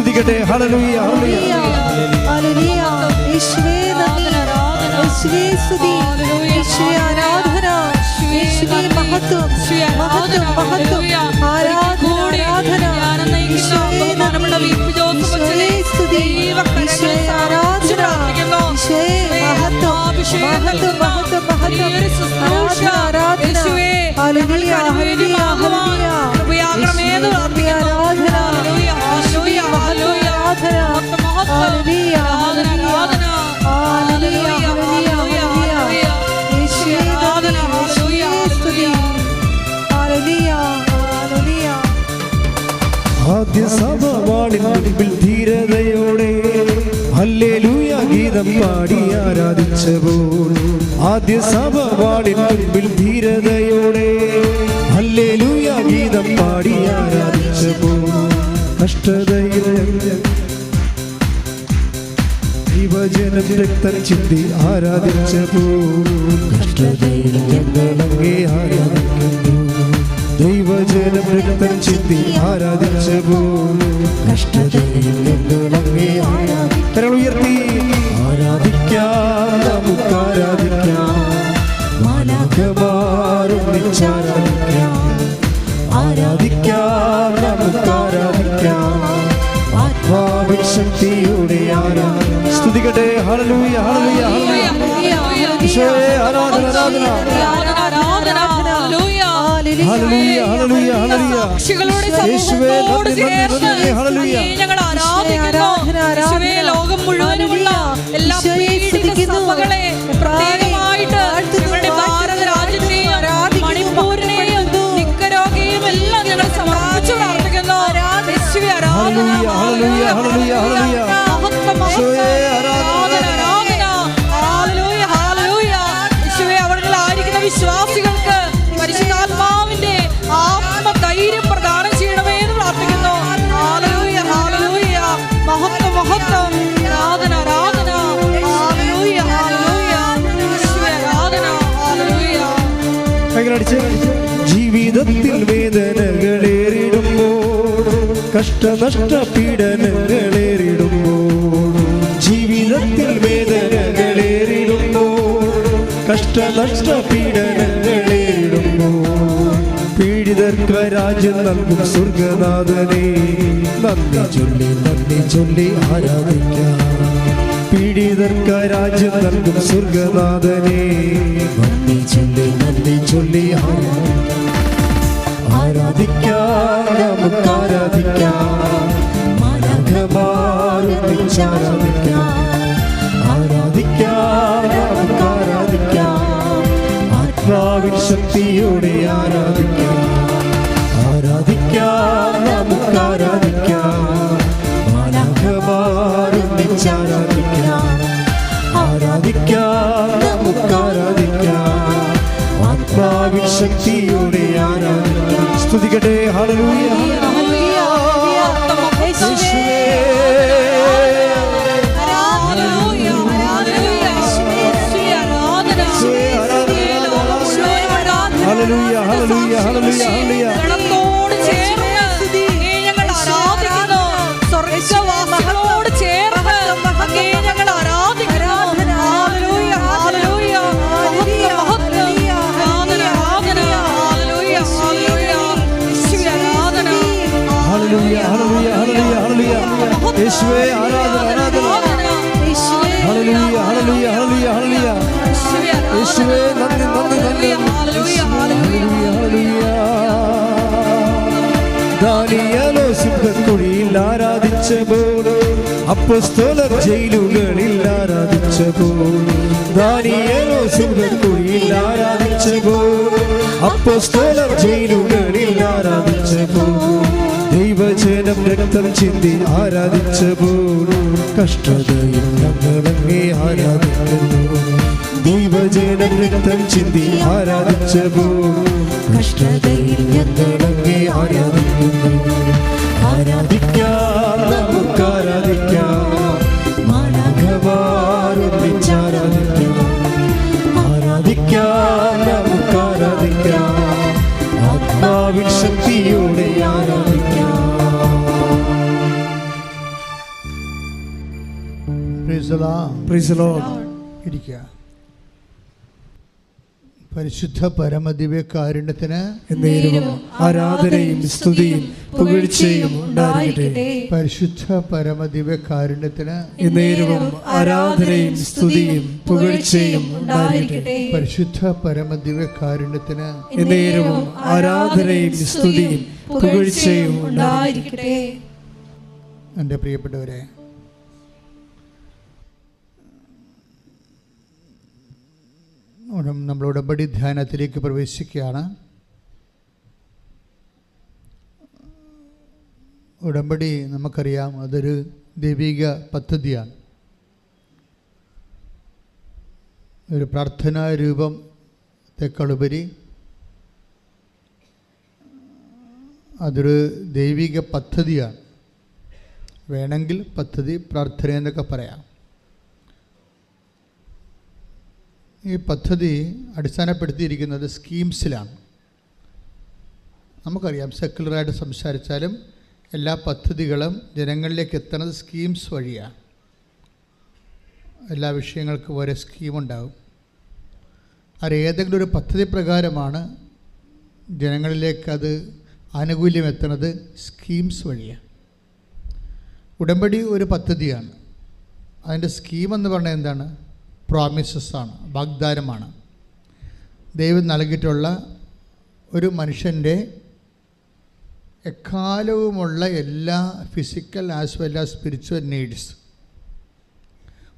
സ്തുതിക്കട്ടെ. ഹല്ലേലൂയ ഹല്ലേലൂയ ഹല്ലേലൂയ. യേശുവേ നന്ദി, യേശുവേ സ്തുതി, യേശുവേ ആരാധന, യേശുവേ മഹത്വം, മഹത്വം മഹത്വം, ആരാധന ആരാധന, യേശുവേ നന്ദി, യേശുവേ സ്തുതി, യേശുവേ ആരാധന, യേശുവേ മഹത്വം മഹത്വം മഹത്വം മഹത്വം, ആരാധന ആരാധന. ഹല്ലേലൂയ ഹല്ലേലൂയ ഹല്ലേലൂയ. യേശുവേ നന്ദി, ആരാധന, യേശുവേ മഹത്വം ആരാധന, ഹല്ലേലൂയ ഹല്ലേലൂയ ഹല്ലേലൂയ ഹല്ലേലൂയ. യേശുവേ നന്ദി, യേശുവേ സ്തുതി, ഹല്ലേലൂയ ഹല്ലേലൂയ. ആദ്യ സഭവാളിൻ മുൻപിൽ ധീരതയോടെ ഹല്ലേലൂയ ഗീതം പാടി ആരാധിച്ചപ്പോൾ, ആദ്യ സഭവാളിൻ മുൻപിൽ ധീരതയോടെ ഹല്ലേലൂയ ഗീതം പാടി ആരാധിച്ചപ്പോൾ, കഷ്ടതയിൽ ദൈവജനം രക്തം ചിന്തി ആരാധിച്ചപ്പോൾ, കഷ്ടതയിൽ ഞങ്ങളങ്ങേ ആരാധിക്കുന്നു. ദൈവജനം രക്തം ചിന്തി ആരാധിച്ചപ്പോൾ, കഷ്ടതയിൽ ഞങ്ങളങ്ങേ ആരാധിക്കണം. ഉയർത്തി ആരാധിക്കാം, നമുക്ക് ആരാധിക്കാം, മാലാഖമാരൊന്നിച്ചാരാധിക്കാം, ആരാധിക്കാം, നമുക്ക് ആരാധിക്കാം, ആത്മാവിൻ ശക്തിയോടെ ആരാധിക്കാം. സ്തുതിക്കട്ടെ. ഹല്ലേലൂയ ഹല്ലേലൂയ ഹല്ലേലൂയ. ഈശോയെ ആരാധന ആരാധന ഹല്ലേലൂയ ഹല്ലേലൂയ ഹല്ലേലൂയ. യേശുവേ നന്ദി നന്ദി നന്ദി. ഹല്ലേലൂയ. ഞങ്ങൾ ആരാധിക്കുന്നു. യേശുവേ ലോകം മുഴുവനുമുള്ള എല്ലാ പീഡിത സഭകളെ പ്രത്യേകമായിട്ട് ഞങ്ങളുടെ ഭാരത രാജ്യത്തെയും മണിപ്പൂരിനെയും നിക്കരോഗയും എല്ലാം ഞങ്ങൾ സമർപ്പിച്ചു പ്രാർത്ഥിക്കുന്നു. യേശുവേ ആരാധന ഹല്ലേലൂയ ഹല്ലേലൂയ ഹല്ലേലൂയ. യേശുവേ ആരാധന ആരാധന. ഹല്ലേലൂയ ഹല്ലേലൂയ. യേശുവേ അവിടുന്ന് ആയിരിക്കുന്ന വിശ്വാസികൾക്ക് പരിശുദ്ധാത്മാവിന്റെ ആത്മധൈര്യം പ്രദാനം ചെയ്യണമേ എന്ന് പ്രാർത്ഥിക്കുന്നു. ഹല്ലേലൂയ ഹല്ലേലൂയ. മഹത്വം മഹത്വം. ആരാധന ആരാധന. ഹല്ലേലൂയ ഹല്ലേലൂയ. യേശുവേ ആരാധന. ഹല്ലേലൂയ. കൈകളടിച്ച്. ജീവിതത്തിൽ വേദനകളേറിടുമ്പോൾ, കഷ്ടനഷ്ട പീഡനങ്ങളേറിടുമ്പോൾ, ജീവിതത്തിൽ വേദനകളേറിടുമ്പോൾ, കഷ്ടനഷ്ട പീഡനങ്ങളേറിടുമ്പോൾ, പീഡിതർക്ക് രാജ്യം നൽകും സ്വർഗനാഥനെ നന്ദി ചൊല്ലി ആരാധിക്കാം. പീഡിതർക്ക് രാജ്യം നൽകും സ്വർഗനാഥനെ നന്ദി ചൊല്ലി ആരാധിക്കാം, നമുക്ക് ആരാധിക്കാം, മാലാഖമാരൊന്നിച്ചാരാധിക്കാം, ആരാധിക്കാം, നമുക്ക് ആരാധിക്കാം, ആത്മാവിൻ ശക്തിയോടെ ആരാധിക്കാം, ആരാധിക്കാം, നമുക്ക് ആരാധിക്കാം, മാലാഖമാരൊന്നിച്ചാരാധിക്കാം, ആരാധിക്കാം, നമുക്ക് ആരാധിക്കാം, ആത്മാവിൻ ശക്തിയോടെ ആരാധിക്കാം. സ്തുതിക്കട്ടെ. ഹല്ലേലൂയ ഹല്ലേലൂയ യേശുവേ ഹല്ലേലൂയ ഹല്ലേലൂയ. യേശുവേ ആരാധന. ഹല്ലേലൂയ ഹല്ലേലൂയ ഹല്ലേലൂയ. ഗണത്തോട് ചേർന്ന് ഞങ്ങൾ ആരാധിക്കുന്നു. സ്വർഗ്ഗവാസികളോട് ചേർന്ന് അങ്ങേ ഞങ്ങൾ ആരാധിക്കുന്നു. ഹല്ലേലൂയ ഹല്ലേലൂയ. മഹത്വം മഹത്വം. ആരാധന ആരാധന. ഹല്ലേലൂയ ഹല്ലേലൂയ. യേശുവേ ആരാധന. ഹല്ലേലൂയ ഹല്ലേലൂയ ഹല്ലേലൂയ ഹല്ലേലൂയ. യേശുവേ ആരാധന ആരാധന. ഹല്ലേലൂയ ഹല്ലേലൂയ ഹല്ലേലൂയ ഹല്ലേലൂയ. യേശുവേ നന്ദി നന്ദി നന്ദി. ദാനിയേലോ സിംഹക്കുഴിയിൽ ആരാധിച്ചപ്പോൾ, അപ്പോസ്തലർ ജയിലുകളിൽ ആരാധിച്ചപ്പോൾ, ദാനിയേലോ സിംഹക്കുഴിയിൽ ആരാധിച്ചപ്പോൾ, അപ്പോസ്തലർ ജയിലുകളിൽ ആരാധിച്ചപ്പോൾ, ദൈവജനം രക്തം ചിന്തി ആരാധിച്ചപ്പോൾ, കഷ്ടതയിൽ ഞങ്ങളങ്ങേ ആരാധിക്കുന്നു. ദൈവജനം രക്തം ചിന്തി ആരാധിച്ചപ്പോൾ, കഷ്ടതയിൽ ഞങ്ങളങ്ങേ ആരാധിക്കുന്നു. ആരാധിക്കാം, നമുക്ക് ആരാധിക്കാം, മാലാഖമാരൊന്നിച്ചാരാധിക്കാം, ആരാധിക്കാം, നമുക്ക് ആരാധിക്കാം, ആത്മാവിൻ ശക്തിയോടെ ആരാധിക്കാം. Praise the Lord. ഇരിക്കുക. പരിശുദ്ധ പരമദിവ്യകാരുണ്യത്തിന് എന്നേരവും ആരാധനയും സ്തുതിയും പുകഴ്ചയും ഉണ്ടായിരിക്കട്ടെ. പരിശുദ്ധ പരമദിവ്യകാരുണ്യത്തിന് എന്നേരവും ആരാധനയും സ്തുതിയും പുകഴ്ചയും ഉണ്ടായിരിക്കട്ടെ. പരിശുദ്ധ പരമദിവ്യകാരുണ്യത്തിന് എന്നേരവും ആരാധനയും സ്തുതിയും പുകഴ്ചയും ഉണ്ടായിരിക്കട്ടെ. എൻ്റെ പ്രിയപ്പെട്ടവരെ, നമ്മൾ ഉടമ്പടി ധ്യാനത്തിലേക്ക് പ്രവേശിക്കുകയാണ്. ഉടമ്പടി നമുക്കറിയാം, അതൊരു ദൈവിക പദ്ധതിയാണ്. ഒരു പ്രാർത്ഥനാ രൂപത്തെക്കാളുപരി അതൊരു ദൈവിക പദ്ധതിയാണ്. വേണമെങ്കിൽ പദ്ധതി പ്രാർത്ഥന എന്നൊക്കെ പറയാം. ഈ പദ്ധതി അടിസ്ഥാനപ്പെടുത്തിയിരിക്കുന്നത് സ്കീംസിലാണ്. നമുക്കറിയാം, സെക്കുലറായിട്ട് സംസാരിച്ചാലും എല്ലാ പദ്ധതികളും ജനങ്ങളിലേക്ക് എത്തുന്നത് സ്കീംസ് വഴിയാണ്. എല്ലാ വിഷയങ്ങൾക്കും ഓരോ സ്കീമുണ്ടാകും. അത് ഏതെങ്കിലും ഒരു പദ്ധതി പ്രകാരമാണ് ജനങ്ങളിലേക്ക് അത് ആനുകൂല്യം എത്തുന്നത് സ്കീംസ് വഴിയാണ്. ഉടമ്പടി ഒരു പദ്ധതിയാണ്. അതിൻ്റെ സ്കീമെന്ന് പറഞ്ഞാൽ എന്താണ്? പ്രോമിസസ്സാണ്, വാഗ്ദാനമാണ്. ദൈവം നൽകിയിട്ടുള്ള ഒരു മനുഷ്യൻ്റെ എക്കാലവുമുള്ള എല്ലാ physical as well as spiritual needs,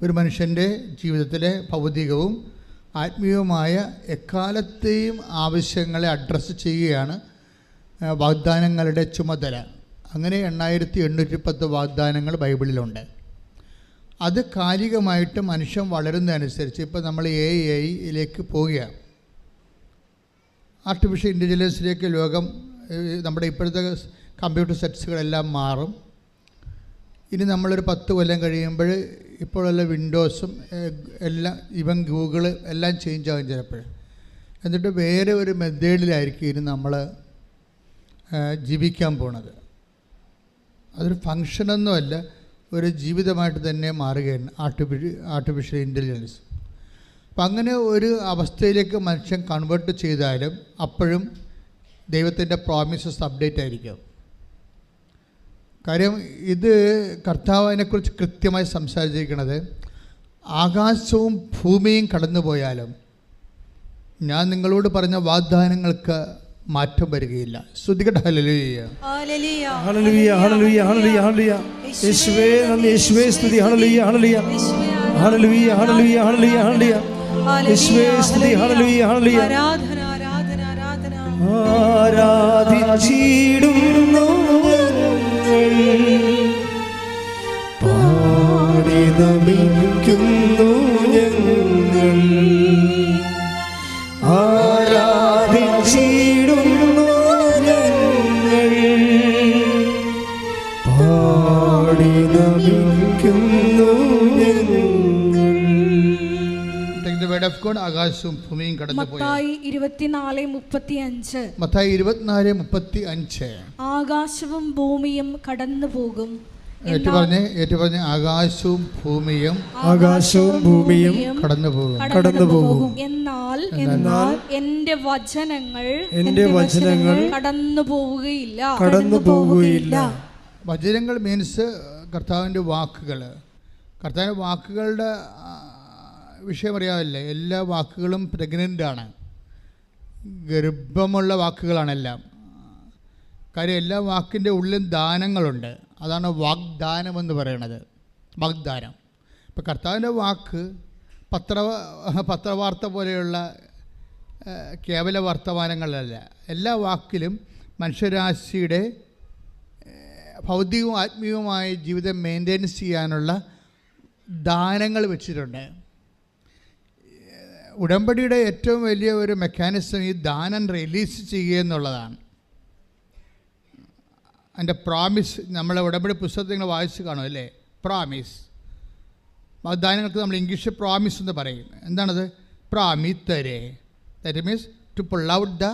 ഒരു മനുഷ്യൻ്റെ ജീവിതത്തിലെ ഭൗതികവും ആത്മീയവുമായ എക്കാലത്തെയും ആവശ്യങ്ങളെ അഡ്രസ്സ് ചെയ്യുകയാണ് വാഗ്ദാനങ്ങളുടെ ചുമതല. അങ്ങനെ 8810 വാഗ്ദാനങ്ങൾ ബൈബിളിലുണ്ട്. അത് കാലികമായിട്ട് മനുഷ്യൻ വളരുന്നതനുസരിച്ച് ഇപ്പോൾ നമ്മൾ AI-യിലേക്ക് പോവുകയാണ്. ആർട്ടിഫിഷ്യൽ ഇൻ്റലിജൻസിലേക്ക് ലോകം, നമ്മുടെ ഇപ്പോഴത്തെ കമ്പ്യൂട്ടർ സെറ്റ്സുകളെല്ലാം മാറും. ഇനി നമ്മളൊരു 10 കൊല്ലം കഴിയുമ്പോൾ ഇപ്പോഴുള്ള വിൻഡോസും എല്ലാം, ഇവൻ ഗൂഗിള് എല്ലാം ചേഞ്ച് ആകും ചിലപ്പോൾ. എന്നിട്ട് വേറെ ഒരു മെത്തേഡിലായിരിക്കും ഇനി നമ്മൾ ജീവിക്കാൻ പോണത്. അതൊരു ഫങ്ഷനൊന്നുമല്ല, ഒരു ജീവിതമായിട്ട് തന്നെ മാറുകയാണ് ആർട്ടിഫിഷ്യൽ ഇൻ്റലിജൻസ്. അപ്പം അങ്ങനെ ഒരു അവസ്ഥയിലേക്ക് മനുഷ്യൻ കൺവേർട്ട് ചെയ്താലും അപ്പോഴും ദൈവത്തിൻ്റെ പ്രോമിസസ് അപ്ഡേറ്റ് ആയിരിക്കും. കാര്യം ഇത് കർത്താവിനെക്കുറിച്ച് കൃത്യമായി സംസാരിച്ചിരിക്കുന്നത്, ആകാശവും ഭൂമിയും കടന്നുപോയാലും ഞാൻ നിങ്ങളോട് പറഞ്ഞ വാഗ്ദാനങ്ങൾക്ക് മാറ്റം വരികയില്ല. സ്തുതിക്കട്ടെ. ഹല്ലേലൂയ, ഹല്ലേലൂയ, ഹല്ലേലൂയ, ഹല്ലേലൂയ, ഹല്ലേലൂയ. യേശുവേ നന്ദി, യേശുവേ സ്തുതി. ഹല്ലേലൂയ, ഹല്ലേലൂയ, ഹല്ലേലൂയ, ഹല്ലേലൂയ, ഹല്ലേലൂയ, ഹല്ലേലൂയ. യേശുവേ സ്തുതി. ഹല്ലേലൂയ, ഹല്ലേലൂയ. ആരാധന, ആരാധന, ആരാധന. ആരാധിച്ചിടുന്നു പാടി നമിക്കുന്നു ഞങ്ങൾ. ആരാധിച്ചിടുന്നു ഞങ്ങൾ പാടി നമിക്കുന്നു ഞങ്ങൾ. ആകാശവും ഭൂമിയും കടന്നുപോയി. മത്തായി 24:35. മത്തായി 24:35. ആകാശവും ഭൂമിയും കടന്നു പോകും. ഏറ്റു പറഞ്ഞ് ആകാശവും ഭൂമിയും കടന്നു പോകും. എന്നാൽ എന്റെ വചനങ്ങൾ കടന്നു പോവുകയില്ല. വചനങ്ങൾ മീൻസ് കർത്താവിൻ്റെ വാക്കുകൾ. കർത്താവിൻ്റെ വാക്കുകളുടെ വിഷയം അറിയാമല്ലേ? എല്ലാ വാക്കുകളും പ്രഗ്നൻ്റാണ്, ഗർഭമുള്ള വാക്കുകളാണെല്ലാം. കാര്യം എല്ലാ വാക്കിൻ്റെ ഉള്ളിൽ ദാനങ്ങളുണ്ട്. അതാണ് വാഗ്ദാനമെന്ന് പറയണത്. വാഗ്ദാനം. ഇപ്പോൾ കർത്താവിൻ്റെ വാക്ക് പത്രവാർത്ത പോലെയുള്ള കേവല വർത്തമാനങ്ങളല്ല. എല്ലാ വാക്കിലും മനുഷ്യരാശിയുടെ ഭൗതികവും ആത്മീയവുമായ ജീവിതം മെയിൻറ്റെയിൻസ് ചെയ്യാനുള്ള ദാനങ്ങൾ വെച്ചിട്ടുണ്ട്. ഉടമ്പടിയുടെ ഏറ്റവും വലിയ ഒരു മെക്കാനിസം ഈ ദാനം റിലീസ് ചെയ്യുക എന്നുള്ളതാണ്. അതിൻ്റെ പ്രോമിസ് നമ്മളെ ഉടമ്പടി പുസ്തകത്തിൽ നിങ്ങൾ വായിച്ച് കാണും അല്ലേ? പ്രോമിസ്. വാഗ്ദാനങ്ങൾക്ക് നമ്മൾ ഇംഗ്ലീഷിൽ പ്രോമിസ് എന്ന് പറയും. എന്താണത്? പ്രാമിത്തരേ. That means to pull out the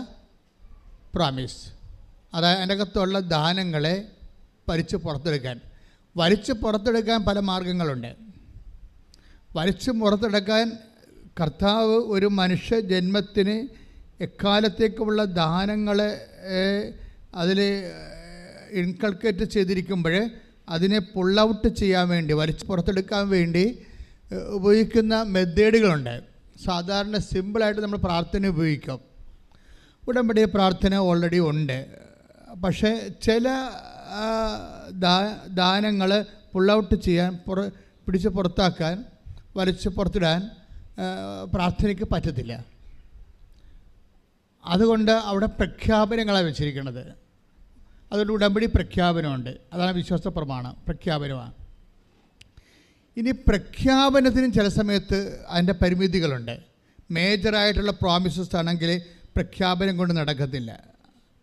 promise. അതായത് അതിൻ്റെ അകത്തുള്ള ദാനങ്ങളെ വലിച്ചു പുറത്തെടുക്കാൻ പല മാർഗങ്ങളുണ്ട്. വലിച്ചു പുറത്തെടുക്കാൻ കർത്താവ് ഒരു മനുഷ്യ ജന്മത്തിന് എക്കാലത്തേക്കുമുള്ള ദാനങ്ങളെ അതിൽ ഇൻകൾക്കേറ്റ് ചെയ്തിരിക്കുമ്പോൾ അതിനെ പുൾ ഔട്ട് ചെയ്യാൻ വേണ്ടി, വലിച്ചു പുറത്തെടുക്കാൻ വേണ്ടി ഉപയോഗിക്കുന്ന മെത്തേഡുകളുണ്ട്. സാധാരണ സിമ്പിളായിട്ട് നമ്മൾ പ്രാർത്ഥന ഉപയോഗിക്കും. ഉടമ്പടി പ്രാർത്ഥന ഓൾറെഡി ഉണ്ട്. പക്ഷേ ചില ദാനങ്ങൾ പുൾ ഔട്ട് ചെയ്യാൻ, പിടിച്ച് പുറത്താക്കാൻ, വലിച്ച് പുറത്തിടാൻ പ്രാർത്ഥനയ്ക്ക് പറ്റത്തില്ല. അതുകൊണ്ട് അവിടെ പ്രഖ്യാപനങ്ങളാണ് വെച്ചിരിക്കുന്നത്. അതുകൊണ്ട് ഉടമ്പടി പ്രഖ്യാപനമുണ്ട്. അതാണ് വിശ്വാസ പ്രമാണം, പ്രഖ്യാപനമാണ്. ഇനി പ്രഖ്യാപനത്തിനും ചില സമയത്ത് അതിൻ്റെ പരിമിതികളുണ്ട്. മേജറായിട്ടുള്ള പ്രോമിസസ് ആണെങ്കിൽ പ്രഖ്യാപനം കൊണ്ട് നടക്കത്തില്ല.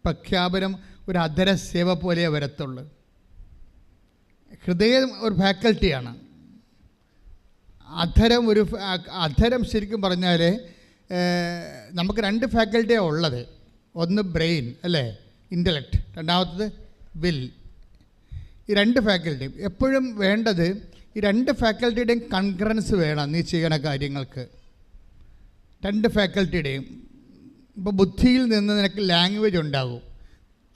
പ്രഖ്യാപനം ഒരു അധര സേവ പോലെ വരത്തുള്ളൂ. ഹൃദയം ഒരു ഫാക്കൽറ്റിയാണ്. അധരം ശരിക്കും പറഞ്ഞാൽ നമുക്ക് 2 ഫാക്കൽറ്റിയാണ് ഉള്ളത്. ഒന്ന് ബ്രെയിൻ അല്ലേ, ഇൻ്റലക്റ്റ്, രണ്ടാമത്തത് വിൽ. ഈ 2 ഫാക്കൽറ്റിയും എപ്പോഴും വേണ്ടത്, ഈ 2 ഫാക്കൽറ്റിയുടെയും കൺകറൻസ് വേണം നീ ചെയ്യണ കാര്യങ്ങൾക്ക്. 2 ഫാക്കൽറ്റിയുടെയും. ഇപ്പോൾ ബുദ്ധിയിൽ നിന്ന് നിനക്ക് ലാംഗ്വേജ് ഉണ്ടാകും,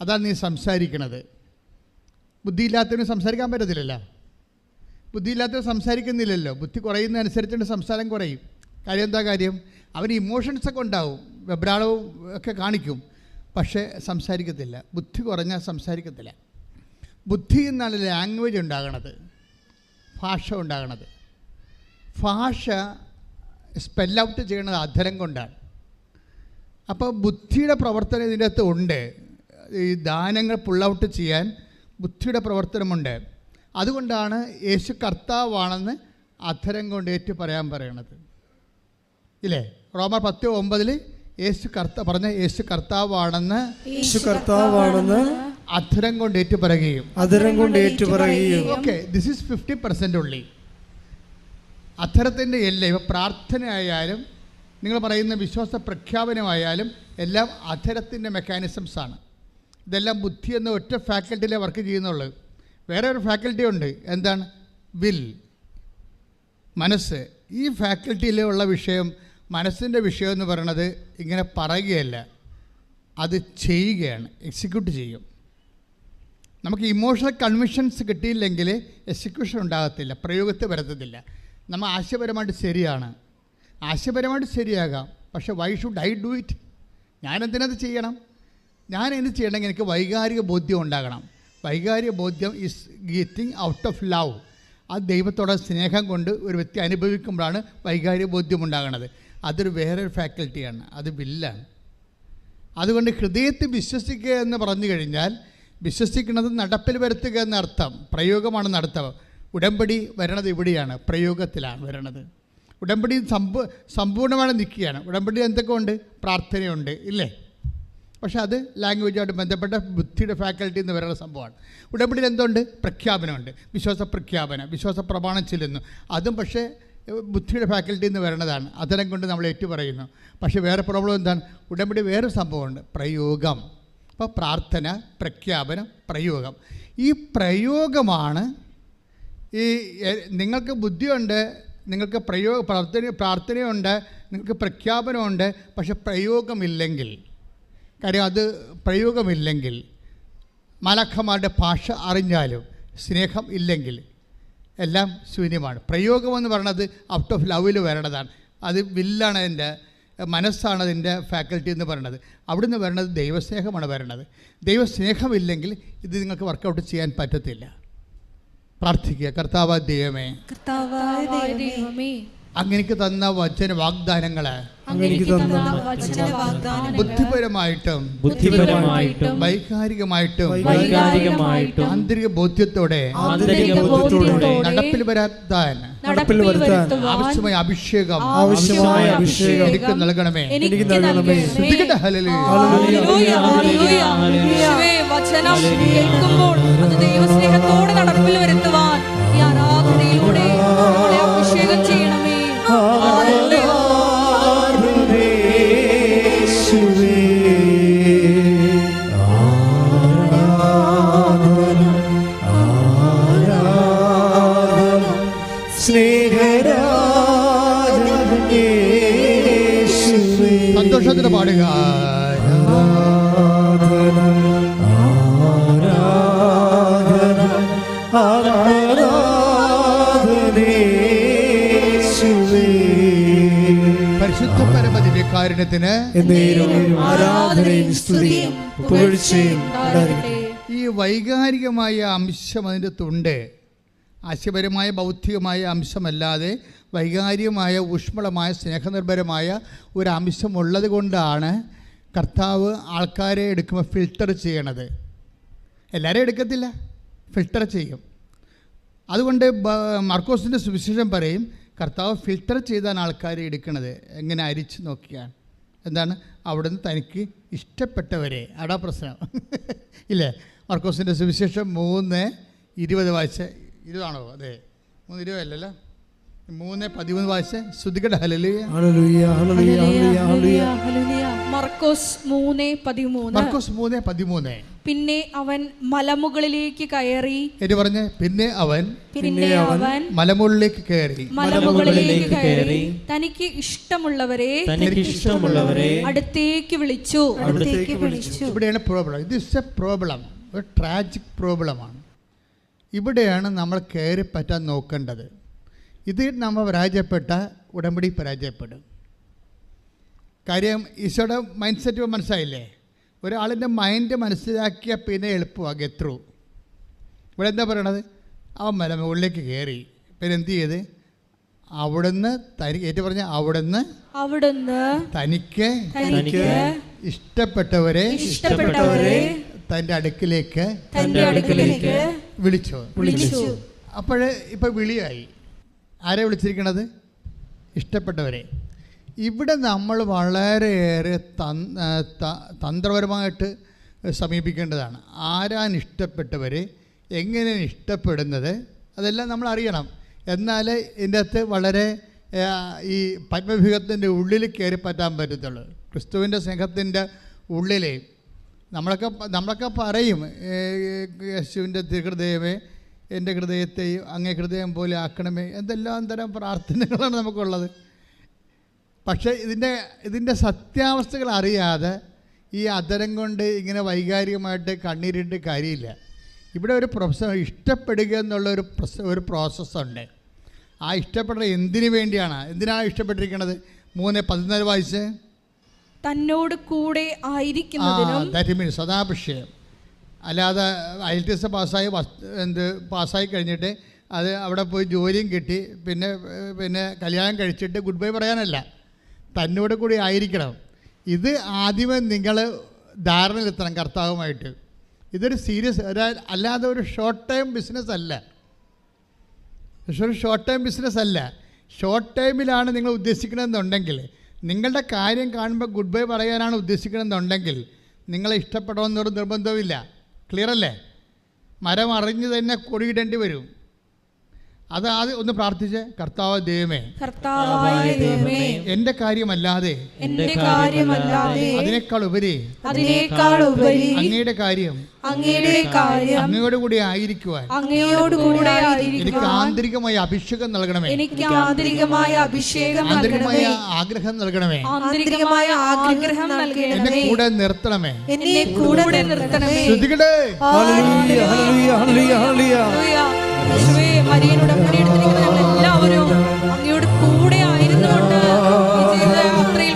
അതാണ് നീ സംസാരിക്കണത്. ബുദ്ധിയില്ലാത്തവന് സംസാരിക്കാൻ പറ്റത്തില്ലല്ലോ. ബുദ്ധിയില്ലാത്തവർ സംസാരിക്കുന്നില്ലല്ലോ. ബുദ്ധി കുറയുന്നതനുസരിച്ചുകൊണ്ട് സംസാരം കുറയും. കാര്യം എന്താ കാര്യം? അവന് ഇമോഷൻസൊക്കെ ഉണ്ടാവും, വെബ്രാളവും ഒക്കെ കാണിക്കും, പക്ഷേ സംസാരിക്കത്തില്ല. ബുദ്ധി കുറഞ്ഞാൽ സംസാരിക്കത്തില്ല. ബുദ്ധിയിൽ നിന്നാണ് ലാംഗ്വേജ് ഉണ്ടാകണത്, ഭാഷ ഉണ്ടാകണത്. ഭാഷ സ്പെൽ ഔട്ട് ചെയ്യണത് അധരം കൊണ്ടാണ്. അപ്പോൾ ബുദ്ധിയുടെ പ്രവർത്തനം ഇതിൻ്റെ അകത്ത് ഉണ്ട്. ഈ ദാനങ്ങൾ പുൾ ഔട്ട് ചെയ്യാൻ ബുദ്ധിയുടെ പ്രവർത്തനമുണ്ട്. അതുകൊണ്ടാണ് യേശു കർത്താവാണെന്ന് അധരം കൊണ്ട് ഏറ്റു പറയാൻ പറയണത് ഇല്ലേ? റോമർ 10:9 യേശു കർത്താവാണെന്ന് അധരം കൊണ്ട് ഏറ്റു പറയുകയും ഓക്കെ, ദിസ് ഈസ് 50% ഉള്ളി. അധരത്തിൻ്റെ എല്ലാം ഇപ്പോൾ പ്രാർത്ഥനയായാലും നിങ്ങൾ പറയുന്ന വിശ്വാസ പ്രഖ്യാപനമായാലും എല്ലാം അധരത്തിൻ്റെ മെക്കാനിസംസാണ്. ഇതെല്ലാം ബുദ്ധി എന്ന ഒറ്റ ഫാക്കൽറ്റിയിലെ വർക്ക് ചെയ്യുന്നുള്ളൂ. വേറെ ഒരു ഫാക്കൽറ്റി ഉണ്ട്. എന്താണ്? വിൽ, മനസ്സ്. ഈ ഫാക്കൽറ്റിയിലുള്ള വിഷയം, മനസ്സിൻ്റെ വിഷയം എന്ന് പറയുന്നത് ഇങ്ങനെ പറയുകയല്ല, അത് ചെയ്യുകയാണ്, എക്സിക്യൂട്ട് ചെയ്യും. നമുക്ക് ഇമോഷണൽ കൺവിക്ഷൻസ് കിട്ടിയില്ലെങ്കിൽ എക്സിക്യൂഷൻ ഉണ്ടാകത്തില്ല, പ്രയോഗത്തിൽ വരത്തില്ല. നമ്മൾ ആശയപരമായിട്ട് ശരിയാണ്, ആശയപരമായിട്ട് ശരിയാകാം, പക്ഷേ why should I do it? ഞാനെന്തിനത് ചെയ്യണം? ഞാൻ എന്ത് ചെയ്യണമെങ്കിൽ എനിക്ക് വൈകാരിക ബോധ്യം ഉണ്ടാകണം. വൈകാരിക ബോധ്യം is getting out of love. ആ ദൈവത്തോടെ സ്നേഹം കൊണ്ട് ഒരു വ്യക്തി അനുഭവിക്കുമ്പോഴാണ് വൈകാരിക ബോധ്യം ഉണ്ടാകുന്നത്. അതൊരു വേറൊരു ഫാക്കൽറ്റിയാണ്, അത് വില്ലാണ്. അതുകൊണ്ട് ഹൃദയത്തിൽ വിശ്വസിക്കുക എന്ന് പറഞ്ഞു കഴിഞ്ഞാൽ വിശ്വസിക്കുന്നത് നടപ്പിൽ വരുത്തുക എന്നർത്ഥം. പ്രയോഗമാണ് നടത്തുക. ഉടമ്പടി വരണത് ഇവിടെയാണ്, പ്രയോഗത്തിലാണ് വരണത്. ഉടമ്പടി സമ്പൂർണ്ണമായി നിൽക്കുകയാണ്. ഉടമ്പടി എന്തൊക്കെ ഉണ്ട്? പ്രാർത്ഥനയുണ്ട് ഇല്ലേ? പക്ഷേ അത് ലാംഗ്വേജുമായിട്ട് ബന്ധപ്പെട്ട ബുദ്ധിയുടെ ഫാക്കൽറ്റി എന്ന് പറയുന്ന സംഭവമാണ്. ഉടമ്പടിയിൽ എന്തുണ്ട്? പ്രഖ്യാപനമുണ്ട്, വിശ്വാസ പ്രഖ്യാപനം, വിശ്വാസ പ്രമാണം ചെല്ലുന്നു. അതും പക്ഷേ ബുദ്ധിയുടെ ഫാക്കൽറ്റി എന്ന് പറയുന്നതാണ്. അത്തരം കൊണ്ട് നമ്മൾ ഏറ്റു പറയുന്നു. പക്ഷേ വേറെ പ്രോബ്ലം എന്താണ്? ഉടമ്പടി വേറെ സംഭവമുണ്ട്, പ്രയോഗം. അപ്പോൾ പ്രാർത്ഥന, പ്രഖ്യാപനം, പ്രയോഗം. ഈ പ്രയോഗമാണ് ഈ നിങ്ങൾക്ക് ബുദ്ധിയുണ്ട്, നിങ്ങൾക്ക് പ്രാർത്ഥനയുണ്ട്, നിങ്ങൾക്ക് പ്രഖ്യാപനമുണ്ട്, പക്ഷെ പ്രയോഗമില്ലെങ്കിൽ, കാര്യം അത് പ്രയോഗമില്ലെങ്കിൽ, മാലാഖമാരുടെ ഭാഷ അറിഞ്ഞാലും സ്നേഹം ഇല്ലെങ്കിൽ എല്ലാം ശൂന്യമാണ്. പ്രയോഗമെന്ന് പറയുന്നത് ഔട്ട് ഓഫ് ലവിൽ വരണതാണ്. അത് വില്ലാണ്, അതിൻ്റെ മനസ്സാണ് അതിൻ്റെ ഫാക്കൽറ്റി എന്ന് പറയുന്നത്. അവിടുന്ന് വരണത് ദൈവസ്നേഹമാണ് വരണത്. ദൈവസ്നേഹമില്ലെങ്കിൽ ഇത് നിങ്ങൾക്ക് വർക്കൗട്ട് ചെയ്യാൻ പറ്റത്തില്ല. പ്രാർത്ഥിക്കുക. കർത്താവായ ദൈവമേ, അങ്ങനെക്ക് തന്ന വചന വാഗ്ദാനങ്ങള് ബുദ്ധിപരമായിട്ടും വൈകാരികമായിട്ടും ആന്തരിക ബോധ്യത്തോടെ നടപ്പിൽ വരുത്താൻ ആവശ്യമായ അഭിഷേകം എനിക്ക് നൽകണമേ. വചനം കേൾക്കുമ്പോൾ അത് ദൈവസ്നേഹത്തോടെ നടപ്പിൽ വരുത്തുവാൻ ഈ ആരാധനയിലൂടെ അഭിഷേകം ചെയ്യണമേ. സ്നേഹരാ ശബ്ദത്തിൽ പാടുക. പരിശുദ്ധ പരമദിവ്യകാരുണ്യത്തിന് ആരാധനയും സ്തുതിയും പുകഴ്ചയും ഉണ്ടായിരിക്കട്ടെ. ഈ വൈകാരികമായ അംശം അതിൻ്റെ തുണ്ട്, ആശയപരമായ ബൗദ്ധികമായ അംശമല്ലാതെ വൈകാരികമായ ഊഷ്മളമായ സ്നേഹനിർഭരമായ ഒരു അംശം ഉള്ളത് കൊണ്ടാണ് കർത്താവ് ആൾക്കാരെ എടുക്കുമ്പോൾ ഫിൽട്ടർ ചെയ്യണത്. എല്ലാവരും എടുക്കത്തില്ല, ഫിൽട്ടർ ചെയ്യും. അതുകൊണ്ട് മാർക്കോസിൻ്റെ സുവിശേഷം പറയും, കർത്താവ് ഫിൽട്ടർ ചെയ്താണ് ആൾക്കാരെ എടുക്കുന്നത്. എങ്ങനെ അരിച്ച് നോക്കിയാണ്. എന്താണ്? അവിടുന്ന് തനിക്ക് ഇഷ്ടപ്പെട്ടവരെ. അടാ പ്രശ്നം ഇല്ലേ? മാർക്കോസിൻ്റെ സുവിശേഷം 3:20 വായിച്ച്. 20 അതെ, 3:20 അല്ലല്ലോ, 3:13 വായിച്ച്. ശ്രുതികട ഹല്ലേലൂയ. മർക്കോസ് 3:13. പിന്നെ അവൻ മലമുകളിലേക്ക് കയറി. എന്ന് പറഞ്ഞ് പിന്നെ അവൻ മലമുകളിലേക്ക് കയറി തനിക്ക് ഇഷ്ടമുള്ളവരെ അടുത്തേക്ക് വിളിച്ചു. ഇവിടെയാണ് പ്രോബ്ലം. ഇത് ഇസ് എ പ്രോബ്ലം, ഒരു ട്രാജിക് പ്രോബ്ലമാണ്. ഇവിടെയാണ് നമ്മൾ കയറി പറ്റാൻ നോക്കേണ്ടത്. ഇത് നമ്മൾ പരാജയപ്പെട്ട ഉടമ്പടി പരാജയപ്പെടും. കാര്യം ഈശോയുടെ മൈൻഡ് സെറ്റ് മനസ്സിലായില്ലേ? ഒരാളിൻ്റെ മൈൻഡ് മനസ്സിലാക്കിയാൽ പിന്നെ എളുപ്പമാണ് ഗെറ്റ് ത്രൂ. ഇവിടെ എന്താ പറയണത്? അവൻ മലമുകളിലേക്ക് കയറി. പിന്നെ എന്ത് ചെയ്ത്? അവിടുന്ന് ഏറ്റു പറഞ്ഞ അവിടുന്ന് തനിക്ക് ഇഷ്ടപ്പെട്ടവരെ തൻ്റെ അടുക്കിലേക്ക് വിളിച്ചു. അപ്പോൾ ഇപ്പോൾ വിളിയായി. ആരെ വിളിച്ചിരിക്കണത്? ഇഷ്ടപ്പെട്ടവരെ. ഇവിടെ നമ്മൾ വളരെയേറെ തന്ത്രപരമായിട്ട് സമീപിക്കേണ്ടതാണ്. ആരാണ് ഇഷ്ടപ്പെട്ടവരെ, എങ്ങനെയാണ് ഇഷ്ടപ്പെടുന്നത്, അതെല്ലാം നമ്മൾ അറിയണം. എന്നാൽ ഇതിൻ്റെ അകത്ത് വളരെ ഈ പത്മവ്യൂഹത്തിൻ്റെ ഉള്ളിൽ കയറി പറ്റാൻ പറ്റത്തുള്ളൂ. ക്രിസ്തുവിൻ്റെ സ്നേഹത്തിൻ്റെ ഉള്ളിൽ നമ്മളൊക്കെ പറയും, യേശുവിൻ്റെ തിരുഹൃദയമേ എൻ്റെ ഹൃദയത്തെയും അങ്ങേ ഹൃദയം പോലെ ആക്കണമേ, എന്തെല്ലാം തരം പ്രാർത്ഥനകളാണ് നമുക്കുള്ളത്. പക്ഷേ ഇതിൻ്റെ സത്യാവസ്ഥകൾ അറിയാതെ ഈ അധരം കൊണ്ട് ഇങ്ങനെ വൈകാരികമായിട്ട് കണ്ണീരിട്ട് കാര്യമില്ല. ഇവിടെ ഒരു ഇഷ്ടപ്പെടുക എന്നുള്ള ഒരു പ്രോസസ്സുണ്ട്. ആ ഇഷ്ടപ്പെടുന്നത് എന്തിനു വേണ്ടിയാണ്? എന്തിനാണ് ഇഷ്ടപ്പെട്ടിരിക്കുന്നത്? 3:14 വായിച്ച്. തന്നോട് കൂടെ ആയിരിക്കുന്നതിനും. That means സദാഭിഷേകം. അല്ലാതെ IELTS പാസ്സായി കഴിഞ്ഞിട്ട് അത് അവിടെ പോയി ജോലിയും കിട്ടി പിന്നെ കല്യാണം കഴിച്ചിട്ട് ഗുഡ് ബൈ പറയാനല്ല, തന്നോട് കൂടി ആയിരിക്കണം. ഇത് ആദ്യമേ നിങ്ങൾ ധാരണയിലെത്തണം കർത്താവുമായിട്ട്. ഇതൊരു സീരിയസ്, അല്ലാതെ ഒരു ഷോർട്ട് ടൈം ബിസിനസ് അല്ല. ഷോർട്ട് ടൈമിലാണ് നിങ്ങൾ ഉദ്ദേശിക്കണമെന്നുണ്ടെങ്കിൽ, നിങ്ങളുടെ കാര്യം കാണുമ്പോൾ ഗുഡ് ബൈ പറയാനാണ് ഉദ്ദേശിക്കണമെന്നുണ്ടെങ്കിൽ നിങ്ങളെ ഇഷ്ടപ്പെടണമെന്നൊരു നിർബന്ധവുമില്ല. ക്ലിയർ അല്ലേ? മരം അറിഞ്ഞ് തന്നെ കൊടിയിടേണ്ടി വരും. അത് ആദ്യം ഒന്ന് പ്രാർത്ഥിച്ച്, കർത്താവായ ദൈവമേ, എൻ്റെ കാര്യമല്ലാതെ അതിനേക്കാൾ ഉപരി അങ്ങയുടെ കാര്യം അങ്ങയോട് കൂടി ആയിരിക്കുവാൻ എനിക്ക് ആന്തരികമായ അഭിഷേകം നൽകണമേ, ആന്തരികമായ ആഗ്രഹം നൽകണമേ, എന്നെ കൂടെ നിർത്തണമേ. ശ്രുതികടേ മരിയനോട് പണിയെടുത്തിരിക്കുന്ന ഞങ്ങൾ എല്ലാവരും അങ്ങയോട് കൂടെ ആയിരുന്നുകൊണ്ട് യാത്രയിൽ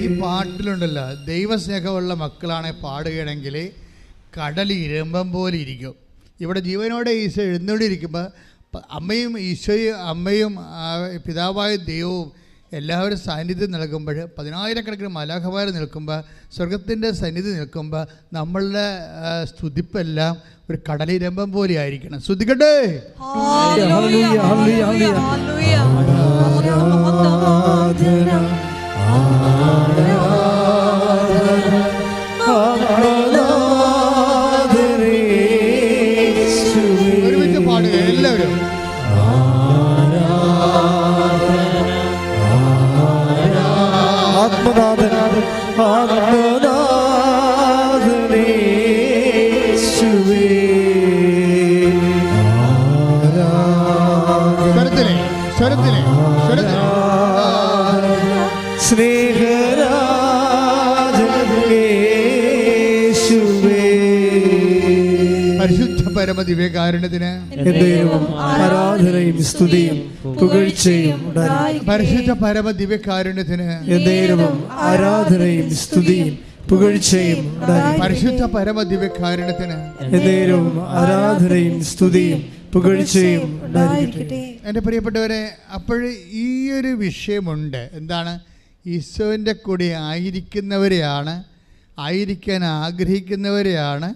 ഈ പാട്ടിലുണ്ടല്ലോ, ദൈവസ്നേഹമുള്ള മക്കളാണ് പാടുകയാണെങ്കിൽ കടൽ ഇരമ്പം പോലെ ഇരിക്കും. ഇവിടെ ജീവനോടെ ഈശോ എഴുന്നള്ളിരിക്കുമ്പോൾ അമ്മയും പിതാവായ ദൈവവും എല്ലാവരും സാന്നിധ്യം നൽകുമ്പോൾ, 10,000കണക്കിന് മാലാഖമാർ നിൽക്കുമ്പോൾ, സ്വർഗത്തിൻ്റെ സന്നിധി നിൽക്കുമ്പോൾ നമ്മളുടെ സ്തുതിപ്പെല്ലാം ഒരു കടലിരമ്പം പോലെ ആയിരിക്കണം. ശ്രുതിക്കട്ടെ. ഒരുമിച്ച് പാടുക എല്ലാവരും. പരിശുദ്ധ പരമ ദിവ്യകാരുണ്യത്തിന് എന്നേരവും ആരാധനയും സ്തുതിയും പുകഴ്ചയും ഉണ്ടായിരിക്കട്ടെ. പരിശുദ്ധ പരമ ദിവ്യകാരുണ്യത്തിന് എന്നേരവും ആരാധനയും സ്തുതിയും പുകഴ്ചയും ഉണ്ടായിരിക്കട്ടെ. പരിശുദ്ധ പരമ ദിവ്യകാരുണ്യത്തിന് എന്നേരവും ആരാധനയും സ്തുതിയും പുകഴ്ചയും ഉണ്ടായിരിക്കട്ടെ. എൻ്റെ പ്രിയപ്പെട്ടവരെ, അപ്പോൾ ഈ ഒരു വിഷയമുണ്ട്. എന്താണ്? ഈശോൻ്റെ കൂടെ ആയിരിക്കാൻ ആഗ്രഹിക്കുന്നവരെയാണ്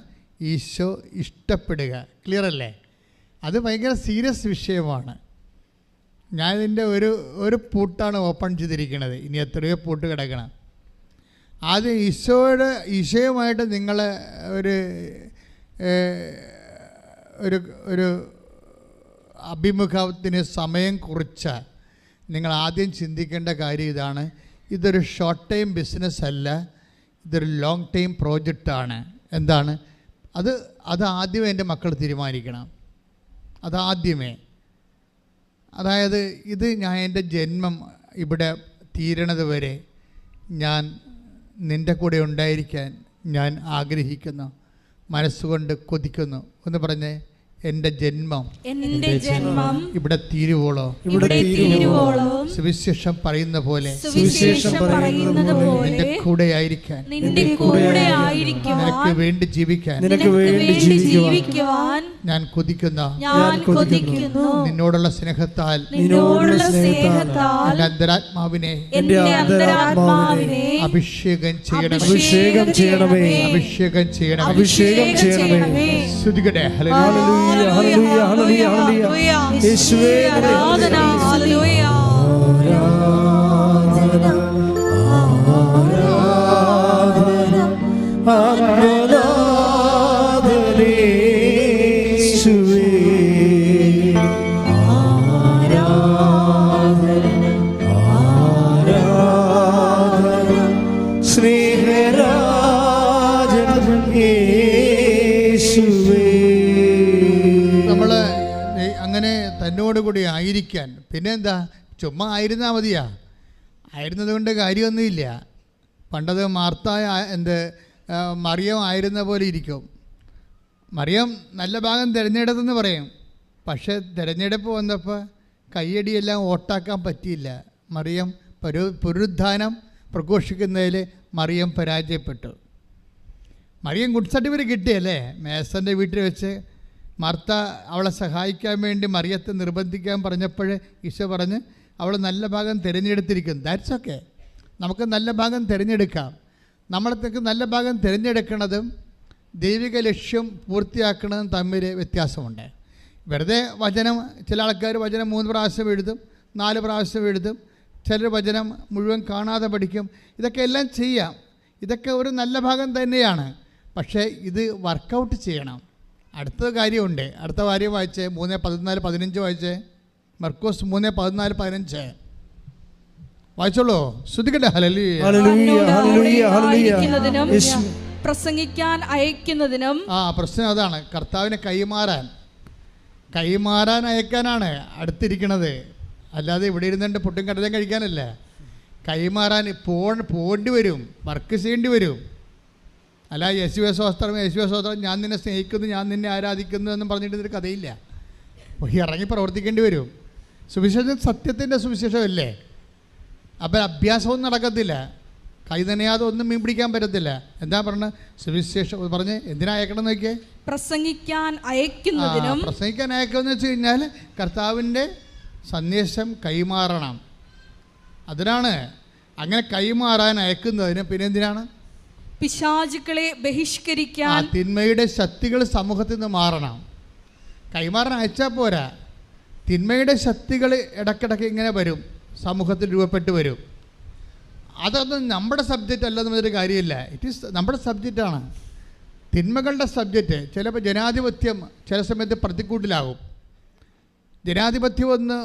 ഈശോ ഇഷ്ടപ്പെടുക. ക്ലിയർ അല്ലേ? അത് ഭയങ്കര സീരിയസ് വിഷയമാണ്. ഞാൻ ഇതിൻ്റെ ഒരു പൂട്ടാണ് ഓപ്പൺ ചെയ്തിരിക്കുന്നത്. ഇനി എത്രയോ പൂട്ട് കിടക്കണം. ആദ്യം ഈശോയുമായിട്ട് നിങ്ങൾ ഒരു അഭിമുഖത്തിന് സമയം കുറിച്ച് നിങ്ങൾ ആദ്യം ചിന്തിക്കേണ്ട കാര്യം ഇതാണ്: ഇതൊരു ഷോർട്ട് ടൈം ബിസിനസ് അല്ല, ഇതൊരു ലോങ് ടൈം പ്രോജക്റ്റാണ്. എന്താണ് അത് ആദ്യമേ എൻ്റെ മക്കൾ തീരുമാനിക്കണം. അതാദ്യമേ. അതായത് ഇത് എൻ്റെ ജന്മം ഇവിടെ തീരണത് വരെ ഞാൻ നിൻ്റെ കൂടെ ഉണ്ടായിരിക്കാൻ ഞാൻ ആഗ്രഹിക്കുന്നു, മനസ്സുകൊണ്ട് കൊതിക്കുന്നു. ഒന്ന് പറഞ്ഞേ, എൻ്റെ ജന്മം ഇവിടെ തീരുവോളം സുവിശേഷം പറയുന്ന പോലെ നിന്റെ കൂടെ ആയിരിക്കാൻ, നിനക്ക് വേണ്ടി ജീവിക്കാൻ ഞാൻ കൊതിക്കുന്നു. നിന്നോടുള്ള സ്നേഹത്താൽ അന്തരാത്മാവിനെ അഭിഷേകം ചെയ്യണമേ. ശ്രുതികട്ടെ. ഹല്ലേലൂയ, ഹല്ലേലൂയ, ഹല്ലേലൂയ. യേശുവേ ആരാധന. ഹല്ലേലൂയ. കൂടി ആയിരിക്കാൻ. പിന്നെ എന്താ, ചുമ്മാ ആയിരുന്നാൽ മതിയാ? ആയിരുന്നത് കൊണ്ട് കാര്യമൊന്നുമില്ല. പണ്ടത് മറിയം ആയിരുന്ന പോലെ ഇരിക്കും. മറിയം നല്ല ഭാഗം തിരഞ്ഞെടുത്തെന്ന് പറയും. പക്ഷേ തിരഞ്ഞെടുപ്പ് വന്നപ്പോൾ കയ്യടിയെല്ലാം ഓട്ടാക്കാൻ പറ്റിയില്ല. മറിയം പുനരുദ്ധാനം പ്രഘോഷിക്കുന്നതിൽ മറിയം പരാജയപ്പെട്ടു. മറിയം ഗുഡ് സർട്ടിഫിക്കറ്റ് കിട്ടിയല്ലേ? മേസൻ്റെ വീട്ടിൽ വെച്ച് മാർത്ത അവളെ സഹായിക്കാൻ വേണ്ടി മറിയത്തെ നിർബന്ധിക്കാൻ പറഞ്ഞപ്പോൾ ഈശോ പറഞ്ഞ് അവൾ നല്ല ഭാഗം തിരഞ്ഞെടുത്തിരിക്കുന്നു. That's okay. നമുക്ക് നല്ല ഭാഗം തിരഞ്ഞെടുക്കാം. നമ്മളത്തേക്ക് നല്ല ഭാഗം തിരഞ്ഞെടുക്കുന്നതും ദൈവിക ലക്ഷ്യം പൂർത്തിയാക്കുന്നതും തമ്മിൽ വ്യത്യാസമുണ്ട്. വെറുതെ വചനം, ചില ആൾക്കാർ വചനം 3 പ്രാവശ്യം എഴുതും, 4 പ്രാവശ്യം എഴുതും, ചിലർ വചനം മുഴുവൻ കാണാതെ പഠിക്കും. ഇതൊക്കെ എല്ലാം ചെയ്യാം. ഇതൊക്കെ ഒരു നല്ല ഭാഗം തന്നെയാണ്. പക്ഷേ ഇത് വർക്കൗട്ട് ചെയ്യണം. അടുത്ത കാര്യമുണ്ട്. അടുത്ത കാര്യം വായിച്ചേ, 3:14-15 വായിച്ചേ. മർക്കോസ് 3:14-15 വായിച്ചോളൂ. ശ്രുതിക്കട്ടെ. ഹല്ലേലൂയ, ഹല്ലേലൂയ, ഹല്ലേലൂയ. പ്രസംഗിക്കാൻ അയക്കുന്നതിനും. പ്രശ്നം അതാണ്. കർത്താവിനെ കൈമാറാൻ അയക്കാനാണ് അടുത്തിരിക്കുന്നത്. അല്ലാതെ ഇവിടെ ഇരുന്നുകൊണ്ട് പുട്ടും കടലയും കഴിക്കാനല്ല. കൈമാറാൻ പോകേണ്ടി വരും, വർക്ക് ചെയ്യേണ്ടി വരും. അല്ല യേശുവേ സ്വസ്ത്രം ഞാൻ നിന്നെ സ്നേഹിക്കുന്നു, ഞാൻ നിന്നെ ആരാധിക്കുന്നു എന്നും പറഞ്ഞിട്ട് ഇതൊരു കഥയില്ല. ഇറങ്ങി പ്രവർത്തിക്കേണ്ടി വരും. സുവിശേഷം സത്യത്തിൻ്റെ സുവിശേഷമല്ലേ? അപ്പം അഭ്യാസമൊന്നും നടക്കത്തില്ല. കൈ നനയാതെ ഒന്നും മീൻ പിടിക്കാൻ പറ്റത്തില്ല. എന്താ പറഞ്ഞത്? സുവിശേഷം പറഞ്ഞ് എന്തിനാ അയക്കണം എന്ന് നോക്കിയേ. പ്രസംഗിക്കാൻ അയക്കുമെന്ന് വെച്ച് കഴിഞ്ഞാൽ കർത്താവിൻ്റെ സന്ദേശം കൈമാറണം. അതിനാണ്. അങ്ങനെ കൈമാറാൻ അയക്കുന്നതിന് പിന്നെ എന്തിനാണ്? പിശാചുക്കളെ ബഹിഷ്കരിക്കാൻ. തിന്മയുടെ ശക്തികൾ സമൂഹത്തിൽ നിന്ന് മാറണം. കൈമാറാൻ അയച്ചാൽ പോരാ. തിന്മയുടെ ശക്തികൾ ഇടയ്ക്കിടയ്ക്ക് ഇങ്ങനെ വരും, സമൂഹത്തിൽ രൂപപ്പെട്ട് വരും. അതൊന്നും നമ്മുടെ സബ്ജക്റ്റ് അല്ലെന്നൊരു കാര്യമില്ല. ഇറ്റ് ഈസ് നമ്മുടെ സബ്ജക്റ്റാണ്. തിന്മകളുടെ സബ്ജക്റ്റ്. ചിലപ്പോൾ ജനാധിപത്യം ചില സമയത്ത് പ്രതിക്കൂട്ടിലാകും. ജനാധിപത്യം ഒന്ന്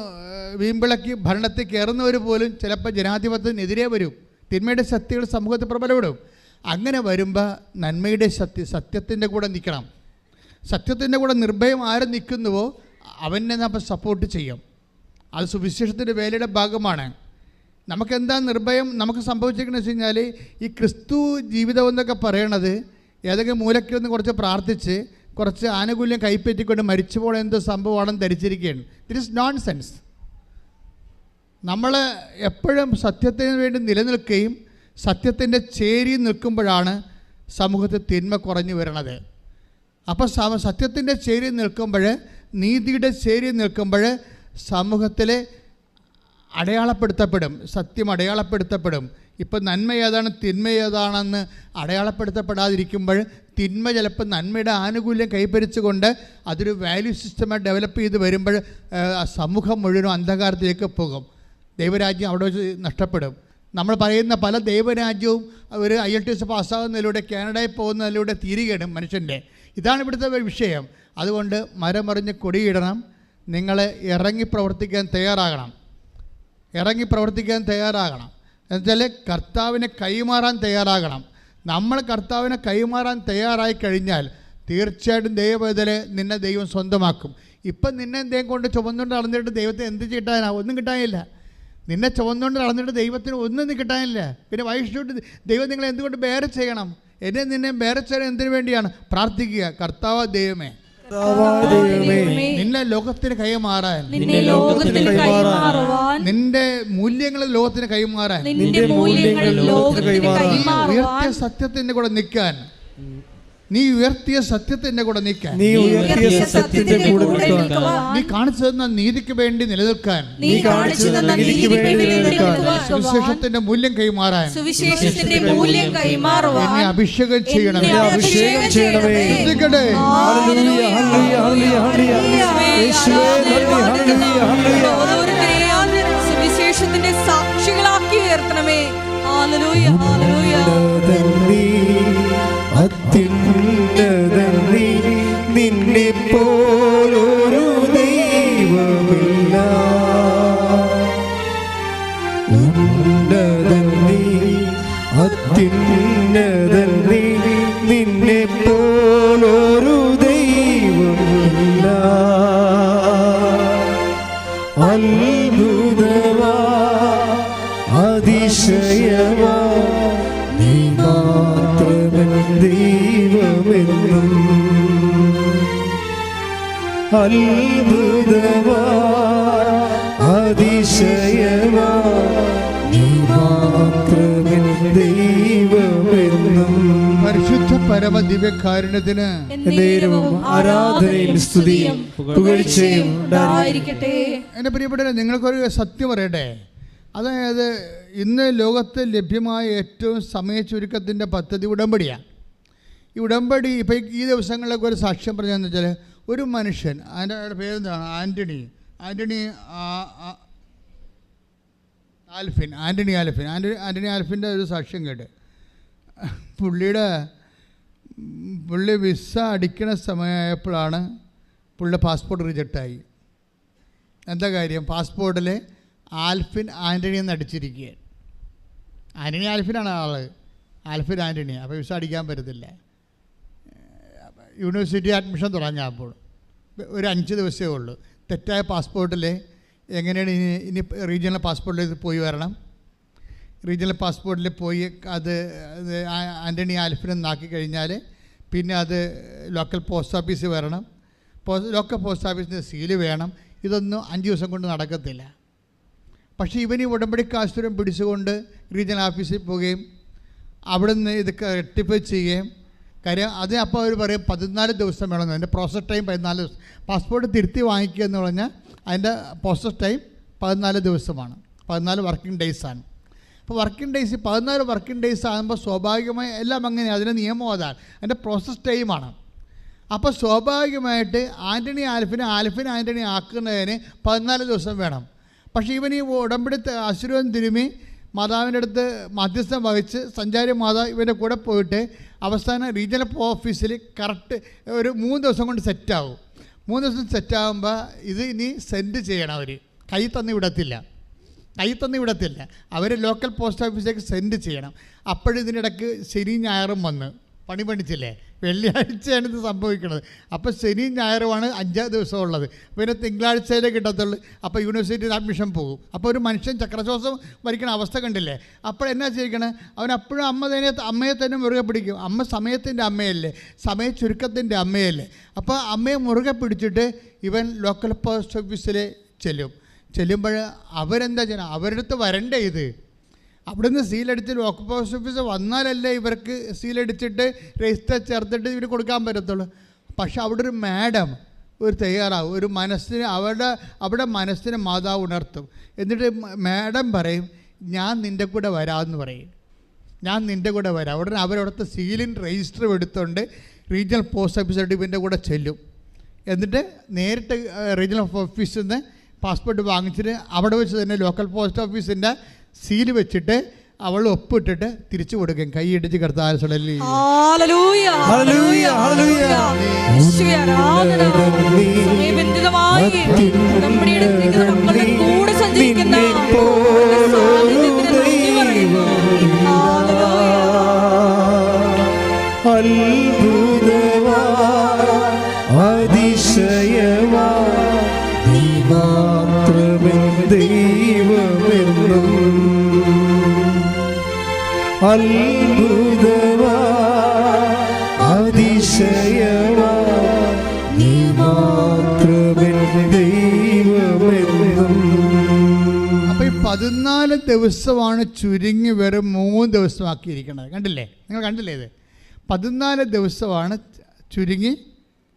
വീമ്പിളക്കി ഭരണത്തിൽ കയറുന്നവർ പോലും ചിലപ്പോൾ ജനാധിപത്യത്തിനെതിരെ വരും. തിന്മയുടെ ശക്തികൾ സമൂഹത്തിൽ പ്രബലപ്പെടും. അങ്ങനെ വരുമ്പോൾ നന്മയുടെ സത്യത്തിൻ്റെ കൂടെ നിൽക്കണം. സത്യത്തിൻ്റെ കൂടെ നിർഭയം ആരും നിൽക്കുന്നുവോ അവനെ നമ്മൾ സപ്പോർട്ട് ചെയ്യും. അത് സുവിശേഷത്തിൻ്റെ വേലയുടെ ഭാഗമാണ്. നമുക്കെന്താ നിർഭയം നമുക്ക് സംഭവിച്ചിരിക്കുന്നത് വെച്ച് കഴിഞ്ഞാൽ, ഈ ക്രിസ്തു ജീവിതം എന്നൊക്കെ പറയണത് ഏതെങ്കിലും മൂലയ്ക്കൊന്ന് കുറച്ച് പ്രാർത്ഥിച്ച് കുറച്ച് ആനുകൂല്യം കൈപ്പറ്റിക്കൊണ്ട് മരിച്ചുപോൾ എന്ത് സംഭവമാണെന്ന് ധരിച്ചിരിക്കുകയാണ്. ദിറ്റ് ഈസ് നോൺ സെൻസ്. നമ്മൾ എപ്പോഴും സത്യത്തിന് വേണ്ടി നിലനിൽക്കുകയും സത്യത്തിൻ്റെ ചേരി നിൽക്കുമ്പോഴാണ് സമൂഹത്തിൽ തിന്മ കുറഞ്ഞു വരണത്. അപ്പോൾ സത്യത്തിൻ്റെ ചേരി നിൽക്കുമ്പോൾ, നീതിയുടെ ചേരി നിൽക്കുമ്പോൾ സമൂഹത്തിൽ അടയാളപ്പെടുത്തപ്പെടും, സത്യം അടയാളപ്പെടുത്തപ്പെടും. ഇപ്പം നന്മ ഏതാണ് തിന്മ ഏതാണെന്ന് അടയാളപ്പെടുത്തപ്പെടാതിരിക്കുമ്പോൾ തിന്മ ചിലപ്പോൾ നന്മയുടെ ആനുകൂല്യം കൈപ്പരിച്ചുകൊണ്ട് അതൊരു വാല്യൂ സിസ്റ്റമായി ഡെവലപ്പ് ചെയ്ത് വരുമ്പോൾ സമൂഹം മുഴുവനും അന്ധകാരത്തിലേക്ക് പോകും. ദൈവരാജ്യം അവിടെ വെച്ച് നഷ്ടപ്പെടും. നമ്മൾ പറയുന്ന പല ദൈവരാജ്യവും ഒരു IELTS പാസ്സാകുന്നതിലൂടെ, കാനഡയിൽ പോകുന്നതിലൂടെ തീരുകയാണ് മനുഷ്യൻ്റെ. ഇതാണ് ഇവിടുത്തെ വിഷയം. അതുകൊണ്ട് മരമറിഞ്ഞ് കൊടിയിടണം. നിങ്ങൾ ഇറങ്ങി പ്രവർത്തിക്കാൻ തയ്യാറാകണം. എന്നുവെച്ചാൽ കർത്താവിനെ കൈമാറാൻ തയ്യാറാകണം. നമ്മൾ കർത്താവിനെ കൈമാറാൻ തയ്യാറായി കഴിഞ്ഞാൽ തീർച്ചയായിട്ടും ദൈവവേദന നിന്നെ ദൈവം സ്വന്തമാക്കും. ഇപ്പം നിന്നെ എന്തെങ്കിലും കൊണ്ട് ചുമന്നുകൊണ്ട് നടന്നിട്ട് ദൈവത്തിന് എന്ത് കിട്ടാനാ? ഒന്നും കിട്ടാനില്ല. നിന്നെ ചുമന്നുകൊണ്ട് നടന്നിട്ട് ദൈവത്തിന് ഒന്നും കിട്ടാനില്ല. പിന്നെ വൈഷ്ണു ദൈവം നിങ്ങളെ എന്തുകൊണ്ട് ബേറെ ചെയ്യണം? എന്നെ നിന്നെ ബേറെ ചെയ്യണം എന്തിനു വേണ്ടിയാണ്? പ്രാർത്ഥിക്കുക, കർത്താവ് ദൈവമേ നിന്നെ ലോകത്തിന് കൈമാറാൻ, നിന്റെ മൂല്യങ്ങളെ ലോകത്തിന് കൈമാറാൻ, ഉയർത്തിയ സത്യത്തിന്റെ കൂടെ നിൽക്കാൻ, നീ ഉയർത്തിയ സത്യത്തിന്റെ കൂടെ നിൽക്കാൻ, നീ കാണിച്ചു തന്ന നീതിക്ക് വേണ്ടി നിലനിൽക്കാൻ, സുവിശേഷത്തിന്റെ മൂല്യം കൈമാറാൻ എന്നെ അഭിഷേകം ചെയ്യണമേ. സുവിശേഷത്തിന്റെ സാക്ഷികളാക്കി ഉയർത്തണമേ. Hallelujah, hallelujah. അത്യുന്നതനീ നിന്നെ പോലൊരു ദൈവമില്ല. ഉന്നതനീ അത്യുന്നതനീ നിന്നെ പോലൊരു ദൈവമില്ല. അത്ഭുതമാ അതിശയമാ നീ മാത്രമേ ദൈവമെന്നും. അത്ഭുതമാ അതിശയമാ നീ മാത്രമേ ദൈവമെന്നും. പരിശുദ്ധ പരമ ദിവ്യകാരുണ്യത്തിന് നേരവും ആരാധനയും സ്തുതിയും പുകഴ്ചയും ഉണ്ടായിരിക്കട്ടെ. എൻ്റെ പ്രിയപ്പെട്ടവരെ, നിങ്ങൾക്കൊരു സത്യം പറയട്ടെ. അതായത് ഇന്ന് ലോകത്ത് ലഭ്യമായ ഏറ്റവും സമയ ചുരുക്കത്തിൻ്റെ പദ്ധതി ഉടമ്പടിയാണ്. ഈ ഉടമ്പടി ഇപ്പം ഈ ദിവസങ്ങളിലൊക്കെ ഒരു സാക്ഷ്യം പറഞ്ഞതെന്ന് വെച്ചാൽ, ഒരു മനുഷ്യൻ, അയാളുടെ പേരെന്താണ്, ആൻ്റണി ആൽഫിൻ്റെ ഒരു സാക്ഷ്യം കേട്ട്, പുള്ളി വിസ അടിക്കണ സമയമായപ്പോഴാണ് പുള്ളിയുടെ പാസ്പോർട്ട് റിജക്റ്റായി. എന്താ കാര്യം? പാസ്പോർട്ടിൽ ആൽഫിൻ ആൻ്റണി എന്ന് അടിച്ചിരിക്കുകയാണ്. ആൽഫിനാണ് ആൽഫിൻ ആൻ്റണി. അപ്പോൾ വിസ അടിക്കാൻ പറ്റത്തില്ല. യൂണിവേഴ്സിറ്റി അഡ്മിഷൻ തുടങ്ങിയപ്പോൾ ഒരു 5 ദിവസമേ ഉള്ളൂ. തെറ്റായ പാസ്പോർട്ടിൽ എങ്ങനെയാണ് ഇനി റീജിയണൽ പാസ്പോർട്ടിലേക്ക് പോയി വരണം. റീജിയണൽ പാസ്പോർട്ടിൽ പോയി അത് ആൻ്റണി ആൽഫിനെന്നാക്കി കഴിഞ്ഞാൽ പിന്നെ അത് ലോക്കൽ പോസ്റ്റ് ഓഫീസിൽ വരണം. ലോക്കൽ പോസ്റ്റ് ഓഫീസിൻ്റെ സീല് വേണം. ഇതൊന്നും 5 ദിവസം കൊണ്ട് നടക്കത്തില്ല. പക്ഷേ ഇവൻ ഈ ഉടമ്പടിക്കാശുരം പിടിച്ചുകൊണ്ട് റീജിയണൽ ഓഫീസിൽ പോവുകയും അവിടെ നിന്ന് ഇത് റെക്ടിഫൈ ചെയ്യുകയും, കാര്യം അതിന് അപ്പോൾ അവർ പറയും 14 ദിവസം വേണമെന്ന്. അതിൻ്റെ പ്രോസസ് ടൈം 14 ദിവസം. പാസ്പോർട്ട് തിരുത്തി വാങ്ങിക്കുക എന്ന് പറഞ്ഞാൽ അതിൻ്റെ പ്രോസസ് ടൈം 14 ദിവസമാണ്. 14 വർക്കിംഗ് ഡേയ്സാണ്. അപ്പോൾ വർക്കിംഗ് ഡേയ്സ് 14 വർക്കിംഗ് ഡേയ്സ് ആകുമ്പോൾ സ്വാഭാവികമായി എല്ലാം അങ്ങനെയാണ്. അതിൻ്റെ നിയമം അതാണ്, അതിൻ്റെ പ്രോസസ് ടൈമാണ്. അപ്പോൾ സ്വാഭാവികമായിട്ട് ആൽഫിൻ ആൻ്റണി ആക്കുന്നതിന് 14 ദിവസം വേണം. പക്ഷേ ഇവൻ ഈ ഉടമ്പടി അസുരൻ തിരുമി മാതാവിൻ്റെ അടുത്ത് മധ്യസ്ഥം വഹിച്ച് സഞ്ചാരി മാതാവ് ഇവൻ്റെ കൂടെ പോയിട്ട് അവസാനം റീജിയണൽ ഓഫീസിൽ കറക്റ്റ് ഒരു 3 ദിവസം കൊണ്ട് സെറ്റാവും. 3 ദിവസം സെറ്റാകുമ്പോൾ ഇത് ഇനി സെൻഡ് ചെയ്യണം. അവർ കൈ തന്നി വിടത്തില്ല. അവർ ലോക്കൽ പോസ്റ്റ് ഓഫീസിലേക്ക് സെൻഡ് ചെയ്യണം. അപ്പോഴിതിനിടയ്ക്ക് ശനി ഞായറും വന്ന് പണി പഠിച്ചില്ലേ? വെള്ളിയാഴ്ചയാണ് ഇത് സംഭവിക്കുന്നത്. അപ്പോൾ ശനിയും ഞായറുമാണ് 5 ദിവസം ഉള്ളത്. പിന്നെ തിങ്കളാഴ്ചയിലേ കിട്ടത്തുള്ളൂ. അപ്പോൾ യൂണിവേഴ്സിറ്റിയിൽ അഡ്മിഷൻ പോകും. അപ്പോൾ ഒരു മനുഷ്യൻ ചക്രശ്വാസം വലിക്കുന്ന അവസ്ഥ കണ്ടില്ലേ? അപ്പോൾ എന്നാ ചെയ്യിക്കണം? അവൻ അപ്പോഴും അമ്മയെ തന്നെ മുറുകെ പിടിക്കും. അമ്മ സമയത്തിൻ്റെ അമ്മയല്ലേ, സമയ ചുരുക്കത്തിൻ്റെ അമ്മയല്ലേ. അപ്പോൾ അമ്മയെ മുറുകെ പിടിച്ചിട്ട് ഇവൻ ലോക്കൽ പോസ്റ്റ് ഓഫീസിൽ ചെല്ലുമ്പോൾ അവരെന്താ ചെയ്യണം? അവരുടെ അടുത്ത് വരണ്ടേ ഇത്? അവിടുന്ന് സീലടിച്ച് ലോക്കൽ പോസ്റ്റ് ഓഫീസ് വന്നാലല്ലേ ഇവർക്ക് സീലടിച്ചിട്ട് രജിസ്റ്റർ ചേർത്തിട്ട് ഇവർ കൊടുക്കാൻ പറ്റത്തുള്ളൂ. പക്ഷെ അവിടെ ഒരു മാഡം തയ്യാറാവും. ഒരു മനസ്സിന് അവിടെ മനസ്സിന് മാതാവ് ഉണർത്തും. എന്നിട്ട് മാഡം പറയും, ഞാൻ നിൻ്റെ കൂടെ വരാമെന്ന് പറയും. ഞാൻ നിൻ്റെ കൂടെ വരാം. ഉടനെ അവരവിടുത്തെ സീലിൻ രജിസ്റ്റർ എടുത്തുകൊണ്ട് റീജിയണൽ പോസ്റ്റ് ഓഫീസായിട്ട് ഇവൻ്റെ കൂടെ ചെല്ലും. എന്നിട്ട് നേരിട്ട് റീജിയണൽ ഓഫീസിൽ നിന്ന് പാസ്പോർട്ട് വാങ്ങിച്ചിട്ട് അവിടെ വെച്ച് തന്നെ ലോക്കൽ പോസ്റ്റ് ഓഫീസിൻ്റെ സീല് വെച്ചിട്ട് അവൾ ഒപ്പിട്ടിട്ട് തിരിച്ചു കൊടുക്കും. കൈയിടിച്ച് കർത്താവ് ഹല്ലേലൂയ ഹല്ലേലൂയ ഹല്ലേലൂയ യേശുവേ ആരാധന. സമയബന്ധിതമായി നമ്മുടെ ഇടത്തേക്ക് നമ്മളുടെ കൂടെ സഞ്ചരിക്കുന്ന അത്ഭുതവാ അതിശയവാ നീ മാത്രമേ ദൈവമെന്നും. അത്ഭുതവാ അതിശയവാ നീ മാത്രമേ ദൈവമെന്നും. അപ്പോൾ ഈ 14 ദിവസമാണ് ചുരുങ്ങി വെറും 3 ദിവസമാക്കിയിരിക്കുന്നത്. കണ്ടില്ലേ? നിങ്ങൾ കണ്ടില്ലേ? ഇത് 14 ദിവസമാണ് ചുരുങ്ങി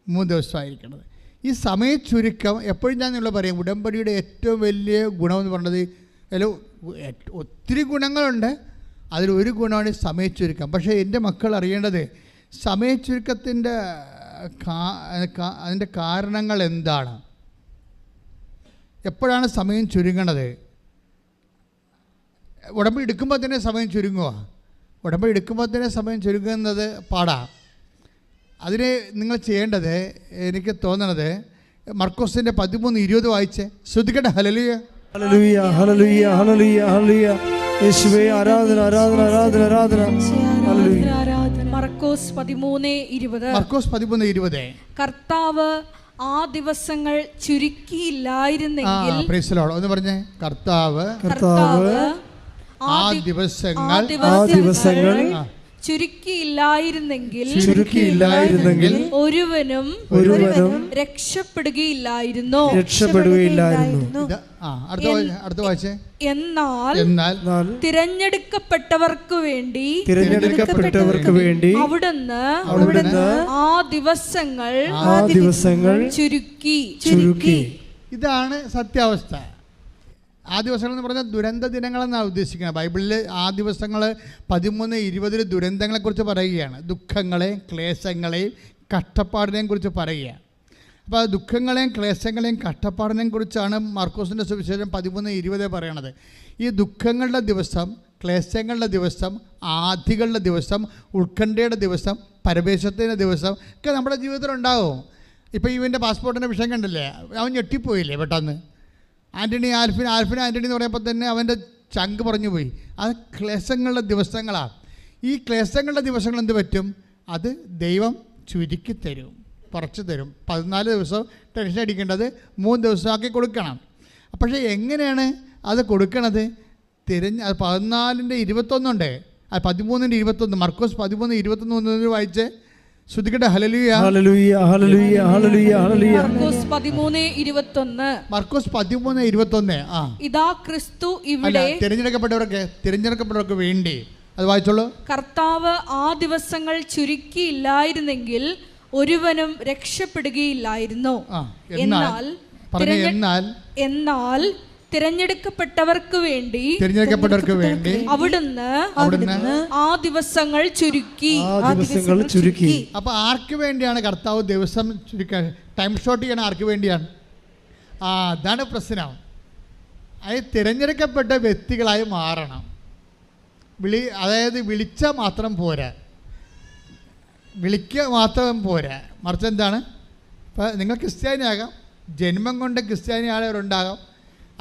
3 ദിവസമായിരിക്കുന്നത്. ഈ സമയ ചുരുക്കം എപ്പോഴും ഞാൻ നിങ്ങൾ പറയും, ഉടമ്പടിയുടെ ഏറ്റവും വലിയ ഗുണമെന്ന് പറയുന്നത്, ഒത്തിരി ഗുണങ്ങളുണ്ട്, അതിലൊരു ഗുണമാണ് സമയ ചുരുക്കം. പക്ഷേ എൻ്റെ മക്കൾ അറിയേണ്ടത് സമയ ചുരുക്കത്തിൻ്റെ അതിൻ്റെ കാരണങ്ങൾ എന്താണ്? എപ്പോഴാണ് സമയം ചുരുങ്ങണത്? ഉടമ്പടി എടുക്കുമ്പോൾ തന്നെ സമയം ചുരുങ്ങുക. ഉടമ്പടി എടുക്കുമ്പോൾ തന്നെ സമയം ചുരുങ്ങുന്നത് പാടാ. അതിന് നിങ്ങൾ ചെയ്യേണ്ടത്, എനിക്ക് തോന്നണത്, മർക്കോസിൻ്റെ 13:20 വായിച്ച് ശ്രദ്ധിക്കട്ടെ. ഹല്ലേലൂയ ഹല്ലേലൂയ ഹല്ലേലൂയ ഹല്ലേലൂയ ഹല്ലേലൂയ യേശുവേ ആരാധന ആരാധന ആരാധന ആരാധന. മർക്കോസ് 13:20. മർക്കോസ് 13:20. കർത്താവ് ആ ദിവസങ്ങൾ ചുരുക്കിയില്ലായിരുന്നെങ്കിൽ. ഒന്ന് പറഞ്ഞേ. കർത്താവ് ആ ദിവസങ്ങൾ ചുരുക്കിയില്ലായിരുന്നെങ്കിൽ ഒരുവനും രക്ഷപ്പെടുകയില്ലായിരുന്നു. അടുത്ത വായിച്ചേ. എന്നാൽ തിരഞ്ഞെടുക്കപ്പെട്ടവർക്ക് വേണ്ടി അവിടുന്ന് ആ ദിവസങ്ങൾ ചുരുക്കി. ഇതാണ് സത്യാവസ്ഥ. ആ ദിവസങ്ങൾ എന്ന് പറഞ്ഞാൽ ദുരന്ത ദിനങ്ങളെന്നാണ് ഉദ്ദേശിക്കുന്നത്. ബൈബിളിൽ ആ ദിവസങ്ങൾ 13:20 ദുരന്തങ്ങളെക്കുറിച്ച് പറയുകയാണ്. ദുഃഖങ്ങളെയും ക്ലേശങ്ങളെയും കഷ്ടപ്പാടിനെയും കുറിച്ച് പറയുകയാണ്. അപ്പോൾ ദുഃഖങ്ങളെയും ക്ലേശങ്ങളെയും കഷ്ടപ്പാടിനെയും കുറിച്ചാണ് മാർക്കോസിൻ്റെ സുവിശേഷം 13:20 പറയണത്. ഈ ദുഃഖങ്ങളുടെ ദിവസം, ക്ലേശങ്ങളുടെ ദിവസം, ആധികളുടെ ദിവസം, ഉത്കണ്ഠയുടെ ദിവസം, പരമേശ്വരത്തിൻ്റെ ദിവസം ഒക്കെ നമ്മുടെ ജീവിതത്തിലുണ്ടാകും. ഇപ്പോൾ ഇവൻ്റെ പാസ്പോർട്ടിൻ്റെ വിഷയം കണ്ടില്ലേ? അവൻ ഞെട്ടിപ്പോയില്ലേ പെട്ടെന്ന്? ആൽഫിൻ ആൻ്റണി എന്ന് പറയുമ്പോൾ തന്നെ അവൻ്റെ ചങ്ക് പറഞ്ഞു പോയി. അത് ക്ലേശങ്ങളുടെ ദിവസങ്ങളാണ്. ഈ ക്ലേശങ്ങളുടെ ദിവസങ്ങൾ എന്ത് പറ്റും? അത് ദൈവം ചുരുക്കി തരും, കുറച്ച് തരും. 14 ദിവസം ടെൻഷൻ അടിക്കേണ്ടത് 3 ദിവസമാക്കി കൊടുക്കണം. പക്ഷേ എങ്ങനെയാണ് അത് കൊടുക്കണത്? 14:21 ഉണ്ട്, 13:21. മർക്കോസ് 13:21 വായിച്ച് ശ്രദ്ധിക്കട്ടെ. ഹല്ലേലൂയ ഹല്ലേലൂയ ഹല്ലേലൂയ ഹല്ലേലൂയ ഹല്ലേലൂയ. മർക്കോസ് 13:21. ഇതാ ക്രിസ്തു ഇവിടെ. തിരഞ്ഞെടുക്കപ്പെട്ടവർക്ക് വേണ്ടി അത് വായിച്ചോളൂ. കർത്താവ് ആ ദിവസങ്ങൾ ചുരുക്കിയില്ലായിരുന്നെങ്കിൽ ഒരുവനും രക്ഷപ്പെടുകയില്ലായിരുന്നു. എന്നാൽ തിരഞ്ഞെടുക്കപ്പെട്ടവർക്ക് വേണ്ടി അവിടുന്ന് ആ ദിവസങ്ങൾ ചുരുക്കി. അപ്പൊ ആർക്ക് വേണ്ടിയാണ് കർത്താവ് ദിവസം ചുരുക്കാൻ, ടൈം ഷോർട്ട് ചെയ്യണം? ആർക്ക് വേണ്ടിയാണ്? അതാണ് പ്രശ്നം. അത് തിരഞ്ഞെടുക്കപ്പെട്ട വ്യക്തികളായി മാറണം. അതായത് വിളിച്ചാൽ മാത്രം പോരാ, മറിച്ച് എന്താണ്? ഇപ്പം നിങ്ങൾ ക്രിസ്ത്യാനിയാകാം, ജന്മം കൊണ്ട് ക്രിസ്ത്യാനി ആയവരുണ്ടാകാം,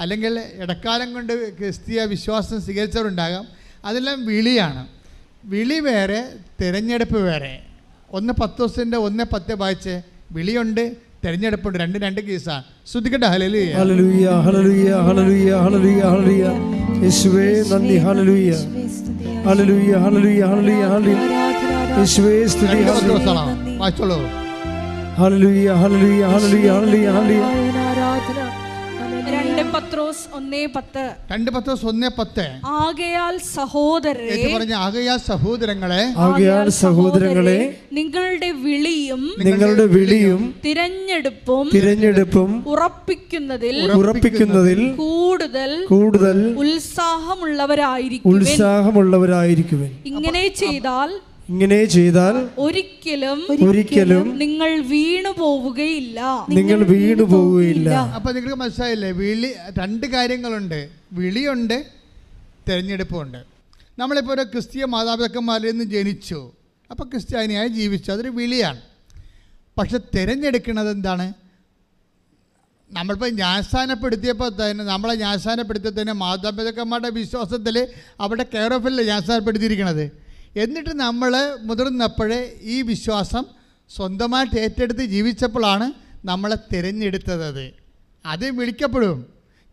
അല്ലെങ്കിൽ ഇടക്കാലം കൊണ്ട് ക്രിസ്തീയ വിശ്വാസം സ്വീകരിച്ചവരുണ്ടാകാം. അതെല്ലാം വിളിയാണ്. വിളി വേറെ, തിരഞ്ഞെടുപ്പ് വേറെ. 1:10 1:10 വായിച്ച്. വിളിയുണ്ട്, തിരഞ്ഞെടുപ്പുണ്ട്, രണ്ട് കേസാണ്. ശ്രദ്ധിക്കട്ടെ. ഹല്ലേലൂയ ഹല്ലേലൂയ ഹല്ലേലൂയ ഹല്ലേലൂയ ഹല്ലേലൂയ ഹല്ലേലൂയ. യേശുവേ നന്ദി. ഹല്ലേലൂയ ഹല്ലേലൂയ ഹല്ലേലൂയ ഹല്ലേലൂയ ഹല്ലേലൂയ. യേശുവേ സ്തുതി. വായിച്ചോളൂ. ഹല്ലേലൂയ ഹല്ലേലൂയ ഹല്ലേലൂയ ഹല്ലേലൂയ ഹല്ലേലൂയ. 2 പത്രോസ് 1:10. 2 പത്രോസ് 1:10. ആകയാൽ സഹോദരരെ, പറഞ്ഞ ആകയാൽ സഹോദരങ്ങളെ, ആകയാൽ സഹോദരങ്ങളെ, നിങ്ങളുടെ വിളിയും തിരഞ്ഞെടുപ്പും ഉറപ്പിക്കുന്നതിൽ കൂടുതൽ ഉത്സാഹമുള്ളവരായിരിക്കുവിൻ. ഇങ്ങനെ ചെയ്താൽ ഒരിക്കലും നിങ്ങൾ വീണു പോവുകയില്ല. അപ്പൊ നിങ്ങൾക്ക് മനസ്സിലായില്ലേ? വിളി, 2 കാര്യങ്ങളുണ്ട്. വിളിയുണ്ട്, തിരഞ്ഞെടുപ്പുണ്ട്. നമ്മളിപ്പോൾ ഒരു ക്രിസ്തീയ മാതാപിതാക്കന്മാരിൽ നിന്ന് ജനിച്ചു, അപ്പോൾ ക്രിസ്ത്യാനിയായി ജീവിച്ചു, അതൊരു വിളിയാണ്. പക്ഷെ തിരഞ്ഞെടുക്കുന്നത് എന്താണ്? നമ്മളിപ്പോൾ ജ്ഞാനസ്ഥാനപ്പെടുത്തിയപ്പോൾ തന്നെ, നമ്മളെ ജ്ഞാനസ്ഥാനപ്പെടുത്തിയ തന്നെ മാതാപിതാക്കന്മാരുടെ വിശ്വാസത്തിൽ അവിടെ കെയർ ഓഫിൽ ജ്ഞാനസ്ഥാനപ്പെടുത്തിയിരിക്കുന്നത്. എന്നിട്ട് നമ്മൾ മുതിർന്നപ്പോഴേ ഈ വിശ്വാസം സ്വന്തമായിട്ട് ഏറ്റെടുത്ത് ജീവിച്ചപ്പോഴാണ് നമ്മളെ തിരഞ്ഞെടുത്തത്. അത് വിളിക്കപ്പെടും.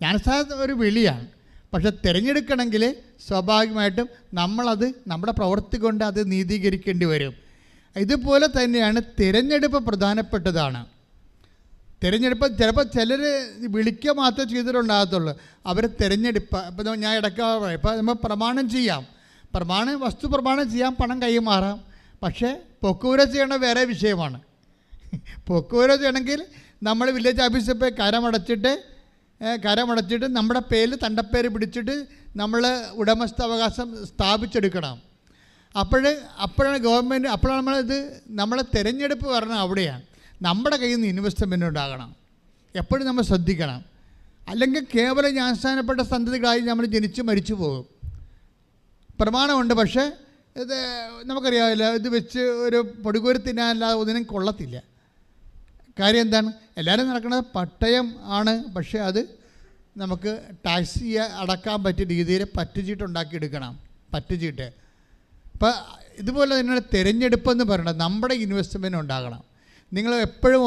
ജ്ഞാനസ്ഥാനം ഒരു വിളിയാണ്. പക്ഷെ തിരഞ്ഞെടുക്കണമെങ്കിൽ സ്വാഭാവികമായിട്ടും നമ്മളത് നമ്മുടെ പ്രവൃത്തി കൊണ്ട് അത് നീതീകരിക്കേണ്ടി വരും. ഇതുപോലെ തന്നെയാണ് തിരഞ്ഞെടുപ്പ് പ്രധാനപ്പെട്ടതാണ്. തിരഞ്ഞെടുപ്പ് ചിലപ്പോൾ ചിലർ വിളിക്കുക മാത്രമേ ചെയ്തിട്ടുണ്ടാകത്തുള്ളൂ. അവർ തിരഞ്ഞെടുപ്പ്, ഇപ്പോൾ ഞാൻ ഇടയ്ക്ക് ഇപ്പോൾ നമ്മൾ പ്രമാണം ചെയ്യാം, വസ്തു പ്രമാണം ചെയ്യാം, പണം കൈമാറാം. പക്ഷേ പൊക്കൂര ചെയ്യണ വേറെ വിഷയമാണ്. പൊക്കൂര ചെയ്യണമെങ്കിൽ നമ്മൾ വില്ലേജ് ഓഫീസിൽ പോയി കരമടച്ചിട്ട് നമ്മുടെ പേരിൽ തണ്ടപ്പേര് പിടിച്ചിട്ട് നമ്മൾ ഉടമസ്ഥാവകാശം സ്ഥാപിച്ചെടുക്കണം. അപ്പോഴാണ് ഗവൺമെൻറ്, അപ്പോഴാണ് നമ്മളെ തിരഞ്ഞെടുപ്പ് പറഞ്ഞാൽ അവിടെയാണ്. നമ്മുടെ കയ്യിൽ നിന്ന് ഇൻവെസ്റ്റ്മെൻ്റ് ഉണ്ടാകണം. എപ്പോഴും നമ്മൾ ശ്രദ്ധിക്കണം. അല്ലെങ്കിൽ കേവലം ജ്ഞാനസ്ഥാനപ്പെട്ട സന്തതികളായി നമ്മൾ ജനിച്ച് മരിച്ചു പോകും. പ്രമാണമുണ്ട്, പക്ഷേ ഇത് നമുക്കറിയാമല്ലോ, ഇത് വെച്ച് ഒരു പൊടികൂരി തിന്നാനല്ലാതെ ഒന്നിനും കൊള്ളത്തില്ല. കാര്യം എന്താണ്? എല്ലാവരും നടക്കുന്നത് പട്ടയം ആണ്, പക്ഷേ അത് നമുക്ക് ടാക്സ് അടക്കാൻ പറ്റിയ രീതിയിൽ പറ്റുചീട്ടുണ്ടാക്കിയെടുക്കണം. പറ്റുചീട്ട്. അപ്പോൾ ഇതുപോലെ തന്നെ തിരഞ്ഞെടുപ്പെന്ന് പറയുന്നത് നമ്മുടെ ഇൻവെസ്റ്റ്മെൻറ്റ് ഉണ്ടാകണം. നിങ്ങൾ എപ്പോഴും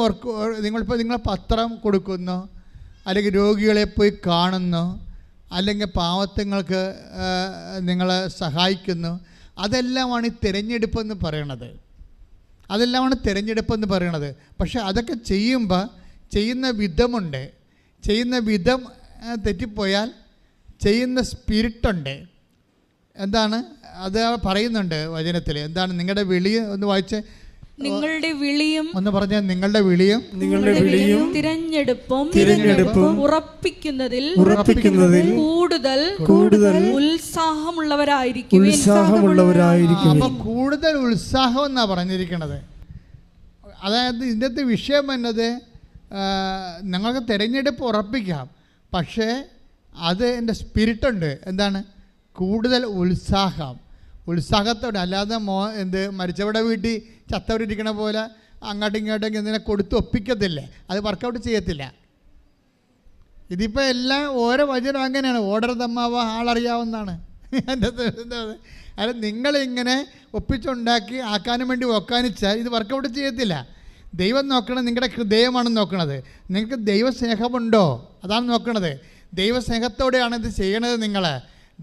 നിങ്ങൾ പത്രം കൊടുക്കുന്നു, അല്ലെങ്കിൽ രോഗികളെ പോയി കാണുന്നു, അല്ലെങ്കിൽ പാവത്തങ്ങൾക്ക് നിങ്ങളെ സഹായിക്കുന്നു. അതെല്ലാമാണ് ഈ തിരഞ്ഞെടുപ്പെന്ന് പറയണത്. പക്ഷെ അതൊക്കെ ചെയ്യുമ്പോൾ ചെയ്യുന്ന വിധമുണ്ട്. ചെയ്യുന്ന വിധം തെറ്റിപ്പോയാൽ ചെയ്യുന്ന സ്പിരിറ്റുണ്ട്. എന്താണ് അത് പറയുന്നുണ്ട് വചനത്തിൽ? എന്താണ് നിങ്ങളുടെ വിളി? ഒന്ന് വായിച്ച്. നിങ്ങളുടെ വിളിയും ഒന്ന് പറഞ്ഞാൽ നിങ്ങളുടെ വിളിയും തിരഞ്ഞെടുപ്പും ഉറപ്പിക്കുന്നതിൽ കൂടുതൽ ഉത്സാഹമുള്ളവരായിരിക്കും. അപ്പം കൂടുതൽ ഉത്സാഹം എന്നാണ് പറഞ്ഞിരിക്കുന്നത്. അതായത് ഇതിൻ്റെ വിഷയം എന്നത് നിങ്ങൾക്ക് തിരഞ്ഞെടുപ്പ് ഉറപ്പിക്കാം, പക്ഷേ അത് എൻ്റെ സ്പിരിറ്റുണ്ട്. എന്താണ്? കൂടുതൽ ഉത്സാഹത്തോടെ. അല്ലാതെ മരിച്ചവരുടെ വീട്ടിൽ ചത്തവരിരിക്കണ പോലെ അങ്ങോട്ടും ഇങ്ങോട്ടും എന്തിനെ കൊടുത്ത് ഒപ്പിക്കത്തില്ലേ, അത് വർക്കൗട്ട് ചെയ്യത്തില്ല. ഇതിപ്പോൾ എല്ലാം ഓരോ വചനം അങ്ങനെയാണ്. ഓർഡർ തമ്മാവ ആളറിയാവുന്നതാണ്. അല്ല, നിങ്ങളിങ്ങനെ ഒപ്പിച്ചുണ്ടാക്കി ആക്കാനും വേണ്ടി ഒക്കാനിച്ചാൽ ഇത് വർക്കൗട്ട് ചെയ്യത്തില്ല. ദൈവം നോക്കണം നിങ്ങളുടെ ഹൃദയമാണ് നോക്കണത്. നിങ്ങൾക്ക് ദൈവസ്നേഹമുണ്ടോ അതാണ് നോക്കണത്. ദൈവസ്നേഹത്തോടെയാണ് ഇത് ചെയ്യണത്.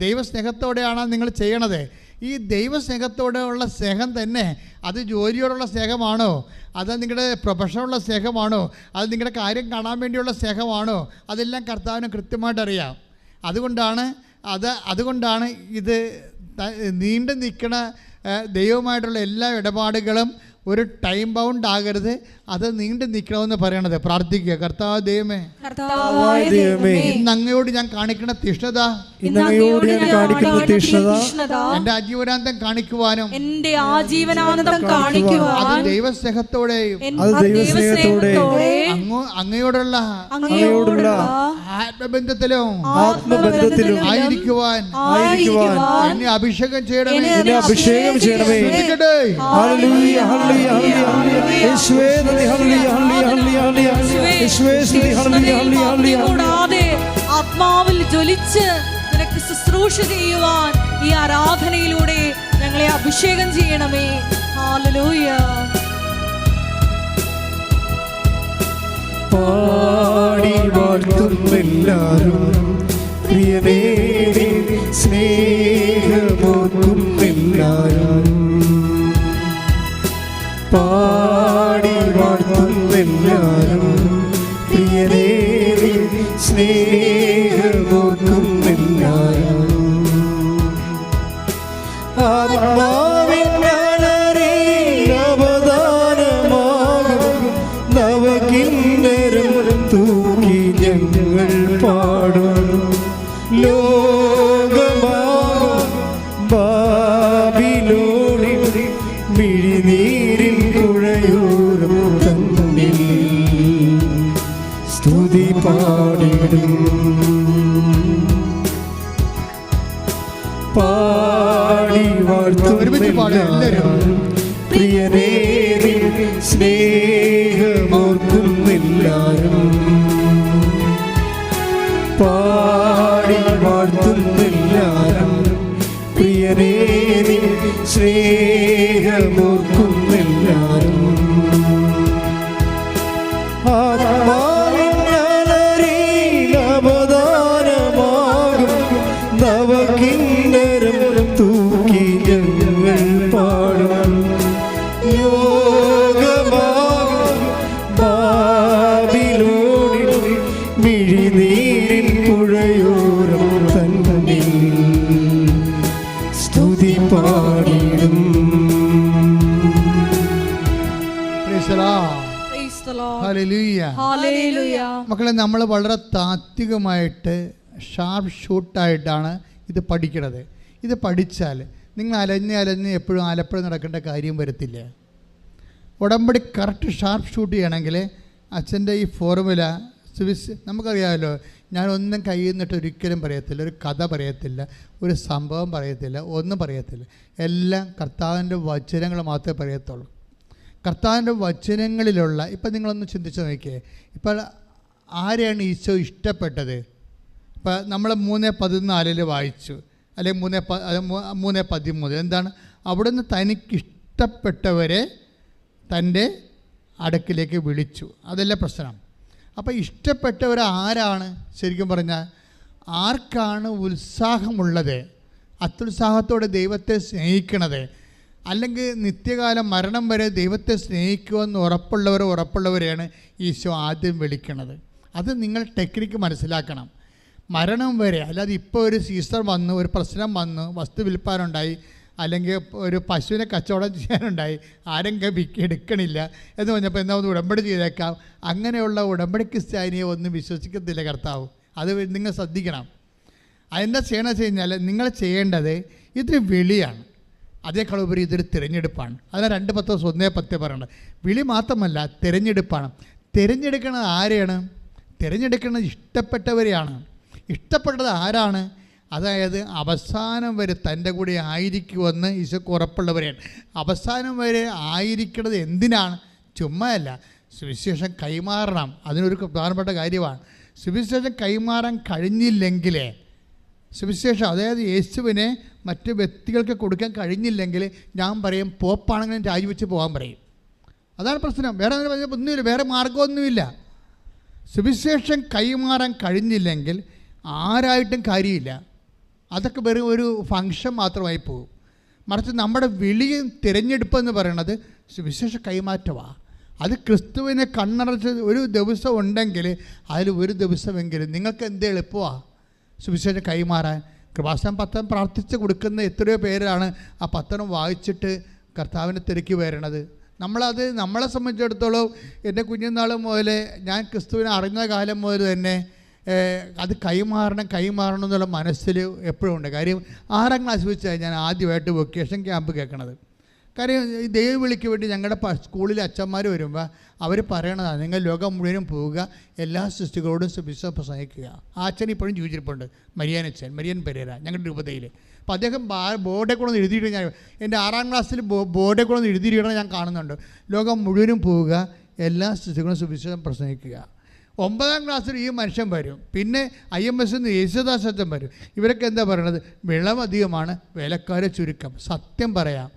ദൈവസ്നേഹത്തോടെയാണ് നിങ്ങൾ ചെയ്യണത്. ഈ ദൈവസ്നേഹത്തോടെയുള്ള സ്നേഹം തന്നെ അത് ജോലിയോടുള്ള സ്നേഹമാണോ, അത് നിങ്ങളുടെ പ്രൊഫഷനുള്ള സ്നേഹമാണോ, അത് നിങ്ങളുടെ കാര്യം കാണാൻ വേണ്ടിയുള്ള സ്നേഹമാണോ, അതെല്ലാം കർത്താവിന് കൃത്യമായിട്ട് അറിയാം. അതുകൊണ്ടാണ് ഇത് നീണ്ടു നിൽക്കുന്ന ദൈവമായിട്ടുള്ള എല്ലാ ഇടപാടുകളും ഒരു ടൈം ബൗണ്ട് ആകരുത്, അത് നീണ്ടു നിൽക്കണമെന്ന് പറയണത്. പ്രാർത്ഥിക്കുക. കർത്താവ് ദൈവമേ, ഇന്ന് അങ്ങയോട് ഞാൻ കാണിക്കുന്ന തീഷ്ണത എന്റെ ആജീവനാന്തം കാണിക്കുവാനും അത് ദൈവസ്നേഹത്തോടെയും അങ്ങയോടുള്ള ആത്മബന്ധത്തിലും ആയിരിക്കുവാൻ എന്നെ അഭിഷേകം ചെയ്യണമേ. ആത്മാവിൽ ജ്വലിച്ച് നിനക്ക് ശുശ്രൂഷ ചെയ്യുവാൻ ഈ ആരാധനയിലൂടെ ഞങ്ങൾ ഞങ്ങളെ അഭിഷേകം ചെയ്യണമേ. ഹല്ലേലൂയ. പാടി വാഴ്ത്തുന്നെല്ലാരും പ്രിയനേ സ്നേഹമോർക്കുന്നെല്ലാരും. പാടി വാഴ്ത്തുന്നെല്ലാരും പ്രിയനേ സ്നേഹമോർക്കുന്നെല്ലാരും. ആത്മാവിൻ ജ്ഞാനരീ അവദാനമാകും നവകിന്നരം തൂക്കി ഞങ്ങൾ പാടും. ലോകമാകും ബാബിലോണിൽ മിഴിനീരിൻ പുഴയോരം തന്നിൽ സ്തുതി പാടിടും. പാടി വാഴ്ത്തുന്നെല്ലാരും പ്രിയനേ സ്നേഹമോർക്കുന്നെല്ലാരും. പാടി വാഴ്ത്തുന്നെല്ലാരും പ്രിയനേ സ്നേഹമോർക്കുന്നെല്ലാരും. ആത്മാവിൻ ജ്ഞാനരീ അവദാനമാകും നവകിന്നരം തൂക്കി ഞങ്ങൾ പാടും. യോഗമാകും ബാബിലോണിൽ മിഴിനീരിൻ പുഴയോരം തന്നിൽ സ്തുതി പാടിടും. Praise the Lord. Hallelujah. Hallelujah. മക്കളെ, നമ്മൾ വളരെ താത്വികമായിട്ട് ഷാർപ്പ് ഷൂട്ടായിട്ടാണ് ഇത് പഠിക്കണത്. ഇത് പഠിച്ചാൽ നിങ്ങൾ അലഞ്ഞ് എപ്പോഴും ആലപ്പുഴ നടക്കേണ്ട കാര്യം വരത്തില്ല. ഉടമ്പടി കറക്റ്റ് ഷാർപ്പ് ഷൂട്ട് ചെയ്യണമെങ്കിൽ അച്ഛൻ്റെ ഈ ഫോർമുല നമുക്കറിയാമല്ലോ. ഞാനൊന്നും കയ്യിൽ നിന്നിട്ട് ഒരിക്കലും പറയത്തില്ല, ഒരു കഥ പറയത്തില്ല, ഒരു സംഭവം പറയത്തില്ല, ഒന്നും പറയത്തില്ല. എല്ലാം കർത്താവിൻ്റെ വചനങ്ങൾ മാത്രമേ പറയത്തുള്ളൂ. കർത്താവിൻ്റെ വചനങ്ങളിലുള്ള ഇപ്പം നിങ്ങളൊന്ന് ചിന്തിച്ച് നോക്കിയേ. ഇപ്പോൾ ആരെയാണ് ഈശോ ഇഷ്ടപ്പെട്ടത്? ഇപ്പം നമ്മൾ 3:14 വായിച്ചു, അല്ലെങ്കിൽ 3:13. എന്താണ്? അവിടുന്ന് തനിക്കിഷ്ടപ്പെട്ടവരെ തൻ്റെ അടുക്കിലേക്ക് വിളിച്ചു. അതല്ല പ്രശ്നം. അപ്പോൾ ഇഷ്ടപ്പെട്ടവർ ആരാണ്? ശരിക്കും പറഞ്ഞാൽ ആർക്കാണ് ഉത്സാഹമുള്ളത്, അത്യുത്സാഹത്തോടെ ദൈവത്തെ സ്നേഹിക്കണത്, അല്ലെങ്കിൽ നിത്യകാലം മരണം വരെ ദൈവത്തെ സ്നേഹിക്കുമെന്ന് ഉറപ്പുള്ളവരെയാണ് ഈശോ ആദ്യം വിളിക്കണത്. അത് നിങ്ങൾ ടെക്നിക്ക് മനസ്സിലാക്കണം. മരണം വരെ, അല്ലാതെ ഇപ്പോൾ ഒരു സീസൺ വന്നു, ഒരു പ്രശ്നം വന്നു, വസ്തു വിൽപ്പാനുണ്ടായി, അല്ലെങ്കിൽ ഒരു പശുവിനെ കച്ചവടം ചെയ്യാനുണ്ടായി, ആരെങ്കിലും എടുക്കണില്ല എന്ന് പറഞ്ഞപ്പോൾ എന്താ ഒന്ന് ഉടമ്പടി ചെയ്തേക്കാം, അങ്ങനെയുള്ള ഉടമ്പടി ക്രിസ്ത്യാനിയെ ഒന്നും വിശ്വസിക്കത്തില്ല കർത്താവ്. അത് നിങ്ങൾ ശ്രദ്ധിക്കണം. അതെന്താ ചെയ്യണമെന്ന് വെച്ച് കഴിഞ്ഞാൽ നിങ്ങൾ ചെയ്യേണ്ടത് ഇതൊരു വിളിയാണ്, അതേക്കാൾ ഉപരി ഇതൊരു തിരഞ്ഞെടുപ്പാണ്. അതിന് 2:10 പറയണത് വിളി മാത്രമല്ല, തിരഞ്ഞെടുപ്പാണ്. തിരഞ്ഞെടുക്കുന്നത് ആരെയാണ്? തിരഞ്ഞെടുക്കുന്നത് ഇഷ്ടപ്പെട്ടവരെയാണ്. ഇഷ്ടപ്പെട്ടത് ആരാണ്? അതായത് അവസാനം വരെ തൻ്റെ കൂടെ ആയിരിക്കുമെന്ന് ഈശോക്ക് ഉറപ്പുള്ളവരെയാണ്. അവസാനം വരെ ആയിരിക്കുന്നത് എന്തിനാണ്? ചുമ്മാ അല്ല, സുവിശേഷം കൈമാറണം. അതിനൊരു പ്രധാനപ്പെട്ട കാര്യമാണ്. സുവിശേഷം കൈമാറാൻ കഴിഞ്ഞില്ലെങ്കിൽ, സുവിശേഷം അതായത് യേശുവിനെ മറ്റ് വ്യക്തികൾക്ക് കൊടുക്കാൻ കഴിഞ്ഞില്ലെങ്കിൽ ഞാൻ പറയും പോപ്പാണെങ്കിലും രാജിവെച്ച് പോകാൻ പറയും. അതാണ് പ്രശ്നം. വേറെ ഒന്നുമില്ല, വേറെ മാർഗമൊന്നുമില്ല. സുവിശേഷം കൈമാറാൻ കഴിഞ്ഞില്ലെങ്കിൽ ആരായിട്ടും കാര്യമില്ല. അതൊക്കെ വെറും ഒരു ഫങ്ഷൻ മാത്രമായി പോകും. മറിച്ച് നമ്മുടെ വിളിയും തിരഞ്ഞെടുപ്പെന്ന് പറയുന്നത് സുവിശേഷ കൈമാറ്റമാണ്. അത് ക്രിസ്തുവിനെ കണ്ണടച്ച് ഒരു ദിവസം ഉണ്ടെങ്കിൽ അതിൽ ഒരു ദിവസമെങ്കിലും നിങ്ങൾക്ക് എന്ത് എളുപ്പമാണ് സുവിശേഷം കൈമാറാൻ. കൃപാസനം പത്രം പ്രാർത്ഥിച്ച് കൊടുക്കുന്ന എത്രയോ പേരാണ് ആ പത്രം വായിച്ചിട്ട് കർത്താവിനെ തിരക്കി വരണത്. നമ്മളെ സംബന്ധിച്ചിടത്തോളം എൻ്റെ കുഞ്ഞുനാൾ മുതൽ ഞാൻ ക്രിസ്തുവിനെ അറിഞ്ഞ കാലം മുതൽ തന്നെ അത് കൈമാറണം എന്നുള്ള മനസ്സിൽ എപ്പോഴും ഉണ്ട്. കാര്യം 6ാം ക്ലാസ് വെച്ചാൽ ഞാൻ ആദ്യമായിട്ട് വൊക്കേഷൻ ക്യാമ്പ് കേൾക്കണത്. കാര്യം ഈ ദൈവവിളിക്ക് വേണ്ടി ഞങ്ങളുടെ സ്കൂളിലെ അച്ഛന്മാർ വരുമ്പോൾ അവർ പറയണതാണ്, നിങ്ങൾ ലോകം മുഴുവനും പോവുക, എല്ലാ സൃഷ്ടികളോടും സുവിശേഷം പ്രസംഗിക്കുക. ആ അച്ഛൻ ഇപ്പോഴും ജീവിച്ചിരിപ്പുണ്ട്, മരിയൻ പെരേര, ഞങ്ങളുടെ രൂപതയിൽ. അപ്പോൾ അദ്ദേഹം ബോർഡെ കൂടെ ഒന്ന് എഴുതിയിട്ട് ഞാൻ എൻ്റെ 6ാം ക്ലാസ്സിൽ ബോർഡെ കൂടെ ഒന്ന് എഴുതിയിടണം ഞാൻ കാണുന്നുണ്ട്. ലോകം മുഴുവനും പോവുക, എല്ലാ സൃഷ്ടികളും സുവിശേഷം പ്രസംഗിക്കുക. 9ാം ക്ലാസ്സിൽ ഈ മനുഷ്യൻ വരും. പിന്നെ IMS യേശുദാസൻ വരും. ഇവരൊക്കെ എന്താ പറയണത്? വിളവധികമാണ്, വേലക്കാരെ ചുരുക്കം. സത്യം പറയാം,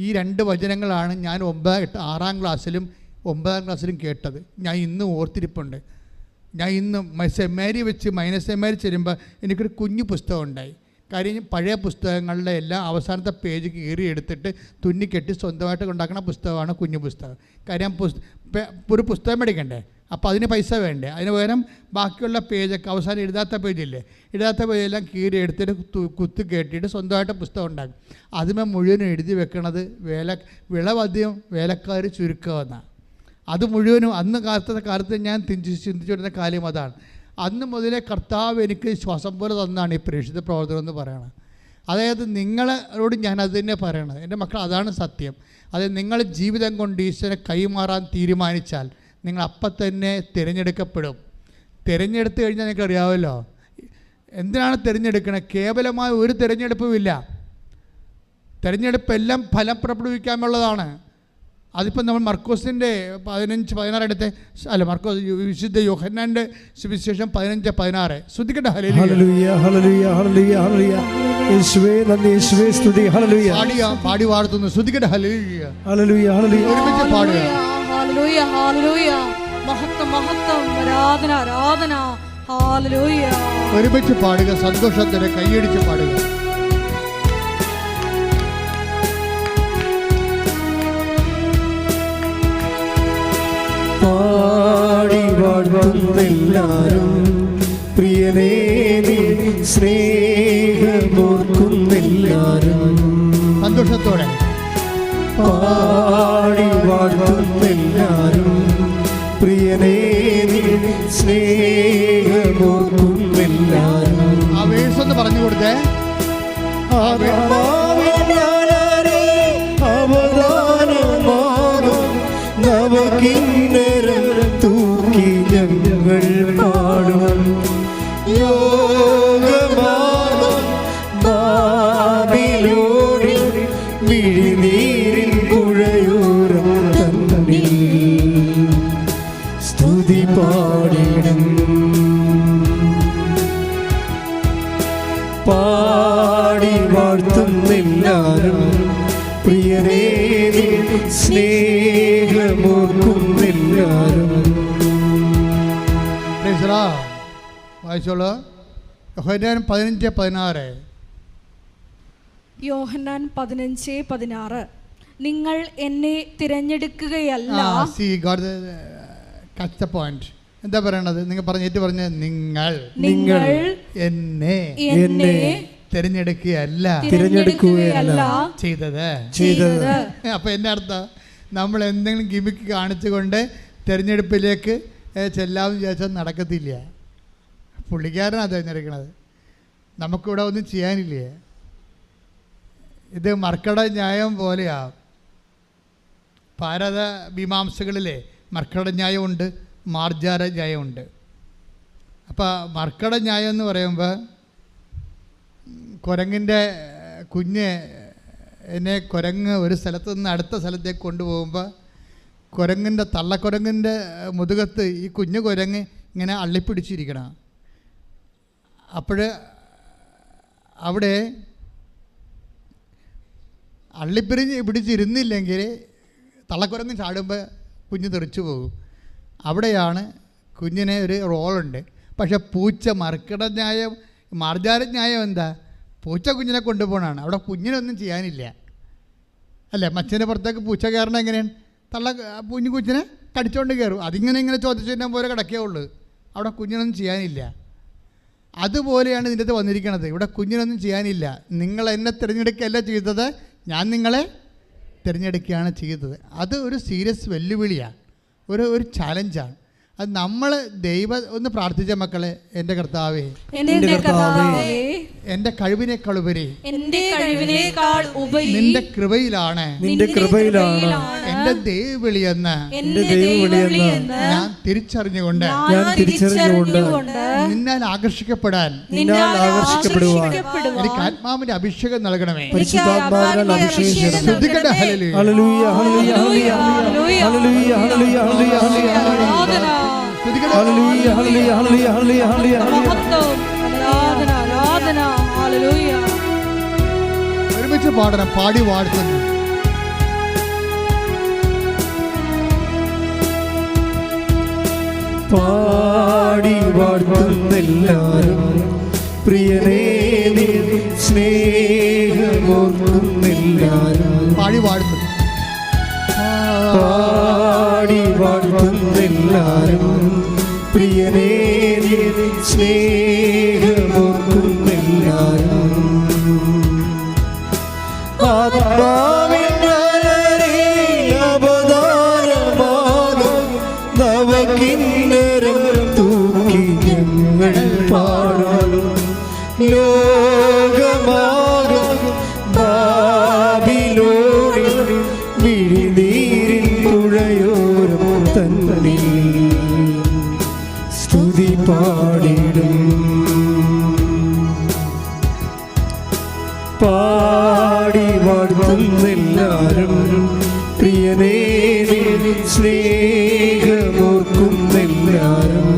ഈ 2 വചനങ്ങളാണ് ഞാൻ 6ാം ക്ലാസ്സിലും 9ാം ക്ലാസ്സിലും കേട്ടത്. ഞാൻ ഇന്നും ഓർത്തിരിപ്പുണ്ട്. ഞാൻ ഇന്ന് സെമിനാരി വെച്ച് -സെമിനാരി ചെല്ലുമ്പോൾ എനിക്കൊരു കുഞ്ഞു പുസ്തകം ഉണ്ടായി. കാര്യം പഴയ പുസ്തകങ്ങളുടെ എല്ലാം അവസാനത്തെ പേജ് കീറി എടുത്തിട്ട് തുന്നിക്കെട്ടി സ്വന്തമായിട്ട് ഉണ്ടാക്കുന്ന പുസ്തകമാണ് കുഞ്ഞു പുസ്തകം. കാര്യം ഒരു പുസ്തകം മേടിക്കണ്ടേ, അപ്പോൾ അതിന് പൈസ വേണ്ടേ. അതിന് പകരം ബാക്കിയുള്ള പേജൊക്കെ അവസാനം എഴുതാത്ത പേജില്ലേ, എഴുതാത്ത പേജെല്ലാം കീറി എടുത്തിട്ട് കുത്തി കെട്ടിയിട്ട് സ്വന്തമായിട്ട് പുസ്തകം ഉണ്ടാക്കും. അതിമേ മുഴുവനും എഴുതി വെക്കണത് വിളവധികം വേലക്കാർ ചുരുക്കമെന്നാണ്. അത് മുഴുവനും അന്ന് കാലത്ത് ഞാൻ ചിന്തിച്ചുകൊണ്ടിരുന്ന കാര്യം അതാണ്. അന്ന് മുതലേ കർത്താവ് എനിക്ക് ശ്വാസം പോലെ തന്നാണ് ഈ പ്രേക്ഷിത പ്രവർത്തനം എന്ന് പറയണത്. അതായത് നിങ്ങളോട് ഞാൻ അത് തന്നെ പറയണത്. എൻ്റെ മക്കൾ, അതാണ് സത്യം. അതായത് നിങ്ങൾ ജീവിതം കൊണ്ട് ഈശ്വരനെ കൈമാറാൻ തീരുമാനിച്ചാൽ നിങ്ങൾ അപ്പം തന്നെ തിരഞ്ഞെടുക്കപ്പെടും. തിരഞ്ഞെടുത്ത് കഴിഞ്ഞാൽ നിങ്ങൾക്ക് അറിയാമല്ലോ എന്തിനാണ് തിരഞ്ഞെടുക്കണത്. കേവലമായ ഒരു തിരഞ്ഞെടുപ്പുമില്ല. തിരഞ്ഞെടുപ്പ് എല്ലാം ഫലം പുറപ്പെടുവിക്കാനുള്ളതാണ്. അതിപ്പോൾ നമ്മൾ മർക്കോസിൻ്റെ 15-16 എടുത്ത് മർക്കോസ് വിശുദ്ധ യോഹന്നാൻ്റെ സുവിശേഷം 15-16 ശ്രദ്ധിക്കട്ടെ. ഹല്ലേലൂയ ഹല്ലേലൂയ ഹല്ലേലൂയ ഹല്ലേലൂയ. യേശുവേ നന്ദി, യേശുവേ സ്തുതി. ഹല്ലേലൂയ. പാടി വാഴ്ത്തുന്നു. ശ്രദ്ധിക്കട്ടെ. ഹല്ലേലൂയ ഹല്ലേലൂയ ഹല്ലേലൂയ. ഒരുമിച്ച് പാടുക. ഹല്ലേലൂയ ഹല്ലേലൂയ. മഹത്വം മഹത്വം, ആരാധന ആരാധന. ഹല്ലേലൂയ. ഒരുമിച്ച് പാടുക, സന്തോഷത്തിന് കൈയടിച്ച് പാടുക. പാടി വാഴ്ത്തുന്നെല്ലാരും പ്രിയനേ നീ സ്നേഹമോർക്കുന്നെല്ലാരും. സന്തോഷത്തോടെ പാടി വാഴ്ത്തുന്നെല്ലാരും പ്രിയനേ നീ സ്നേഹമോർക്കുന്നെല്ലാരും. ആ വേഴ്സ് ഒന്ന് പറഞ്ഞു കൊടുത്തേ. അവദാനമാകും നവകിന്നരം തൂക്കി ഞങ്ങൾ പാടും. യോഗമാകും ബാബിലോണിൽ മിഴിനീരിൻ പുഴയോരം തന്നിൽ സ്തുതി പാടിടും. പാടി വാഴ്ത്തുന്നെല്ലാരും പ്രിയനേ സ്നേഹമോർക്കുന്നെല്ലാരും. വായിച്ചോളൂ. യോഹന്നാൻ 15-16. യോഹന്നാൻ 15-16. നിങ്ങൾ എന്നെ തിരഞ്ഞെടുക്കുകയല്ല. എന്താ പറയണത്? നിങ്ങൾ പറഞ്ഞ നിങ്ങൾ എന്നെ തിരഞ്ഞെടുക്കുകയല്ല ചെയ്തത്. അപ്പൊ എന്റെ അർത്ഥം, നമ്മൾ എന്തെങ്കിലും ഗിമിക്ക് കാണിച്ചുകൊണ്ട് തിരഞ്ഞെടുപ്പിലേക്ക് ചെല്ലാമെന്ന് വിചാരിച്ചാൽ നടക്കത്തില്ല. പുള്ളിക്കാരനാണ് തിരഞ്ഞെടുക്കണത്. നമുക്കിവിടെ ഒന്നും ചെയ്യാനില്ലേ. ഇത് മർക്കട ന്യായം പോലെയാ. ഭാരത മീമാംസകളിലെ മർക്കട ന്യായമുണ്ട്, മാർജാര ന്യായമുണ്ട്. അപ്പോൾ മർക്കട ന്യായം എന്ന് പറയുമ്പോൾ കുരങ്ങിൻ്റെ കുരങ്ങ് ഒരു സ്ഥലത്ത് നിന്ന് അടുത്ത സ്ഥലത്തേക്ക് കൊണ്ടുപോകുമ്പോൾ തള്ളക്കുരങ്ങിൻ്റെ മുതുകത്ത് ഈ കുഞ്ഞു കുരങ്ങ് ഇങ്ങനെ അള്ളിപ്പിടിച്ചിരിക്കണം. അപ്പോൾ അവിടെ പിടിച്ചിരുന്നില്ലെങ്കിൽ തള്ളക്കുരങ്ങ് ചാടുമ്പോൾ കുഞ്ഞ് തെറിച്ചു പോകും. അവിടെയാണ് കുഞ്ഞിന് ഒരു റോളുണ്ട്. പക്ഷെ പൂച്ച മാർജാരന്യായം എന്താ? പൂച്ച കുഞ്ഞിനെ കൊണ്ടുപോകണമാണ്. അവിടെ കുഞ്ഞിനൊന്നും ചെയ്യാനില്ല അല്ലേ. മച്ചിൻ്റെ പുറത്തേക്ക് പൂച്ച കയറണം എങ്ങനെയാണ്? കുഞ്ഞു കൊച്ചിനെ കടിച്ചുകൊണ്ട് കയറും. ഇങ്ങനെ ചോദിച്ചതിനെ പോലെ കിടക്കേ ഉള്ളൂ. അവിടെ കുഞ്ഞിനൊന്നും ചെയ്യാനില്ല. അതുപോലെയാണ് ഇതിൻ്റെ അകത്ത് വന്നിരിക്കുന്നത്. ഇവിടെ കുഞ്ഞിനൊന്നും ചെയ്യാനില്ല. നിങ്ങൾ എന്നെ തിരഞ്ഞെടുക്കുകയല്ല ചെയ്തത്, ഞാൻ നിങ്ങളെ തിരഞ്ഞെടുക്കുകയാണ് ചെയ്തത്. അത് ഒരു സീരിയസ് വെല്ലുവിളിയാണ്, ഒരു ചാലഞ്ചാണ്. അത് നമ്മൾ ഒന്ന് പ്രാർത്ഥിച്ച മക്കളെ, എൻ്റെ കർത്താവേ, എൻ്റെ കഴിവിനേക്കാൾ ഉപരി നിന്റെ കൃപയിലാണ് എൻ്റെ ദൈവവിളിയെന്ന് ഞാൻ തിരിച്ചറിഞ്ഞുകൊണ്ട് നിന്നാൽ ആകർഷിക്കപ്പെടാൻ എനിക്ക് ആത്മാവിന്റെ അഭിഷേകം നൽകണമേ. ശ്രദ്ധിക്കട്ടെ. ഹല്ലേലൂയ. ഹല്ലേലൂയ ഹല്ലേലൂയ ഹല്ലേലൂയ ഹല്ലേലൂയ ഹല്ലേലൂയ മഹത്വം ആരാധന ആരാധന ഹല്ലേലൂയ. ഒരുമിച്ച് പാടണം, പാടി വാഴ്ത്തുന്നു. പാടി വാഴ്ത്തുന്നെല്ലാരും പ്രിയനേ നിൻ സ്നേഹമോർക്കുന്നെല്ലാരും. പാടി വാഴ്ത്തുന്നു. പാടി വാഴ്ത്തുന്നെല്ലാരും പ്രിയനേ നിൻ സ്നേഹമോർക്കുന്നെല്ലാരും. ആത്മാവിൻ അലരിൽ അവതാരമാകും നവകിന്നരം തൂക്കി ഞങ്ങൾ പാടും. ലോകമാകും ബാബിലോണിൽ മിഴിനീരിൻ പുഴയോരം തന്നിൽ സ്തുതി പാടിടും. പാടി വാഴ്ത്തുന്നെല്ലാരും പ്രിയനേ നിൻ സ്നേഹമോർക്കുന്നെല്ലാരും.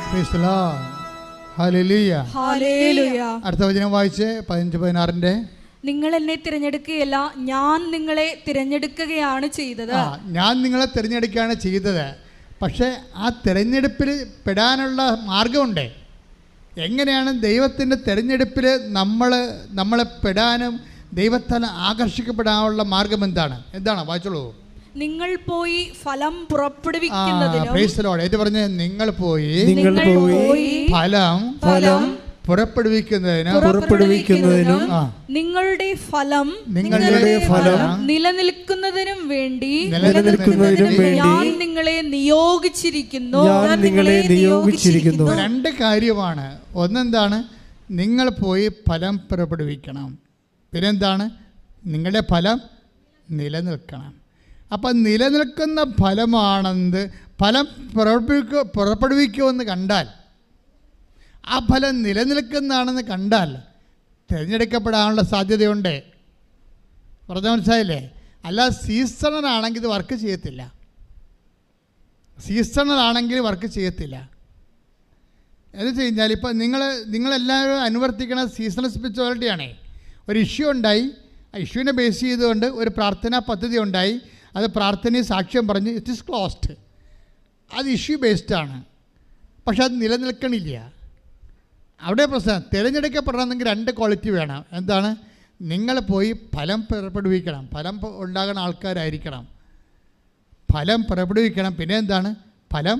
Praise the Lord. Hallelujah. Hallelujah. അടുത്ത വചനം വായിച്ച് 15-16. നിങ്ങൾ എന്നെ തിരഞ്ഞെടുക്കുകയല്ല, ഞാൻ നിങ്ങളെ തിരഞ്ഞെടുക്കുകയാണ് ചെയ്തത്. ഞാൻ നിങ്ങളെ തിരഞ്ഞെടുക്കുകയാണ് ചെയ്തത്. പക്ഷേ ആ തിരഞ്ഞെടുപ്പിൽ പെടാനുള്ള മാർഗമുണ്ട്. എങ്ങനെയാണ് ദൈവത്തിൻ്റെ തിരഞ്ഞെടുപ്പിൽ നമ്മളെ പെടാനും ദൈവത്താൽ ആകർഷിക്കപ്പെടാനുള്ള മാർഗം എന്താണ്? വായിച്ചോളൂ. നിങ്ങൾ പോയി ഫലം പുറപ്പെടുവിക്കുന്നതിനും. Praise the Lord. ഏറ്റു പറഞ്ഞ്, നിങ്ങൾ പോയി ഫലം പുറപ്പെടുവിക്കുന്നതിനും നിങ്ങളുടെ ഫലം നിലനിൽക്കുന്നതിനും വേണ്ടി ഞാൻ നിങ്ങളെ നിയോഗിച്ചിരിക്കുന്നു. രണ്ട് കാര്യമാണ്. ഒന്നെന്താണ്? നിങ്ങൾ പോയി ഫലം പുറപ്പെടുവിക്കണം. പിന്നെന്താണ്? നിങ്ങളുടെ ഫലം നിലനിൽക്കണം. അപ്പം നിലനിൽക്കുന്ന ഫലമാണെന്ന് ഫലം പുറപ്പെടുവിക്കുമെന്ന് കണ്ടാൽ, ആ ഫലം നിലനിൽക്കുന്നതാണെന്ന് കണ്ടാൽ തിരഞ്ഞെടുക്കപ്പെടാനുള്ള സാധ്യതയുണ്ട്. പറഞ്ഞാൽ മനസ്സിലായില്ലേ? അല്ല, സീസണലാണെങ്കിൽ ഇത് വർക്ക് ചെയ്യത്തില്ല. വർക്ക് ചെയ്യത്തില്ല എന്ന് വെച്ച് കഴിഞ്ഞാൽ, ഇപ്പം നിങ്ങളെല്ലാവരും അനുവർത്തിക്കണ സീസണൽ സ്പിരിച്വാലിറ്റിയാണേ. ഒരു ഇഷ്യൂ ഉണ്ടായി, ആ ഇഷ്യൂവിനെ ബേസ് ചെയ്തുകൊണ്ട് ഒരു പ്രാർത്ഥനാ പദ്ധതി ഉണ്ടായി. അത് പ്രാർത്ഥനയും സാക്ഷ്യം പറഞ്ഞ് ഇറ്റ് ഈസ് ക്ലോസ്ഡ്. അത് ഇഷ്യൂ ബേസ്ഡാണ്. പക്ഷെ അത് നിലനിൽക്കണില്ല. അവിടെ പ്രശ്നം. തിരഞ്ഞെടുക്കപ്പെടണമെങ്കിൽ രണ്ട് ക്വാളിറ്റി വേണം. എന്താണ്? നിങ്ങൾ പോയി ഫലം പുറപ്പെടുവിക്കണം. ഫലം ഉണ്ടാകുന്ന ആൾക്കാരായിരിക്കണം. ഫലം പുറപ്പെടുവിക്കണം. പിന്നെ എന്താണ്? ഫലം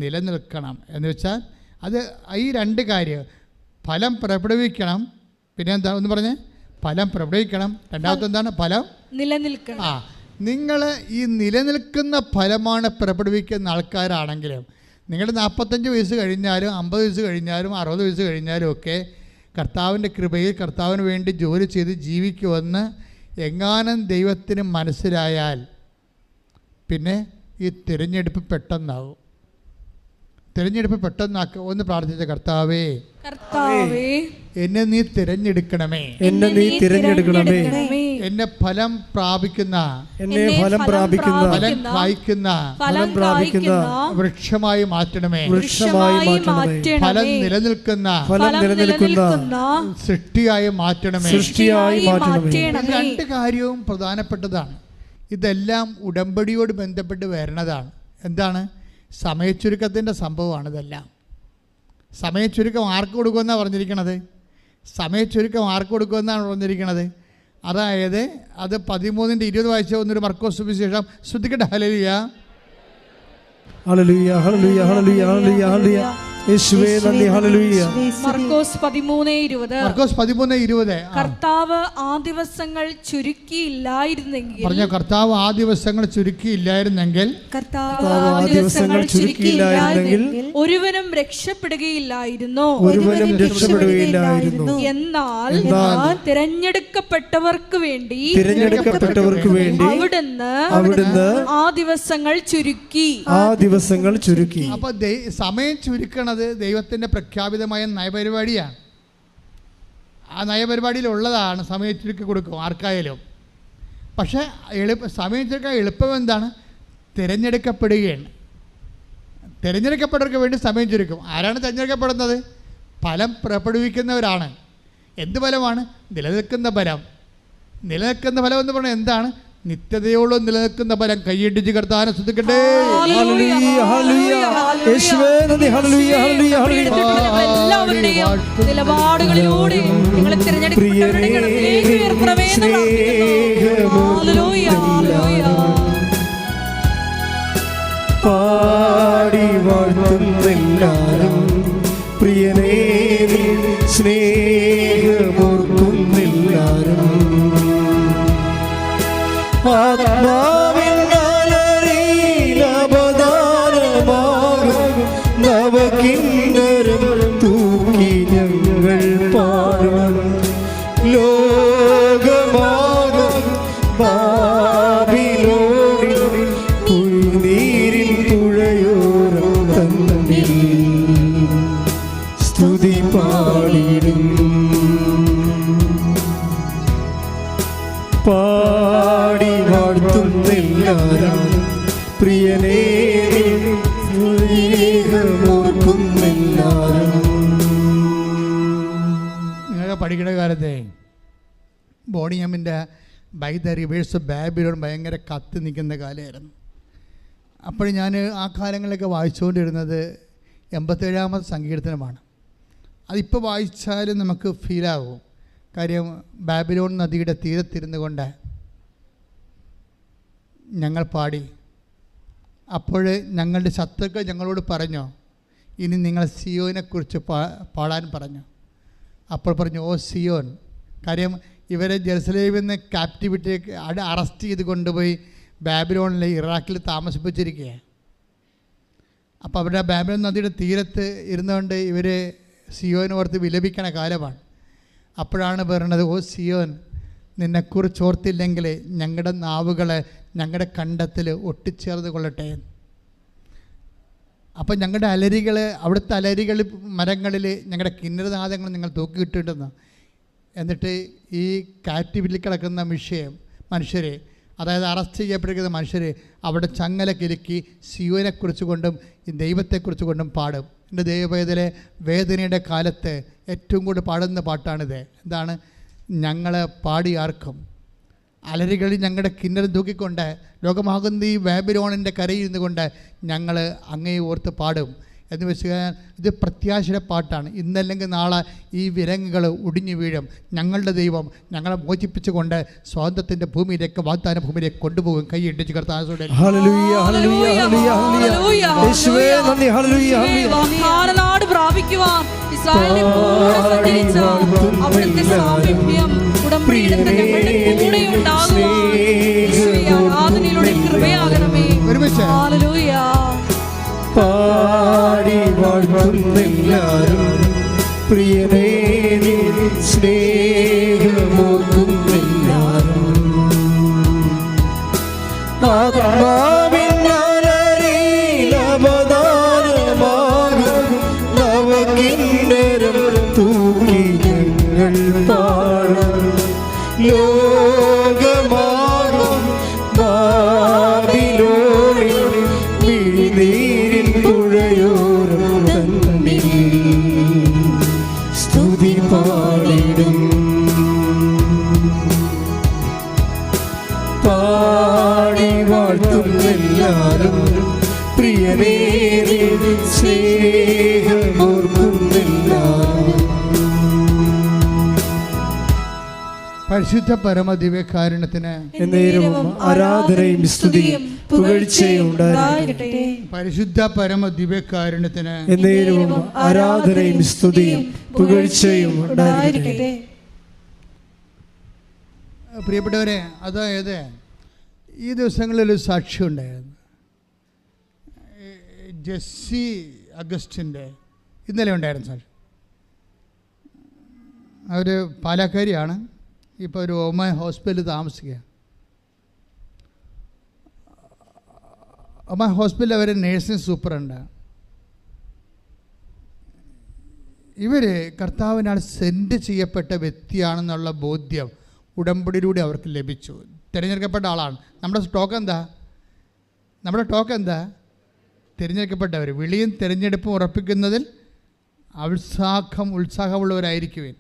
നിലനിൽക്കണം. എന്ന് വെച്ചാൽ അത് ഈ രണ്ട് കാര്യം, ഫലം പുറപ്പെടുവിക്കണം, പിന്നെ എന്താ ഒന്ന് പറഞ്ഞേ? ഫലം പുറപ്പെടുവിക്കണം. രണ്ടാമത്തെ എന്താണ്? ഫലം നിലനിൽക്കണം. നിങ്ങൾ ഈ നിലനിൽക്കുന്ന ഫലമാണ് പുറപ്പെടുവിക്കുന്ന ആൾക്കാരാണെങ്കിലും, നിങ്ങളുടെ 45 വയസ്സ് കഴിഞ്ഞാലും 50 വയസ്സ് കഴിഞ്ഞാലും 60 വയസ്സ് കഴിഞ്ഞാലും ഒക്കെ കർത്താവിൻ്റെ കൃപയിൽ കർത്താവിന് വേണ്ടി ജോലി ചെയ്ത് ജീവിക്കുമെന്ന് എങ്ങാനും ദൈവത്തിന് മനസ്സിലായാൽ പിന്നെ ഈ തിരഞ്ഞെടുപ്പ് പെട്ടെന്നാകും. ഒന്ന് പ്രാർത്ഥിച്ച, കർത്താവേ എന്നെ നീ തിരഞ്ഞെടുക്കണമേ. എന്നെ ഫലം പ്രാപിക്കുന്ന ഫലം കായ്ക്കുന്ന വൃക്ഷമായി മാറ്റണമേ. ഫലം നിലനിൽക്കുന്ന സൃഷ്ടിയായി മാറ്റണമേ. രണ്ട് കാര്യവും പ്രധാനപ്പെട്ടതാണ്. ഇതെല്ലാം ഉടമ്പടിയോട് ബന്ധപ്പെട്ട് വരുന്നതാണ്. എന്താണ്? സമയച്ചുരുക്കത്തിൻ്റെ സംഭവമാണ് ഇതെല്ലാം. സമയച്ചുരുക്കം ആർക്ക് കൊടുക്കുമെന്നാണ് പറഞ്ഞിരിക്കണത്? അതായത് അത് 13:20 വായിച്ച ഒന്നൊരു മർക്കോസ് സുവിശേഷം. ശ്രദ്ധിക്കട്ടെ. ഹല്ലേലൂയ ഹല്ലേലൂയ ഹല്ലേലൂയ ഹല്ലേലൂയ ഹല്ലേലൂയ ഹല്ലേലൂയ. യേശുവേ നന്ദി. ഹല്ലേലൂയ. മർക്കോസ് 13:20. കർത്താവ് ആ ദിവസങ്ങൾ ചുരുക്കിയില്ലായിരുന്നെങ്കിൽ. പറഞ്ഞ, കർത്താവ് ആ ദിവസങ്ങൾ ചുരുക്കിയില്ലായിരുന്നെങ്കിൽ ഒരുവനും രക്ഷപ്പെടുകയില്ലായിരുന്നു. എന്നാൽ തിരഞ്ഞെടുക്കപ്പെട്ടവർക്ക് വേണ്ടി അവിടുന്ന് ആ ദിവസങ്ങൾ ചുരുക്കി. അപ്പൊ സമയം ചുരുക്കണത് ദൈവത്തിന്റെ പ്രഖ്യാപിതമായ നയപരിപാടിയാണ്. ആ നയപരിപാടിയിലുള്ളതാണ്. സമയം ചുരുക്കി കൊടുക്കും ആർക്കായാലും. പക്ഷേ സമയം ചുരുക്കാൻ എളുപ്പം എന്താണ്? തിരഞ്ഞെടുക്കപ്പെടുകയാണ്. തിരഞ്ഞെടുക്കപ്പെട്ടവർക്ക് വേണ്ടി സമയം ചുരുക്കും. ആരാണ് തിരഞ്ഞെടുക്കപ്പെടുന്നത്? ഫലം പുറപ്പെടുവിക്കുന്നവരാണ്. എന്ത് ഫലമാണ്? നിലനിൽക്കുന്ന ഫലം. നിലനിൽക്കുന്ന ഫലം എന്ന് പറഞ്ഞാൽ എന്താണ്? നിത്യതയോളം നിലനിൽക്കുന്ന ഫലം. കൈയിടിച്ച് കർത്താവിനെ സ്തുതിക്കട്ടെ. എല്ലാവരുടെയും നിലപാടുകളിലൂടെ നിങ്ങളെ തിരഞ്ഞെടുക്കപ്പെട്ടവരുടെ ഉയർത്തണമേ എന്ന് പ്രാർത്ഥിക്കുന്നു. Hallelujah, hallelujah. പാടി വാഴ്ത്തുന്നെല്ലാരും പ്രിയനേ സ്നേഹമോർക്കുന്നെല്ലാരും ആത്മാവിനാലരീലവദാനമാകും നവകിന്നരം തൂക്കി ഞങ്ങൾ പാടും ലോകമാകും ബാബിലോണിൽ പുഴുനീരിൻ പുഴയോരം തന്നിൽ സ്തുതി പാടിടും. പാടി വാഴ്ത്തുന്നെല്ലാരും പ്രിയനേ സ്നേഹമോർക്കുന്നെല്ലാരും. നിങ്ങളൊക്കെ പഠിക്കുന്ന കാലത്തെ ബോണിയമ്മിൻ്റെ ബൈ ദ റിവേഴ്സ് ബാബിലോൺ ഭയങ്കര കത്തി നിൽക്കുന്ന കാലമായിരുന്നു. അപ്പോൾ ഞാൻ ആ കാലങ്ങളിലൊക്കെ വായിച്ചുകൊണ്ടിരുന്നത് 87-ാമത്തെ സങ്കീർത്തനമാണ്. അതിപ്പോൾ വായിച്ചാലും നമുക്ക് ഫീലാകും. കാര്യം ബാബിലോൺ നദിയുടെ തീരത്തിരുന്നു കൊണ്ട് ഞങ്ങൾ പാടി. അപ്പോൾ ഞങ്ങളുടെ ശത്രുക്കൾ ഞങ്ങളോട് പറഞ്ഞു, ഇനി നിങ്ങൾ സിയോനെക്കുറിച്ച് പാടാൻ പറഞ്ഞു. അപ്പോൾ പറഞ്ഞു, ഓ സിയോൻ. കാര്യം ഇവരെ ജെറുസലേമിൽ നിന്ന് ക്യാപ്റ്റിവിറ്റിക്ക് അറസ്റ്റ് ചെയ്ത് കൊണ്ടുപോയി ബാബിലോണിലെ ഇറാഖിൽ താമസിപ്പിച്ചിരിക്കുകയാണ്. അപ്പോൾ അവരുടെ ബാബിലോൺ നദിയുടെ തീരത്ത് ഇരുന്നുകൊണ്ട് ഇവർ സിയോനോർത്ത് വിലപിക്കണ കാലമാണ്. അപ്പോഴാണ് പറയുന്നത്, ഓ സിയോൻ, നിന്നെക്കുറിച്ച് ഓർത്തില്ലെങ്കിൽ ഞങ്ങളുടെ നാവുകളെ ഞങ്ങളുടെ കണ്ടത്തിൽ ഒട്ടിച്ചേർന്ന് കൊള്ളട്ടെ. അപ്പം ഞങ്ങളുടെ അലരികൾ, അവിടുത്തെ അലരികൾ മരങ്ങളിൽ ഞങ്ങളുടെ കിന്നരനാദങ്ങൾ നിങ്ങൾ തൂക്കിയിട്ടുണ്ടെന്ന്. എന്നിട്ട് ഈ കാറ്റിവിറ്റിൽ കിടക്കുന്ന മനുഷ്യരെ, അതായത് അറസ്റ്റ് ചെയ്യപ്പെട്ടിരിക്കുന്ന മനുഷ്യർ അവിടെ ചങ്ങല കിലുക്കി സിയോനെക്കുറിച്ച് കൊണ്ടും ഈ ദൈവത്തെക്കുറിച്ച് കൊണ്ടും പാടും. എൻ്റെ ദൈവവേദന വേദനയുടെ കാലത്ത് ഏറ്റവും കൂടുതൽ പാടുന്ന പാട്ടാണിത്. എന്താണ്? ഞങ്ങളെ പാടി ആർക്കും അലരികളിൽ ഞങ്ങളുടെ കിന്നരം തൂക്കിക്കൊണ്ട് ലോകമാകുന്ന ഈ ബാബിലോണിൻ്റെ കരയിൽ ഇരുന്നു കൊണ്ട് ഞങ്ങൾ അങ്ങയെ ഓർത്ത് പാടും എന്ന് വെച്ച് കഴിഞ്ഞാൽ ഇത് പ്രത്യാശയുടെ പാട്ടാണ്. ഇന്നല്ലെങ്കിൽ നാളെ ഈ വിലങ്ങുകൾ ഒടിഞ്ഞു വീഴും. ഞങ്ങളുടെ ദൈവം ഞങ്ങളെ മോചിപ്പിച്ചുകൊണ്ട് സ്വാതന്ത്ര്യത്തിൻ്റെ ഭൂമിയിലേക്ക്, വാഗ്ദാന ഭൂമിയിലേക്ക് കൊണ്ടുപോകും. കൈ ഇടിച്ച് കർത്താവേ വാഗ്ദാനനാട് പ്രാപിക്കുവാൻ ഇസ്രായേലിനെ കൂടെ സഞ്ചരിച്ച അവിടുത്തെ സാമീപ്യം ഉടമ്പടിയുടെ കൂടെ ഉണ്ടാകുവാൻ യേശുവേ ആരാധനയിലൂടെ കൃപയാകണമേ. ഹല്ലേലൂയ. പാടി വാഴ്ത്തുന്നെല്ലാരും പ്രിയനേ സ്നേഹമോർക്കുന്നെല്ലാരും ആത്മാവിനാലരീലവദാനമാകും നവകിന്നരം തൂക്കി ഞങ്ങൾ പാടും ലോകമാകും ബാബിലോണിൽ മിഴിനീരിൻ പുഴയോരം തന്നിൽ സ്തുതി പാടിടും. പാടി വാഴ്ത്തുന്നെല്ലാരും പ്രിയനേ സ്നേഹമോർക്കുന്നെല്ലാരും. പരിശുദ്ധ പരമദിവ്യകാരുണ്യത്തിന് എന്നേരവും ആരാധനയും സ്തുതിയും പുകഴ്ചയും ഉണ്ടായിരിക്കട്ടെ. പരിശുദ്ധ പരമദിവ്യകാരുണ്യത്തിന് എന്നേരവും ആരാധനയും സ്തുതിയും പുകഴ്ചയും ഉണ്ടായിരിക്കട്ടെ. പ്രിയപ്പെട്ടവരെ, അതായത് ഈ ദിവസങ്ങളിലൊരു സാക്ഷി ഉണ്ടായിരുന്നു. ജെസ്സി അഗസ്റ്റിൻ്റെ ഇന്നലെ ഉണ്ടായിരുന്നു സാക്ഷി. അവർ പാലക്കാരിയാണ്. ഇപ്പോൾ ഒരു ഒമാൻ ഹോസ്പിറ്റലിൽ താമസിക്കുക. ഒമാൻ ഹോസ്പിറ്റലിൽ അവർ നേഴ്സിംഗ് സൂപ്പറുണ്ട്. ഇവർ കർത്താവിനാൽ സെൻഡ് ചെയ്യപ്പെട്ട വ്യക്തിയാണെന്നുള്ള ബോധ്യം ഉടമ്പടിയിലൂടെ അവർക്ക് ലഭിച്ചു. തിരഞ്ഞെടുക്കപ്പെട്ട ആളാണ്. നമ്മുടെ ടോക്ക് എന്താ? തിരഞ്ഞെടുക്കപ്പെട്ടവർ. വിളിയും തിരഞ്ഞെടുപ്പും ഉറപ്പിക്കുന്നതിൽ ഉത്സാഹമുള്ളവരായിരിക്കുവിൻ.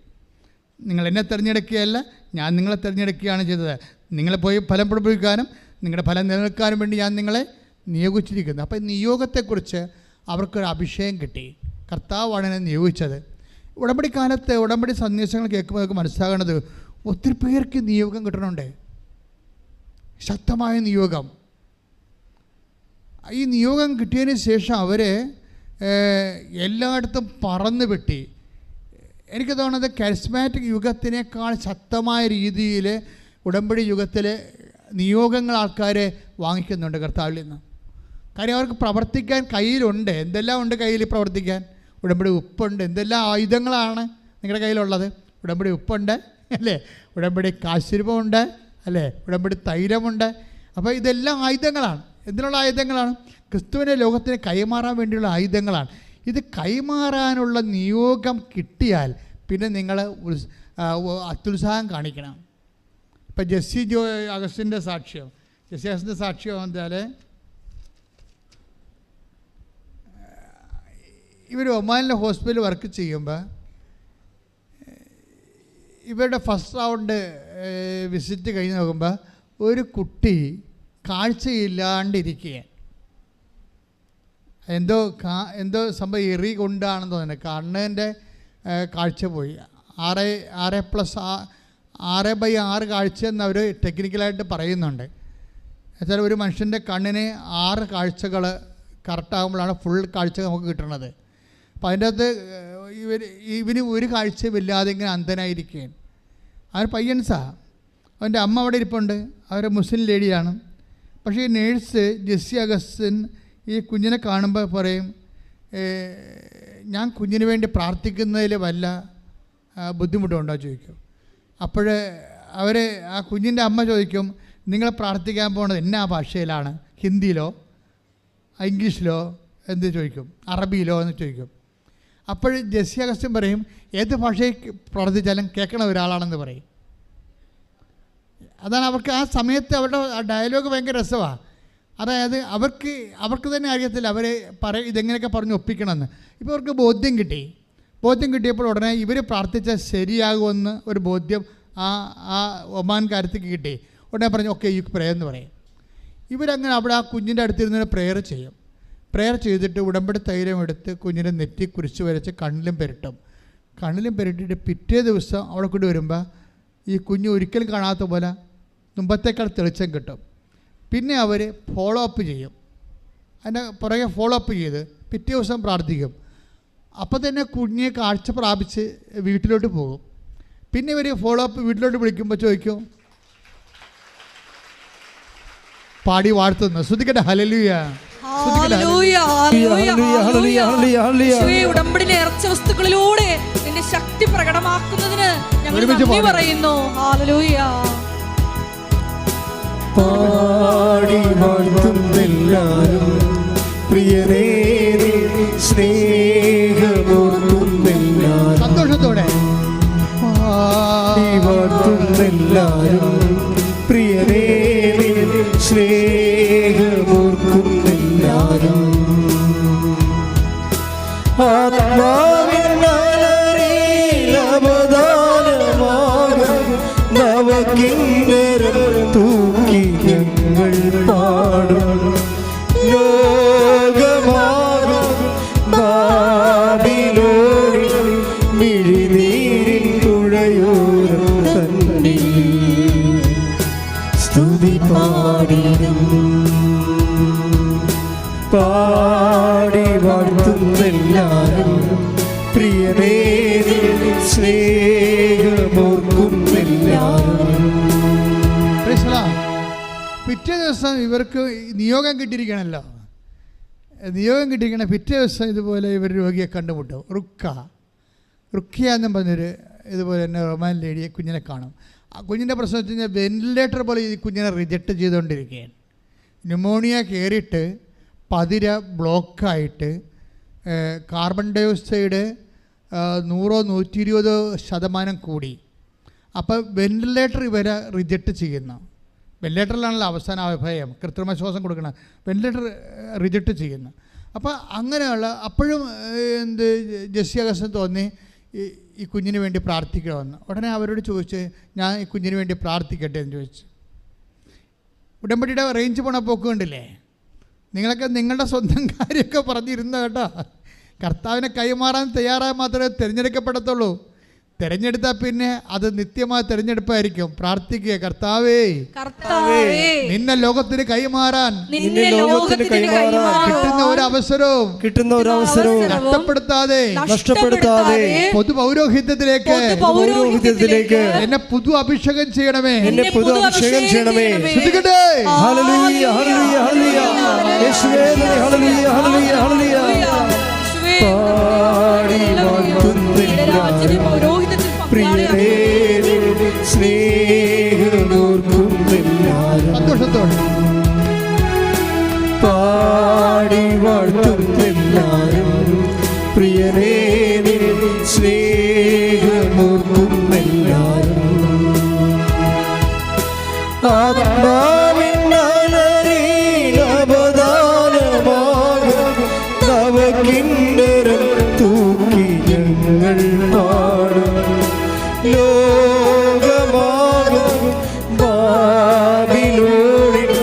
നിങ്ങൾ എന്നെ തിരഞ്ഞെടുക്കുകയല്ല, ഞാൻ നിങ്ങളെ തിരഞ്ഞെടുക്കുകയാണ് ചെയ്തത്. നിങ്ങളെ പോയി ഫലം പുറപ്പെടുവിക്കാനും നിങ്ങളുടെ ഫലം നിലനിൽക്കാനും വേണ്ടി ഞാൻ നിങ്ങളെ നിയോഗിച്ചിരിക്കുന്നു. അപ്പോൾ നിയോഗത്തെക്കുറിച്ച് അവർക്കൊരു അഭിഷേകം കിട്ടി. കർത്താവാണ് എന്നെ നിയോഗിച്ചത്. ഉടമ്പടി കാലത്ത് ഉടമ്പടി സന്ദേശങ്ങൾ കേൾക്കുമ്പോൾ നമുക്ക് മനസ്സിലാകേണ്ടത് ഒത്തിരി പേർക്ക് നിയോഗം കിട്ടണുണ്ട്, ശക്തമായ നിയോഗം. ഈ നിയോഗം കിട്ടിയതിന് ശേഷം അവർ എല്ലായിടത്തും പറന്ന് വെട്ടി. എനിക്ക് തോന്നുന്നത് കരിസ്മാറ്റിക് യുഗത്തിനേക്കാൾ ശക്തമായ രീതിയിൽ ഉടമ്പടി യുഗത്തിൽ നിയോഗങ്ങൾ ആൾക്കാർ വാങ്ങിക്കുന്നുണ്ട് കർത്താവിൽ നിന്ന്. കാര്യം അവർക്ക് പ്രവർത്തിക്കാൻ കയ്യിലുണ്ട്. എന്തെല്ലാം ഉണ്ട് കയ്യിൽ പ്രവർത്തിക്കാൻ? ഉടമ്പടി ഉപ്പുണ്ട്. എന്തെല്ലാം ആയുധങ്ങളാണ് നിങ്ങളുടെ കയ്യിലുള്ളത്? ഉടമ്പടി ഉപ്പുണ്ട് അല്ലേ, ഉടമ്പടി കാശുരൂപമുണ്ട് അല്ലേ, ഉടമ്പടി തൈലമുണ്ട്. അപ്പോൾ ഇതെല്ലാം ആയുധങ്ങളാണ്. എന്തിനുള്ള ആയുധങ്ങളാണ്? ക്രിസ്തുവിനെ ലോകത്തിന് കൈമാറാൻ വേണ്ടിയുള്ള ആയുധങ്ങളാണ്. ഇത് കൈമാറാനുള്ള നിയോഗം കിട്ടിയാൽ പിന്നെ നിങ്ങൾ അത്യുത്സാഹം കാണിക്കണം. ഇപ്പം ജെസ്സി അഗസ്റ്റിൻ്റെ സാക്ഷ്യം എന്താൽ ഇവർ ഒമാനിലെ ഹോസ്പിറ്റലിൽ വർക്ക് ചെയ്യുമ്പോൾ ഇവരുടെ ഫസ്റ്റ് റൗണ്ട് വിസിറ്റ് കഴിഞ്ഞ് നോക്കുമ്പോൾ ഒരു കുട്ടി കാഴ്ചയില്ലാണ്ടിരിക്കുകയാണ്. എന്തോ സംഭവം എറി കൊണ്ടാണെന്ന് തോന്നുന്നത്. കണ്ണിൻ്റെ കാഴ്ച പോയി. 6/6 കാഴ്ച എന്ന് അവർ ടെക്നിക്കലായിട്ട് പറയുന്നുണ്ട്. എന്നുവെച്ചാൽ ഒരു മനുഷ്യൻ്റെ കണ്ണിന് 6 കാഴ്ചകൾ കറക്റ്റാകുമ്പോഴാണ് ഫുൾ കാഴ്ച നമുക്ക് കിട്ടുന്നത്. അപ്പോൾ അതിൻ്റെ അകത്ത് ഇവന് ഒരു കാഴ്ചയുമില്ലാതെ ഇങ്ങനെ അന്ധനായിരിക്കുകയാണ്. അവർ പയ്യൻസാണ്. അവൻ്റെ അമ്മ അവിടെ ഇരിപ്പുണ്ട്. അവർ മുസ്ലിം ലേഡിയാണ്. പക്ഷേ ഈ നേഴ്സ് ജെസ്സി അഗസ്റ്റിൻ ഈ കുഞ്ഞിനെ കാണുമ്പോൾ പറയും, ഞാൻ കുഞ്ഞിന് വേണ്ടി പ്രാർത്ഥിക്കുന്നതിൽ വല്ല ബുദ്ധിമുട്ടുണ്ടോ ചോദിക്കും. അപ്പോൾ ആ കുഞ്ഞിൻ്റെ അമ്മ ചോദിക്കും, നിങ്ങൾ പ്രാർത്ഥിക്കാൻ പോകുന്നത് എന്നാ ഭാഷയിലാണ്? ഹിന്ദിയിലോ ഇംഗ്ലീഷിലോ എന്ത് ചോദിക്കും? അറബിയിലോ എന്ന് ചോദിക്കും. അപ്പോൾ ജെസ്സി അഗസ്റ്റിൻ പറയും, ഏത് ഭാഷയിൽ പ്രാർത്ഥിച്ചാലും കേൾക്കണ ഒരാളാണെന്ന് പറയും. അതാണ് അവർക്ക് ആ സമയത്ത് അവരുടെ ആ ഡയലോഗ് ഭയങ്കര രസമാണ്. അതായത് അവർക്ക് തന്നെ അറിയത്തില്ല ഇതെങ്ങനെയൊക്കെ പറഞ്ഞ് ഒപ്പിക്കണമെന്ന്. ഇപ്പോൾ അവർക്ക് ബോധ്യം കിട്ടിയപ്പോൾ ഉടനെ ഇവർ പ്രാർത്ഥിച്ചാൽ ശരിയാകുമെന്ന് ഒരു ബോധ്യം ആ ഒമാൻകാരത്തേക്ക് കിട്ടി. ഉടനെ പറഞ്ഞു, ഓക്കെ യു പ്രേ എന്ന് പറയും. ഇവരങ്ങനെ അവിടെ ആ കുഞ്ഞിൻ്റെ അടുത്തിരുന്ന് പ്രെയർ ചെയ്യും. പ്രെയർ ചെയ്തിട്ട് ഉടമ്പടി തൈലം എടുത്ത് കുഞ്ഞിനെ നെറ്റി കുരിശ് വരച്ച് കണ്ണിലും പെരട്ടിയിട്ട് പിറ്റേ ദിവസം അവിടെ കൂടി വരുമ്പോൾ ഈ കുഞ്ഞ് ഒരിക്കലും കാണാത്ത പോലെ മുമ്പത്തേക്കാൾ തെളിച്ചം കിട്ടും. പിന്നെ അവർ ഫോളോ അപ്പ് ചെയ്യും. അതിൻ്റെ പുറകെ ഫോളോ അപ്പ് ചെയ്ത് പിറ്റേ ദിവസം പ്രാർത്ഥിക്കും. അപ്പോൾ തന്നെ കുഞ്ഞെ കാഴ്ച പ്രാപിച്ച് വീട്ടിലോട്ട് പോകും. പിന്നെ ഇവർ ഫോളോ അപ്പ് വീട്ടിലോട്ട് വിളിക്കുമ്പോൾ ചോദിക്കും, പാടി വാഴ്ത്തുന്നു. ശ്രദ്ധിക്കട്ടെ, ഹല്ലേലൂയ. ഉടമ്പടി നേർച്ച വസ്തുക്കളിലൂടെ നിന്റെ ശക്തി പ്രകടമാക്കുന്നതിന് ഞങ്ങൾ നന്ദി പറയുന്നു. ഹല്ലേലൂയ. പാടി വാഴ്ത്തുന്നെല്ലാരും പ്രിയനേ സ്നേഹമോർത്തുന്നെല്ലാരും സന്തോഷത്തോടെ പാടി വാഴ്ത്തുന്നെല്ലാരും പ്രിയനേ സ്നേഹമോർക്കുന്നെല്ലാരും ആത്മാവിനാലറിയിലവദാനമാകും നവകിന്നരം തൂക്കി ഞങ്ങൾ പാടും ലോകമാകും ബാബിലോണിൽ മിഴിനീരിൻ തുഴയോരം തന്നിൽ സ്തുതി പാടിടും. പാടി വാഴ്ത്തുന്നെല്ലാരും പ്രിയനേ സ്നേഹമോർക്കുന്നെല്ലാരും. പിറ്റേ ദിവസം ഇവർക്ക് നിയോഗം കിട്ടിയിരിക്കണമല്ലോ. പിറ്റേ ദിവസം ഇതുപോലെ ഇവർ രോഗിയെ കണ്ടുമുട്ടും. റുക്കിയ എന്നും പറഞ്ഞൊരു ഇതുപോലെ തന്നെ റൊമാൻ ലേഡിയെ കുഞ്ഞിനെ കാണും. ആ കുഞ്ഞിൻ്റെ പ്രശ്നം വെച്ച് കഴിഞ്ഞാൽ വെന്റിലേറ്റർ പോലെ ഈ കുഞ്ഞിനെ റിജക്റ്റ് ചെയ്തുകൊണ്ടിരിക്കുകയാണ്. ന്യൂമോണിയ കയറിയിട്ട് പതിര ബ്ലോക്കായിട്ട് കാർബൺ ഡയോക്സൈഡ് 100-120% കൂടി. അപ്പോൾ വെന്റിലേറ്റർ ഇവരെ റിജക്റ്റ് ചെയ്യുന്നു. വെന്റിലേറ്ററിലാണല്ലോ അവസാന അഭയം, കൃത്രിമ ശ്വാസം കൊടുക്കണം. വെന്റിലേറ്റർ റിജക്റ്റ് ചെയ്യുന്നു. അപ്പോൾ അങ്ങനെയുള്ള അപ്പോഴും ജെസ്സി അഗസ്റ്റിന് തോന്നി ഈ കുഞ്ഞിന് വേണ്ടി പ്രാർത്ഥിക്കണമെന്ന്. ഉടനെ അവരോട് ചോദിച്ച്, ഞാൻ ഈ കുഞ്ഞിന് വേണ്ടി പ്രാർത്ഥിക്കട്ടെ എന്ന് ചോദിച്ചു. ഉടമ്പടിയുടെ റേഞ്ച് പോണ പോക്ക് കണ്ടില്ലേ? നിങ്ങളൊക്കെ നിങ്ങളുടെ സ്വന്തം കാര്യമൊക്കെ പറഞ്ഞിരുന്ന കേട്ടോ. കർത്താവിനെ കൈമാറാൻ തയ്യാറായാൽ മാത്രമേ തിരഞ്ഞെടുക്കപ്പെടത്തുള്ളൂ. തിരഞ്ഞെടുത്താൽ പിന്നെ അത് നിത്യമായ തിരഞ്ഞെടുപ്പായിരിക്കും. പ്രാർത്ഥിക്കുക, കർത്താവേ നിന്നെ ലോകത്തിന് കൈമാറാൻ കിട്ടുന്ന ഒരു അവസരവും നഷ്ടപ്പെടുത്താതെ പൊതുപൗരോഹിത്യത്തിലേക്ക് എന്നെ പുതു അഭിഷേകം ചെയ്യണമേ. ശ്രദ്ധിക്കട്ടെ. സന്തോഷത്തോടെ പാടി വാഴ്ത്തുന്നെല്ലാരും പ്രിയനേ സ്നേഹമോർക്കുന്നെല്ലാരും ആത്മാവിനവദാനമാകും നവകിന്നരം തൂക്കി ഞങ്ങൾ പാടും. ലോകമാകും ബാബിലോണിൽ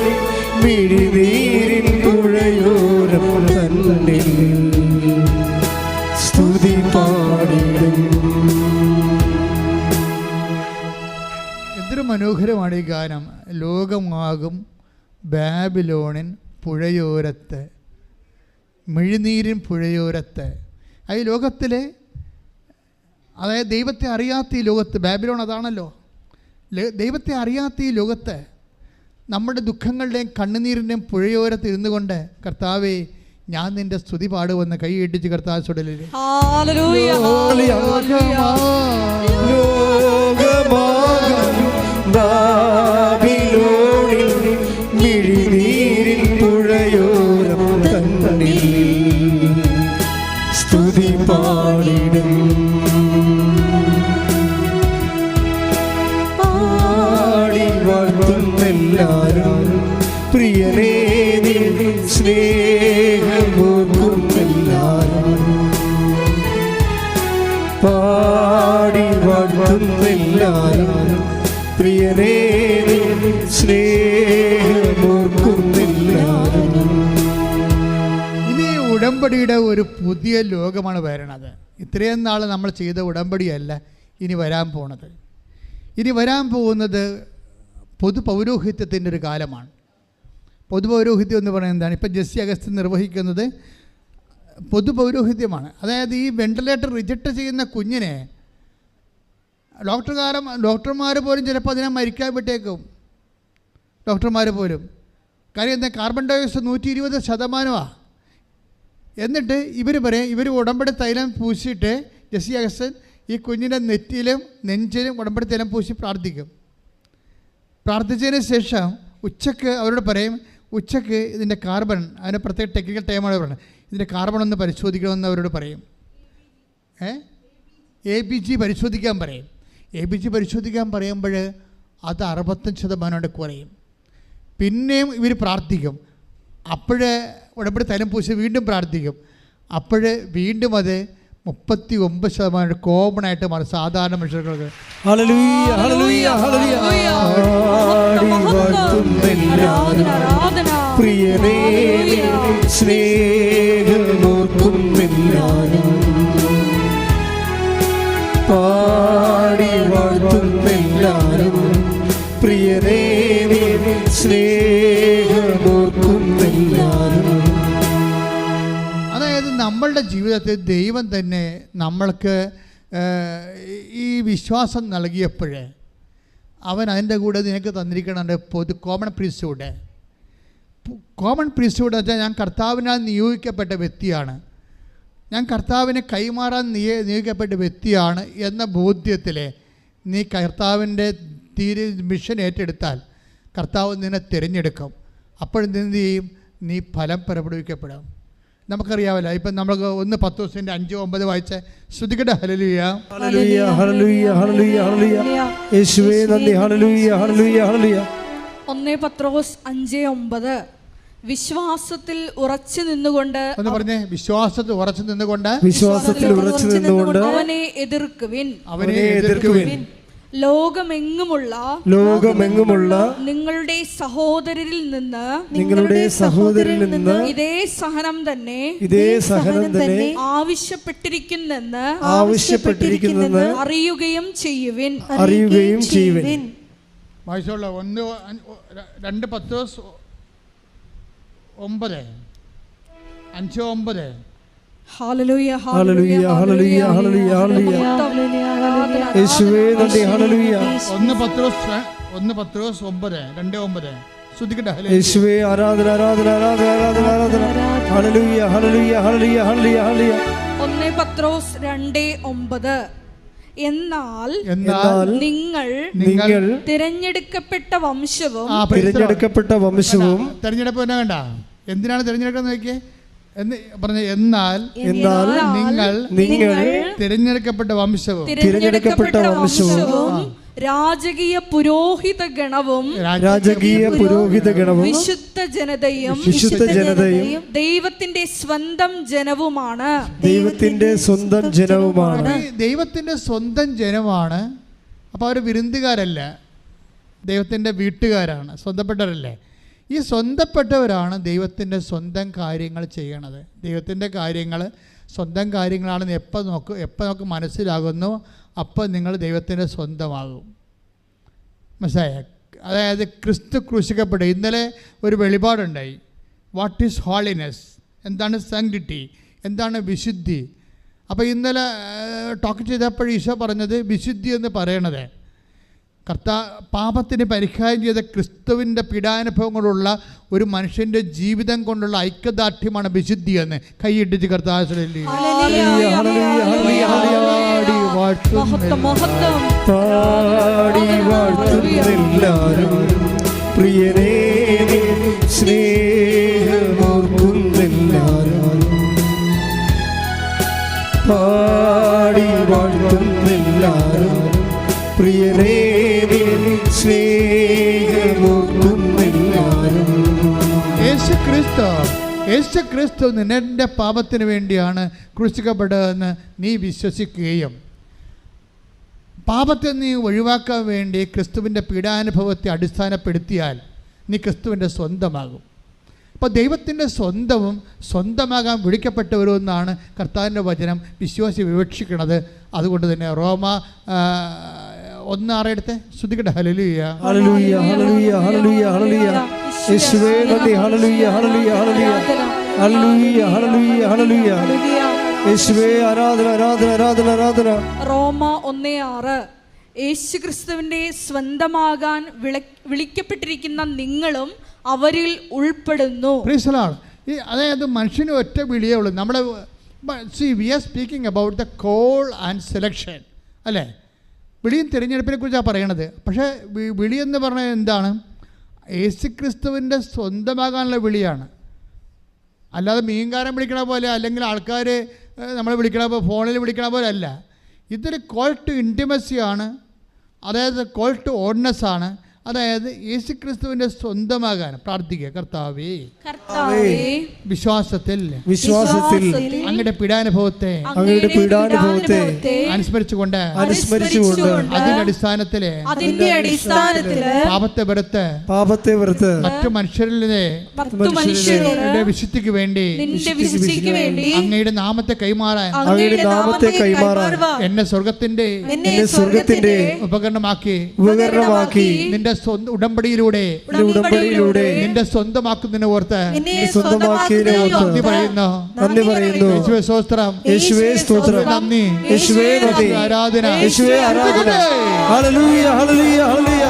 മിഴിനീരിൻ പുഴയോരം തന്നിൽ സ്തുതി പാടിടും. എന്തൊരു മനോഹരമാണ് ഈ ഗാനം. ലോകമാകും ബാബിലോണിൻ പുഴയോരത്ത്, മിഴിനീരിൻ പുഴയോരത്ത്. ഈ ലോകത്തിലെ, അതായത് ദൈവത്തെ അറിയാത്ത ഈ ലോകത്ത്, ബാബിലോൺ അതാണല്ലോ, ദൈവത്തെ അറിയാത്ത ഈ ലോകത്ത് നമ്മുടെ ദുഃഖങ്ങളുടെയും കണ്ണുനീരിൻ്റെയും പുഴയോരത്ത് ഇരുന്നു കൊണ്ട്, കർത്താവേ ഞാൻ നിന്റെ സ്തുതി പാടുവെന്ന് കൈ ഇട്ടിച്ച് കർത്താവ് ചുടലിൽ മിഴിനീരിൻ പുഴയോരം തന്നിൽ സ്തുതി പാടിടും. പാടി വാഴ്ത്തുന്നെല്ലാരും പ്രിയനേ സ്നേഹമോർക്കുന്നെല്ലാരും. പാടി വാഴ്ത്തുന്നെല്ലാരും പ്രിയനേ സ്നേഹമോർക്കുന്നെല്ലാരും. ഇനി ഉടമ്പടിയുടെ ഒരു പുതിയ ലോകമാണ് വരണത്. ഇത്രയും നാൾ നമ്മൾ ചെയ്ത ഉടമ്പടിയല്ല ഇനി വരാൻ പോണത്. ഇനി വരാൻ പോകുന്നത് പൊതുപൗരോഹിത്യത്തിൻ്റെ ഒരു കാലമാണ്. പൊതുപൗരോഹിത്യം എന്ന് പറയുന്നത് എന്താണ്? ഇപ്പം ജെസ്സി അഗസ്റ്റിൻ നിർവഹിക്കുന്നത് പൊതുപൗരോഹിത്യമാണ്. അതായത് ഈ വെന്റിലേറ്റർ റിജക്റ്റ് ചെയ്യുന്ന കുഞ്ഞിനെ ഡോക്ടർമാർ പോലും ചിലപ്പോൾ അതിനെ മരിക്കാൻ വിട്ടേക്കും. ഡോക്ടർമാർ പോലും. കാര്യം എന്താ? Carbon dioxide 120%. എന്നിട്ട് ഇവർ പറയും, ഇവർ ഉടമ്പടി തൈലം പൂശിയിട്ട് ജെസ്സി അഗസ്റ്റിൻ ഈ കുഞ്ഞിൻ്റെ നെറ്റിയിലും നെഞ്ചിലും ഉടമ്പടി തൈലം പൂശി പ്രാർത്ഥിക്കും. പ്രാർത്ഥിച്ചതിന് ശേഷം ഉച്ചക്ക് അവരോട് പറയും, ഉച്ചക്ക് ഇതിൻ്റെ കാർബൺ, അതിന് പ്രത്യേക ടെക്നിക്കൽ ടൈമാണ് പറയുന്നത്, ഇതിൻ്റെ കാർബൺ ഒന്ന് പരിശോധിക്കണമെന്ന് അവരോട് പറയും. ABG പരിശോധിക്കാൻ പറയും. ABG പരിശോധിക്കാൻ പറയുമ്പോൾ അത് 65% കുറയും. പിന്നെയും ഇവർ പ്രാർത്ഥിക്കും. അപ്പോഴേ ഉടമ്പടി തൈലം പൂശി വീണ്ടും പ്രാർത്ഥിക്കും. അപ്പോഴേ വീണ്ടും അത് 39% കോമൺ ആയിട്ട് മാറും സാധാരണ മനുഷ്യർക്ക്. പ്രിയനേ സ്നേഹമോർക്കുന്നെല്ലാരും പാടി വാഴ്ത്തുന്നെല്ലാരും പ്രിയനേ സ്നേഹമോർക്കുന്നെല്ലാരും. അതായത് നമ്മളുടെ ജീവിതത്തിൽ ദൈവം തന്നെ നമ്മൾക്ക് ഈ വിശ്വാസം നൽകിയപ്പോഴേ അവൻ അതിൻ്റെ കൂടെ നിനക്ക് തന്നിരിക്കണുണ്ട് കോമൺ പ്രീസ്റ്റ്ഹുഡ്. കോമൺ പ്രീസ്റ്റ്ഹുഡ് വെച്ചാൽ ഞാൻ കർത്താവിനാൽ നിയോഗിക്കപ്പെട്ട വ്യക്തിയാണ്, ഞാൻ കർത്താവിനെ കൈമാറാൻ നിയോഗിക്കപ്പെട്ട വ്യക്തിയാണ് എന്ന ബോധ്യത്തിൽ നീ കർത്താവിൻ്റെ മിഷൻ ഏറ്റെടുത്താൽ കർത്താവ് നിന്നെ തിരഞ്ഞെടുക്കും. അപ്പോഴെന്ത് ചെയ്യും? നീ ഫലം പുറപ്പെടുവിക്കപ്പെടും. നമുക്കറിയാമല്ലോ, ഇപ്പം നമ്മൾ 1 പത്രോസിന്റെ 5-9 വായിച്ച് ശ്രുതികട്ടെ. ഹല്ലേലൂയ ഹല്ലേലൂയ ഹല്ലേലൂയ ഹല്ലേലൂയ ഹല്ലേലൂയ. യേശുവേ നന്ദി. ഹല്ലേലൂയ ഹല്ലേലൂയ ഹല്ലേലൂയ. 1 പത്രോസ് 5:9. വിശ്വാസത്തിൽ ഉറച്ചു നിന്നുകൊണ്ട് ഒന്ന് പറഞ്ഞേ, വിശ്വാസത്തിൽ ഉറച്ചു നിന്നുകൊണ്ട് വിശ്വാസത്തിൽ ഉറച്ചു നിന്നുകൊണ്ട് അവനെ എതിർക്കുവിൻ. അവനെ എതിർക്കുവിൻ. ലോകമെങ്ങുമുള്ള നിങ്ങളുടെ സഹോദരരിൽ നിന്ന് ഇതേ സഹനം തന്നെ ആവശ്യപ്പെട്ടിരിക്കുന്നെന്ന് അറിയുകയും ചെയ്യുവിൻ. വായിച്ചോളൂ. 2 Petrus 9, 5-9. ഹല്ലേലൂയ, ഹല്ലേലൂയ, ഹല്ലേലൂയ, ഹല്ലേലൂയ, ഹല്ലേലൂയ. യേശുവേ നന്ദി. ഹല്ലേലൂയ. 1 Petrus 9, 2-9. ശ്രദ്ധിക്കട്ടെ. യേശുവേ ആരാധന, ആരാധന, ആരാധന, ആരാധന, ആരാധന. ഹല്ലേലൂയ, ഹല്ലേലൂയ, ഹല്ലേലൂയ, ഹല്ലേലൂയ, ഹല്ലേലൂയ. 1 പത്രോസ് 2:9. എന്നാൽ നിങ്ങൾ തിരഞ്ഞെടുക്കപ്പെട്ട വംശവും തിരഞ്ഞെടുപ്പ് തന്നെ കണ്ട. എന്തിനാണ് തിരഞ്ഞെടുക്കുന്നത് നോക്കിയേ എന്ന് പറഞ്ഞ. എന്നാൽ നിങ്ങൾ തിരഞ്ഞെടുക്കപ്പെട്ട വംശവും രാജകീയ പുരോഹിത ഗണവും വിശുദ്ധ ജനതയും ദൈവത്തിന്റെ സ്വന്തം ജനവുമാണ്. ദൈവത്തിന്റെ സ്വന്തം ജനമാണ്. അപ്പോൾ അവർ വിരുന്നുകാരല്ല, ദൈവത്തിൻ്റെ വീട്ടുകാരാണ്, സ്വന്തപ്പെട്ടവരല്ലേ. ഈ സ്വന്തപ്പെട്ടവരാണ് ദൈവത്തിൻ്റെ സ്വന്തം കാര്യങ്ങൾ ചെയ്യണത്. ദൈവത്തിൻ്റെ കാര്യങ്ങൾ സ്വന്തം കാര്യങ്ങളാണെന്ന് എപ്പോൾ നമുക്ക് മനസ്സിലാകുന്നു, അപ്പോൾ നിങ്ങൾ ദൈവത്തിൻ്റെ സ്വന്തമാകും. മനസ്സിലായ? അതായത് ക്രിസ്തു ക്രൂശിക്കപ്പെടുക. ഇന്നലെ ഒരു വെളിപാടുണ്ടായി. വാട്ട് ഈസ് ഹോളിനെസ്, എന്താണ് സാങ്ക്ടിറ്റി, എന്താണ് വിശുദ്ധി. അപ്പോൾ ഇന്നലെ ടോക്ക് ചെയ്തപ്പോൾ ഈശോ പറഞ്ഞത് വിശുദ്ധി എന്ന് പറയണത് പാപത്തിന് പരിഹാരം ചെയ്ത ക്രിസ്തുവിൻ്റെ പീഡാനുഭവങ്ങളുള്ള ഒരു മനുഷ്യൻ്റെ ജീവിതം കൊണ്ടുള്ള ഐക്യദാർഢ്യമാണ് വിശുദ്ധി എന്ന് കൈയിട്ടിച്ച് കർത്താവിനെ പ്രിയനേ സ്നേഹമോർക്കുന്നെല്ലാരും പാടി വാഴ്ത്തുന്നെല്ലാരും പ്രിയനേ സ്നേഹമോർക്കുന്നെല്ലാരും. യേശു ക്രിസ്തു നിന്റെ പാപത്തിന് വേണ്ടിയാണ് ക്രൂശിക്കപ്പെട്ടതെന്ന് നീ വിശ്വസിക്കുകയും പാപത്തെ നീ ഒഴിവാക്കാൻ വേണ്ടി ക്രിസ്തുവിൻ്റെ പീഡാനുഭവത്തെ അടിസ്ഥാനപ്പെടുത്തിയാൽ നീ ക്രിസ്തുവിൻ്റെ സ്വന്തമാകും. അപ്പോൾ ദൈവത്തിൻ്റെ സ്വന്തമാകാൻ വിളിക്കപ്പെട്ടവരെന്നാണ് കർത്താവിൻ്റെ വചനം വിശ്വാസി വിവക്ഷിക്കുന്നത്. അതുകൊണ്ട് തന്നെ റോമ 1:6 എടുത്ത് ശ്രദ്ധിക്കട്ടെ. ഹല്ലേലൂയ, ഹല്ലേലൂയ, ഹല്ലേലൂയ, ഹല്ലേലൂയ, ഹല്ലേലൂയ. യേശുവേ നന്ദി. ഹല്ലേലൂയ, ഹല്ലേലൂയ, ഹല്ലേലൂയ, ഹല്ലേലൂയ, ഹല്ലേലൂയ, ഹല്ലേലൂയ. യേശുവേ ആരാധന, ആരാധന, ആരാധന, ആരാധന. റോമ 1:6. യേശു ക്രിസ്തുവിന്റെ സ്വന്തമാകാൻ വിളിക്കപ്പെട്ടിരിക്കുന്ന നിങ്ങളും അവരിൽ ഉൾപ്പെടുന്നു. അതായത് മനുഷ്യന് ഒറ്റ വിളിയേ ഉള്ളൂ. നമ്മുടെ we are speaking about the call and selection, അല്ലേ? വിളിയും തിരഞ്ഞെടുപ്പിനെ കുറിച്ചാണ് പറയണത്. പക്ഷേ വിളിയെന്ന് പറഞ്ഞാൽ എന്താണ്? യേശു ക്രിസ്തുവിൻ്റെ സ്വന്തമാകാനുള്ള വിളിയാണ്. അല്ലാതെ മീൻകാരൻ വിളിക്കണ പോലെ, അല്ലെങ്കിൽ ആൾക്കാർ നമ്മൾ വിളിക്കണ പോലെ, ഫോണിൽ വിളിക്കണ പോലെ അല്ല. ഇതൊരു കോൾ ടു ഇൻറ്റിമസിയാണ്. അതായത് കോൾ ടു ഓൺനെസ് ആണ്. അതായത് യേശു ക്രിസ്തുവിൻ്റെ സ്വന്തമാകാൻ പ്രാർത്ഥിക്കുക. കർത്താവേ, വിശ്വാസത്തിൽ അങ്ങയുടെ പീഡാനുഭവത്തെ അനുസ്മരിച്ചുകൊണ്ട് അതിന്റെ അടിസ്ഥാനത്തില് പാപത്തെ വെറുത്ത് മറ്റു മനുഷ്യരിലെ വിശുദ്ധിക്ക് വേണ്ടി അങ്ങയുടെ നാമത്തെ കൈമാറാൻ എന്നെ സ്വർഗത്തിന്റെ ഉപകരണമാക്കി നിന്റെ ഉടമ്പടിയിലൂടെ നിന്റെ സ്വന്തമാക്കുന്നതിനെ ഓർത്ത് നന്ദി പറയുന്നു. യേശുവേ സ്തോത്രം, യേശുവേ സ്തോത്രം, നന്ദി, യേശുവേ നന്ദി, ആരാധന, യേശുവേ ആരാധന. ഹല്ലേലൂയ, ഹല്ലേലൂയ, ഹല്ലേലൂയ.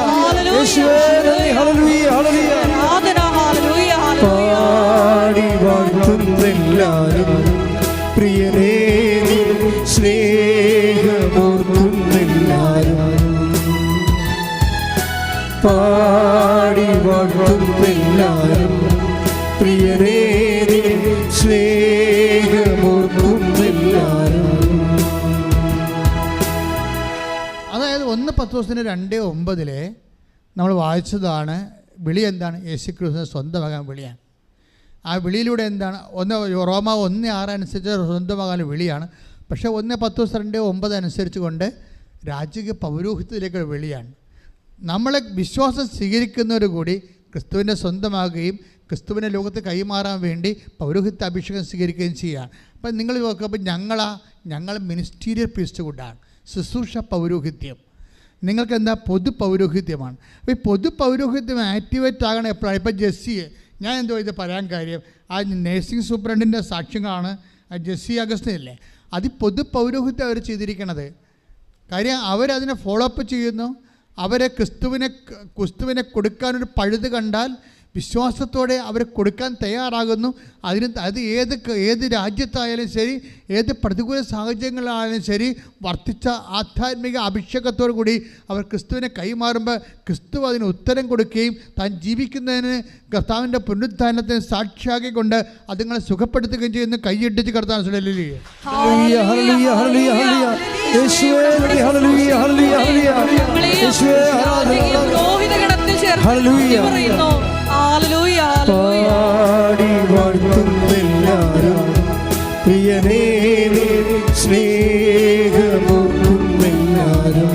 യേശുവേ നന്ദി. ഹല്ലേലൂയ, ഹല്ലേലൂയ, പാടി വാഴ്ത്തുന്നെല്ലാരും പ്രിയനേ സ്നേഹമോർക്കുന്നെല്ലാരും പാടി വാഴ്ത്തുന്നെല്ലാരും പ്രിയനേ സ്നേഹമോർക്കുന്നെല്ലാരും. അതായത് 1 പത്രോസിന് 2:9 നമ്മൾ വായിച്ചതാണ്. വിളി എന്താണ്? യേശു ക്രിസ്തുവിനെ സ്വന്തമാകാൻ വിളിയാണ്. ആ വിളിയിലൂടെ എന്താണ്? റോമ 1:6 അനുസരിച്ച് സ്വന്തമാകാൻ വിളിയാണ്. പക്ഷേ 1:10-2-9 അനുസരിച്ച് കൊണ്ട് രാജകീയ പൗരോഹിത്യത്തിലേക്കുള്ള വിളിയാണ്. നമ്മളെ വിശ്വാസം സ്വീകരിക്കുന്നവർ കൂടി ക്രിസ്തുവിനെ സ്വന്തമാകുകയും ക്രിസ്തുവിനെ ലോകത്ത് കൈമാറാൻ വേണ്ടി പൗരോഹിത്യ അഭിഷേകം സ്വീകരിക്കുകയും ചെയ്യുകയാണ്. അപ്പം നിങ്ങൾ നോക്കുമ്പോൾ ഞങ്ങൾ മിനിസ്റ്റീരിയൽ പ്രീസ്റ്റ്ഹുഡാണ്, ശുശ്രൂഷ പൗരോഹിത്യം. നിങ്ങൾക്ക് എന്താ? പൊതു പൗരോഹിത്യമാണ്. അപ്പോൾ ഈ പൊതു പൗരോഹിത്യം ആക്ടിവേറ്റ് ആകണം എപ്പോഴാണ്? ഇപ്പോൾ ജെസ്സിയെ ഞാൻ എന്തോ ഇത് പറയാൻ കാര്യം, ആ നേഴ്സിംഗ് സൂപ്രണ്ടിൻ്റെ സാക്ഷ്യങ്ങളാണ് ജെസ്സി അഗസ്റ്റിനില്ലേ, അത് പൊതു പൗരോഹിത്യം അവർ ചെയ്തിരിക്കണത്. കാര്യം അവരതിനെ ഫോളോ അപ്പ് ചെയ്യുന്നു. അവരെ ക്രിസ്തുവിനെ കൊടുക്കാനൊരു പഴുത് കണ്ടാൽ വിശ്വാസത്തോടെ അവർ കൊടുക്കാൻ തയ്യാറാകുന്നു. അത് ഏത് രാജ്യത്തായാലും ശരി, ഏത് പ്രതികൂല സാഹചര്യങ്ങളായാലും ശരി, വർദ്ധിച്ച ആധ്യാത്മിക അഭിഷേകത്തോടു കൂടി അവർ ക്രിസ്തുവിനെ കൈമാറുമ്പോൾ ക്രിസ്തു അതിന് ഉത്തരം കൊടുക്കുകയും താൻ ജീവിക്കുന്നതിന് കർത്താവിൻ്റെ പുനരുത്ഥാനത്തിന് സാക്ഷിയാക്കിക്കൊണ്ട് അതുങ്ങളെ സുഖപ്പെടുത്തുകയും ചെയ്യുന്ന കൈയിട്ടിച്ച് കർത്താൻ പാടി വാഴ്ത്തുന്നെല്ലാരും പ്രിയനേ സ്നേഹമോർക്കുന്നെല്ലാരും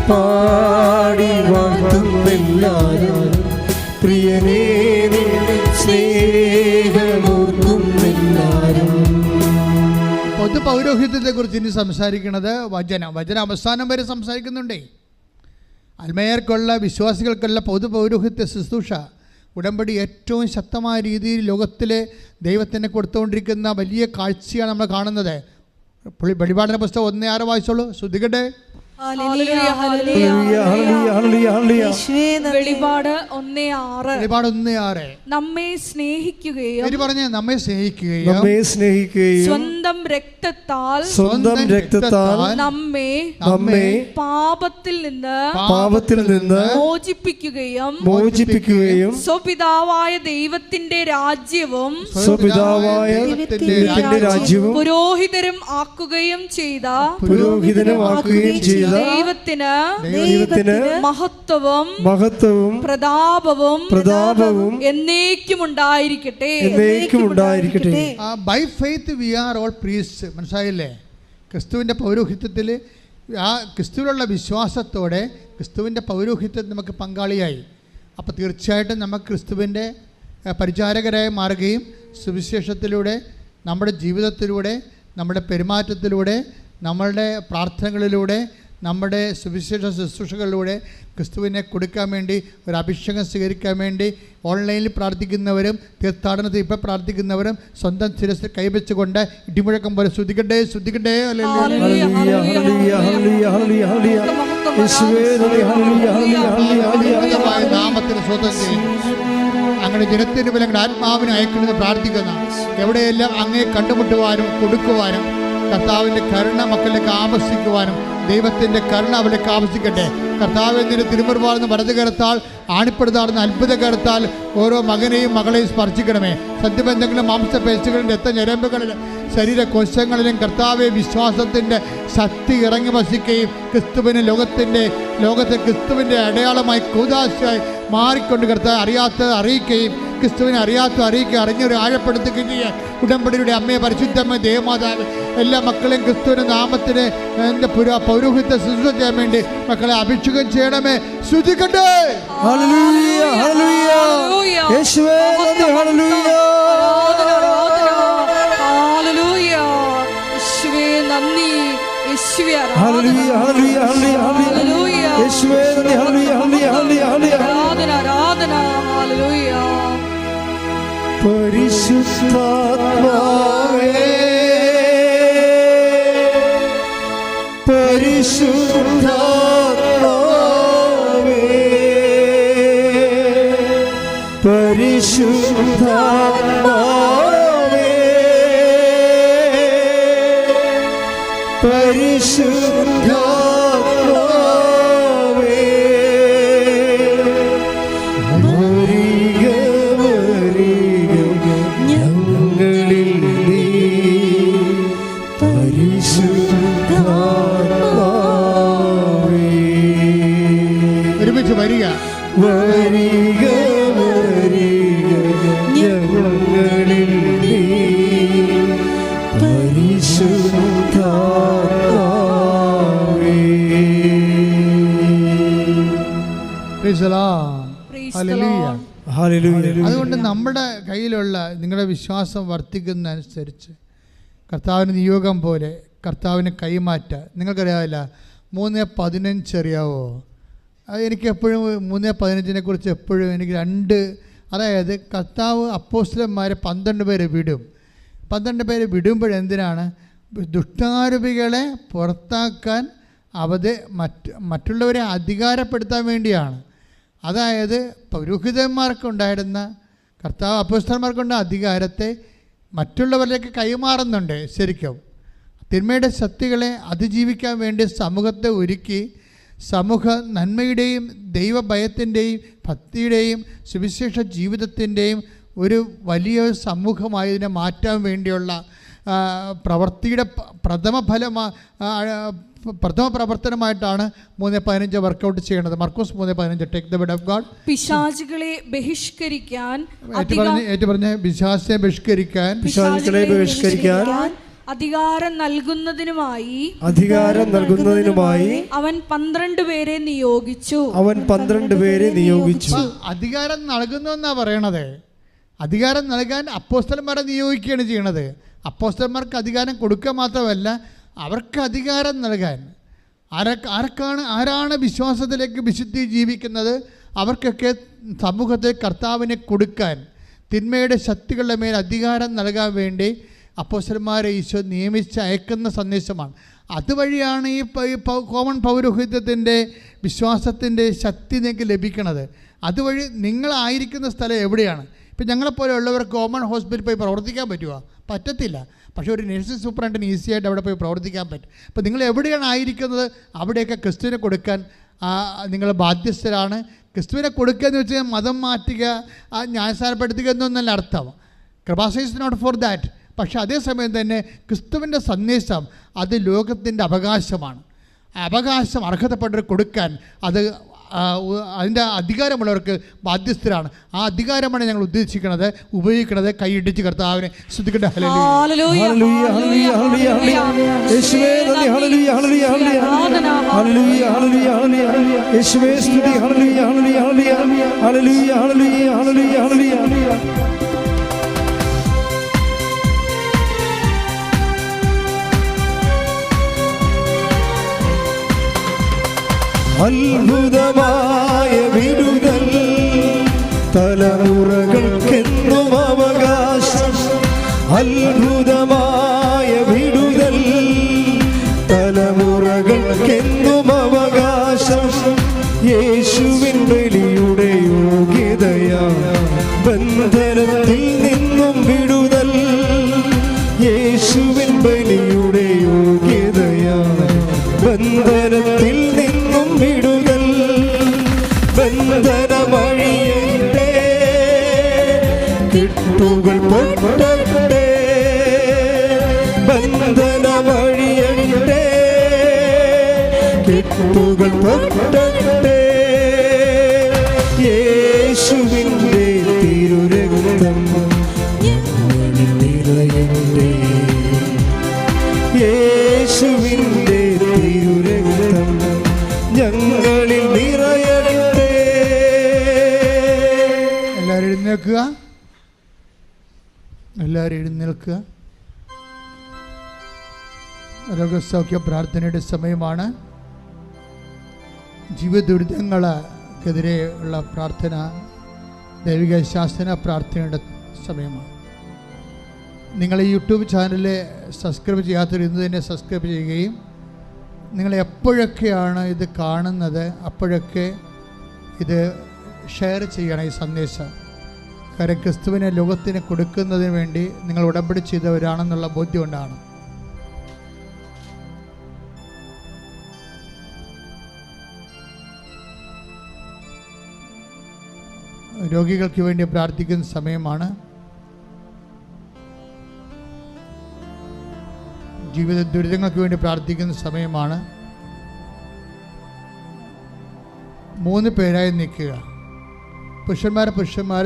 പാടി വാഴ്ത്തുന്നെല്ലാരും പ്രിയനേ സ്നേഹമോർക്കുന്നെല്ലാരും. പൊതു പൗരോഹിത്യത്തെക്കുറിച്ച് ഇനി സംസാരിക്കുന്നത് വചന അവസാനം വരെ സംസാരിക്കുന്നുണ്ടേ. അൽമയർക്കുള്ള വിശ്വാസികൾക്കുള്ള പൊതു പൗരോഹിത്യ ശുശ്രൂഷ ഉടമ്പടി ഏറ്റവും ശക്തമായ രീതിയിൽ ലോകത്തിലെ ദൈവത്തിന് കൊടുത്തുകൊണ്ടിരിക്കുന്ന വലിയ കാഴ്ചയാണ് നമ്മൾ കാണുന്നത്. വെളിപാടിന പുസ്തകം 1:6 വായിച്ചോളൂ, ശ്രദ്ധിക്കട്ടെ. വെളിപാട് 1:6 നമ്മെ സ്നേഹിക്കുകയും സ്വന്തം രക്തത്താൽ നമ്മെ പാപത്തിൽ നിന്ന് മോചിപ്പിക്കുകയും സ്വപിതാവായ ദൈവത്തിന്റെ രാജ്യവും പുരോഹിതരും ആക്കുകയും ചെയ്ത ദൈവത്തിന് മഹത്വവും പ്രതാപവും എന്നേക്കും ഉണ്ടായിരിക്കട്ടെ. By faith we are all priest. മനസ്സിലായില്ലേ? ക്രിസ്തുവിൻ്റെ പൗരോഹിത്യത്തിൽ ആ ക്രിസ്തുവിലുള്ള വിശ്വാസത്തോടെ ക്രിസ്തുവിൻ്റെ പൗരോഹിത്യത്തിൽ നമുക്ക് പങ്കാളിയായി. അപ്പോൾ തീർച്ചയായിട്ടും നമുക്ക് ക്രിസ്തുവിൻ്റെ പരിചാരകരായി മാറുകയും സുവിശേഷത്തിലൂടെ, നമ്മുടെ ജീവിതത്തിലൂടെ, നമ്മുടെ പെരുമാറ്റത്തിലൂടെ, നമ്മളുടെ പ്രാർത്ഥനകളിലൂടെ, നമ്മുടെ സുവിശേഷ ശുശ്രൂഷകളിലൂടെ ക്രിസ്തുവിനെ കൊടുക്കാൻ വേണ്ടി ഒരു അഭിഷേകം സ്വീകരിക്കാൻ വേണ്ടി ഓൺലൈനിൽ പ്രാർത്ഥിക്കുന്നവരും തീർത്ഥാടനത്തിൽ ഇപ്പോൾ പ്രാർത്ഥിക്കുന്നവരും സ്വന്തം ശിരസിൽ കൈവച്ചുകൊണ്ട് ഇടിമുഴക്കം പോലെ ശ്രുതിക്കട്ടെ. നാമത്തിന് സ്വന്തം ചെയ്യും. അങ്ങനെ ജനത്തിന് പോലെ അങ്ങനെ ആത്മാവിനെ അയക്കണമെന്ന് പ്രാർത്ഥിക്കുന്ന എവിടെയെല്ലാം അങ്ങേ കണ്ടുമുട്ടുവാനും കൊടുക്കുവാനും കർത്താവിൻ്റെ കരുണ മക്കളിലേക്ക് ആവശ്യിക്കുവാനും ദൈവത്തിൻ്റെ കരുണ അവരിലേക്ക് ആവശ്യിക്കട്ടെ. കർത്താവിൻ്റെ തിരുമുറുപാടുന്ന വലത് കരത്താൽ ആണിപ്പെടുത്താറുന്ന അത്ഭുത കരത്താൽ ഓരോ മകനെയും മകളെയും സ്പർശിക്കണമേ. സത്യബന്ധങ്ങളിലും മാംസപേശികളിലും രക്തഞരമ്പുകളിലും ശരീരകോശങ്ങളിലും കർത്താവെ വിശ്വാസത്തിൻ്റെ ശക്തി ഇറങ്ങി വസിക്കുകയും ലോകത്തെ ക്രിസ്തുവിൻ്റെ അടയാളമായി കൂദാശയായി മാറിക്കൊണ്ട് കർത്താവ് അറിയാത്തത് അറിയിക്കുകയും ക്രിസ്തുവിനെ അറിയിക്കുക അറിഞ്ഞൊരു ആഴപ്പെടുത്തുകയും ചെയ്യാൻ ഉടമ്പടിയുടെ അമ്മയെ പരിശുദ്ധമ്മ ദേവമാതാവ് എല്ലാ മക്കളെയും ക്രിസ്തുവിൻ്റെ നാമത്തിന് എൻ്റെ പൗരോഹിത്യ ശുശ്രൂഷ ചെയ്യാൻ വേണ്ടി മക്കളെ അഭിഷേകം ചെയ്യണമേ. ശ്രുതിക്കട്ടെ. പരിശുദ്ധാത്മാവേ പരിശുദ്ധാത്മാവേ പരിശുദ്ധാത്മാവേ പരിശുദ്ധാത്മാവേ ഞങ്ങളിൽ നീ പരിശുദ്ധാത്മാവേ. ഒരുമിച്ച് വരിക. വരിക വരിക praise the Lord. Praise the hallelujah. Lord. Hallelujah. അതുകൊണ്ട് നമ്മുടെ കയ്യിലുള്ള നിങ്ങളുടെ വിശ്വാസം വർദ്ധിക്കുന്നതനുസരിച്ച് കർത്താവിന് നിയോഗം പോലെ കർത്താവിന് കൈമാറ്റ. നിങ്ങൾക്കറിയാവില്ല 3:15 അറിയാവോ? അത് എനിക്ക് എപ്പോഴും 3:15 കുറിച്ച് എപ്പോഴും എനിക്ക് അതായത് കർത്താവ് അപ്പോസ്തലന്മാരെ 12 പേരെ വിടും. 12 പേരെ വിടുമ്പോഴെന്തിനാണ്? ദുഷ്ടാരൂപികളെ പുറത്താക്കാൻ, മറ്റുള്ളവരെ അധികാരപ്പെടുത്താൻ വേണ്ടിയാണ്. അതായത് പൗരോഹിതന്മാർക്കുണ്ടായിരുന്ന കർത്താവ് അപ്പോസ്തലന്മാർക്കുണ്ട അധികാരത്തെ മറ്റുള്ളവരിലേക്ക് കൈമാറുന്നുണ്ട്. ശരിക്കും തിന്മയുടെ ശക്തികളെ അതിജീവിക്കാൻ വേണ്ടി സമൂഹത്തെ ഒരുക്കി സമൂഹ നന്മയുടെയും ദൈവഭയത്തിൻ്റെയും ഭക്തിയുടെയും സുവിശേഷ ജീവിതത്തിൻ്റെയും ഒരു വലിയ സമൂഹമായി ഇതിനെ മാറ്റാൻ വേണ്ടിയുള്ള പ്രവൃത്തിയുടെ പ്രഥമ പ്രവർത്തനമായിട്ടാണ് 3:15 വർക്കൗട്ട് ചെയ്യണത്. മർക്കോസ് 3:15. Take the word of God. പിശാചുകളെ ബഹിഷ്കരിക്കാൻ പറഞ്ഞ പിശാചിനെ ബഹിഷ്കരിക്കാൻ അധികാരം നൽകുന്നതിനുമായി അവൻ 12 പേരെ നിയോഗിച്ചു. അധികാരം നൽകുന്നു എന്നാ പറയണത്. അധികാരം നൽകാൻ അപ്പോസ്തലന്മാരെ നിയോഗിക്കുകയാണ് ചെയ്യണത്. അപ്പോസ്തലന്മാർക്ക് അധികാരം കൊടുക്കുക മാത്രമല്ല, അവർക്ക് അധികാരം നൽകാൻ. ആരാണ് വിശ്വാസത്തിലേക്ക് വിശുദ്ധി ജീവിക്കുന്നത് അവർക്കൊക്കെ സമൂഹത്തിൽ കർത്താവിനെ കൊടുക്കാൻ, തിന്മയുടെ ശക്തികളുടെ മേൽ അധികാരം നൽകാൻ വേണ്ടി അപ്പോസ്തലന്മാരെ ഈശോ നിയമിച്ച് അയക്കുന്ന സന്ദേശമാണ്. അതുവഴിയാണ് ഈ കോമൺ പൗരോഹിത്യത്തിൻ്റെ വിശ്വാസത്തിൻ്റെ ശക്തി നിങ്ങൾക്ക് ലഭിക്കുന്നത്. അതുവഴി നിങ്ങളായിരിക്കുന്ന സ്ഥലം എവിടെയാണ്? ഇപ്പം ഞങ്ങളെപ്പോലെയുള്ളവർ കോമൺ ഹോസ്പിറ്റലിൽ പോയി പ്രവർത്തിക്കാൻ പറ്റുമോ? പറ്റത്തില്ല. പക്ഷേ ഒരു നഴ്സിംഗ് സൂപ്രണ്ടിന് ഈസിയായിട്ട് അവിടെ പോയി പ്രവർത്തിക്കാൻ പറ്റും. അപ്പോൾ നിങ്ങൾ എവിടെയാണ് ആയിരിക്കുന്നത് അവിടെയൊക്കെ ക്രിസ്തുവിനെ കൊടുക്കാൻ നിങ്ങൾ ബാധ്യസ്ഥരാണ്. ക്രിസ്തുവിനെ കൊടുക്കുക എന്ന് വെച്ചാൽ മതം മാറ്റുക, ന്യായസ്ഥാനപ്പെടുത്തുക എന്നൊന്നല്ല അർത്ഥം. കൃപാസന ഈസ് നോട്ട് ഫോർ ദാറ്റ്. പക്ഷേ അതേസമയം തന്നെ ക്രിസ്തുവിൻ്റെ സന്ദേശം അത് ലോകത്തിൻ്റെ അവകാശമാണ്. അവകാശം അർഹതപ്പെട്ടവർ കൊടുക്കാൻ അതിൻ്റെ അധികാരമുള്ളവർക്ക് ബാധ്യസ്ഥരാണ്. ആ അധികാരമാണ് ഞങ്ങൾ ഉദ്ദേശിക്കുന്നത്, ഉപയോഗിക്കുന്നത്. കൈയിടിച്ച് കർത്താവിനെ സ്തുതിക്കട്ടെ. ഹല്ലേലൂയ. അത്ഭുതമായ വിടുതൽ തലമുറകൾക്കെന്നും അവകാശം. അത്ഭുതമായ വിടുതൽ തലമുറകൾക്കെന്നും അവകാശം. യേശുവിൻ ബലിയുടെ യോഗ്യതയാ ബന്ധനത്തിൽ നിന്നും വിടുതൽ. യേശുവിൻ ബലിയുടെ യോഗ്യതയാ ബന്ധനത്തിൽ നിന്നും വിടുതൽ. ബന്ധനമഴിയട്ടെ, കെട്ടുകൾ പൊട്ടട്ടെ. ബന്ധനമഴിയട്ടെ, കെട്ടുകൾ പൊട്ടട്ടെ. യേശുവിൻ്റെ തിരുരക്തം ഞങ്ങളിൽ നിറയട്ടെ. യേശുവിൻ്റെ തിരുരക്തം ഞങ്ങളിൽ നിറയട്ടെ. എല്ലാവരും എഴുന്നേൽക്കുക. എല്ലാവരും എഴുന്നേൽക്കുക. രോഗസൗഖ്യ പ്രാർത്ഥനയുടെ സമയമാണ്. ജീവദുരിതങ്ങൾക്കെതിരെ ഉള്ള പ്രാർത്ഥന, ദൈവിക ശാസന പ്രാർത്ഥനയുടെ സമയമാണ്. നിങ്ങൾ ഈ യൂട്യൂബ് ചാനൽ സബ്സ്ക്രൈബ് ചെയ്യാത്തവർ ഇന്ന് തന്നെ സബ്സ്ക്രൈബ് ചെയ്യുകയും നിങ്ങൾ എപ്പോഴൊക്കെയാണ് ഇത് കാണുന്നത് അപ്പോഴൊക്കെ ഇത് ഷെയർ ചെയ്യണം ഈ സന്ദേശം. കാരണം ക്രിസ്തുവിനെ ലോകത്തിന് കൊടുക്കുന്നതിന് വേണ്ടി നിങ്ങൾ ഉടമ്പടി ചെയ്തവരാണെന്നുള്ള ബോധ്യം കൊണ്ടാണ്. രോഗികൾക്ക് വേണ്ടി പ്രാർത്ഥിക്കുന്ന സമയമാണ്. ജീവിത ദുരിതങ്ങൾക്ക് വേണ്ടി പ്രാർത്ഥിക്കുന്ന സമയമാണ്. 3 പേരായി നിൽക്കുക. പുരുഷന്മാർ,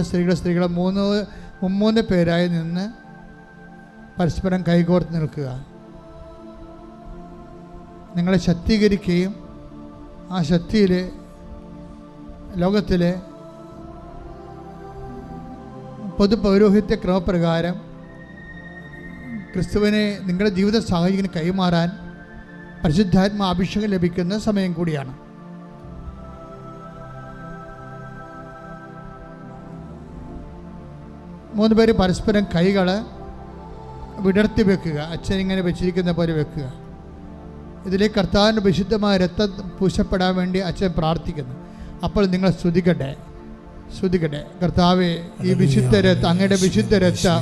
സ്ത്രീകളെ 3 പേരായി നിന്ന് പരസ്പരം കൈകോർത്ത് നിൽക്കുക. നിങ്ങളെ ശക്തീകരിക്കുകയും ആ ശക്തിയിൽ ലോകത്തിലെ പൊതു പൗരോഹിത്യ ക്രമപ്രകാരം ക്രിസ്തുവിനെ നിങ്ങളുടെ ജീവിത സാഹചര്യം കൈമാറാൻ പരിശുദ്ധാത്മാ അഭിഷേകം ലഭിക്കുന്ന സമയം കൂടിയാണ്. മൂന്ന് പേര് പരസ്പരം കൈകൾ വിടർത്തി വെക്കുക, അച്ഛനിങ്ങനെ വെച്ചിരിക്കുന്ന പോലെ വെക്കുക. ഇതിലേക്ക് കർത്താവിൻ്റെ വിശുദ്ധമായ രക്തം പൂശപ്പെടാൻ വേണ്ടി അച്ഛൻ പ്രാർത്ഥിക്കുന്നു. അപ്പോൾ നിങ്ങൾ സ്തുതിക്കട്ടെ, കർത്താവേ, ഈ വിശുദ്ധ രക്തം, അങ്ങയുടെ വിശുദ്ധ രക്തം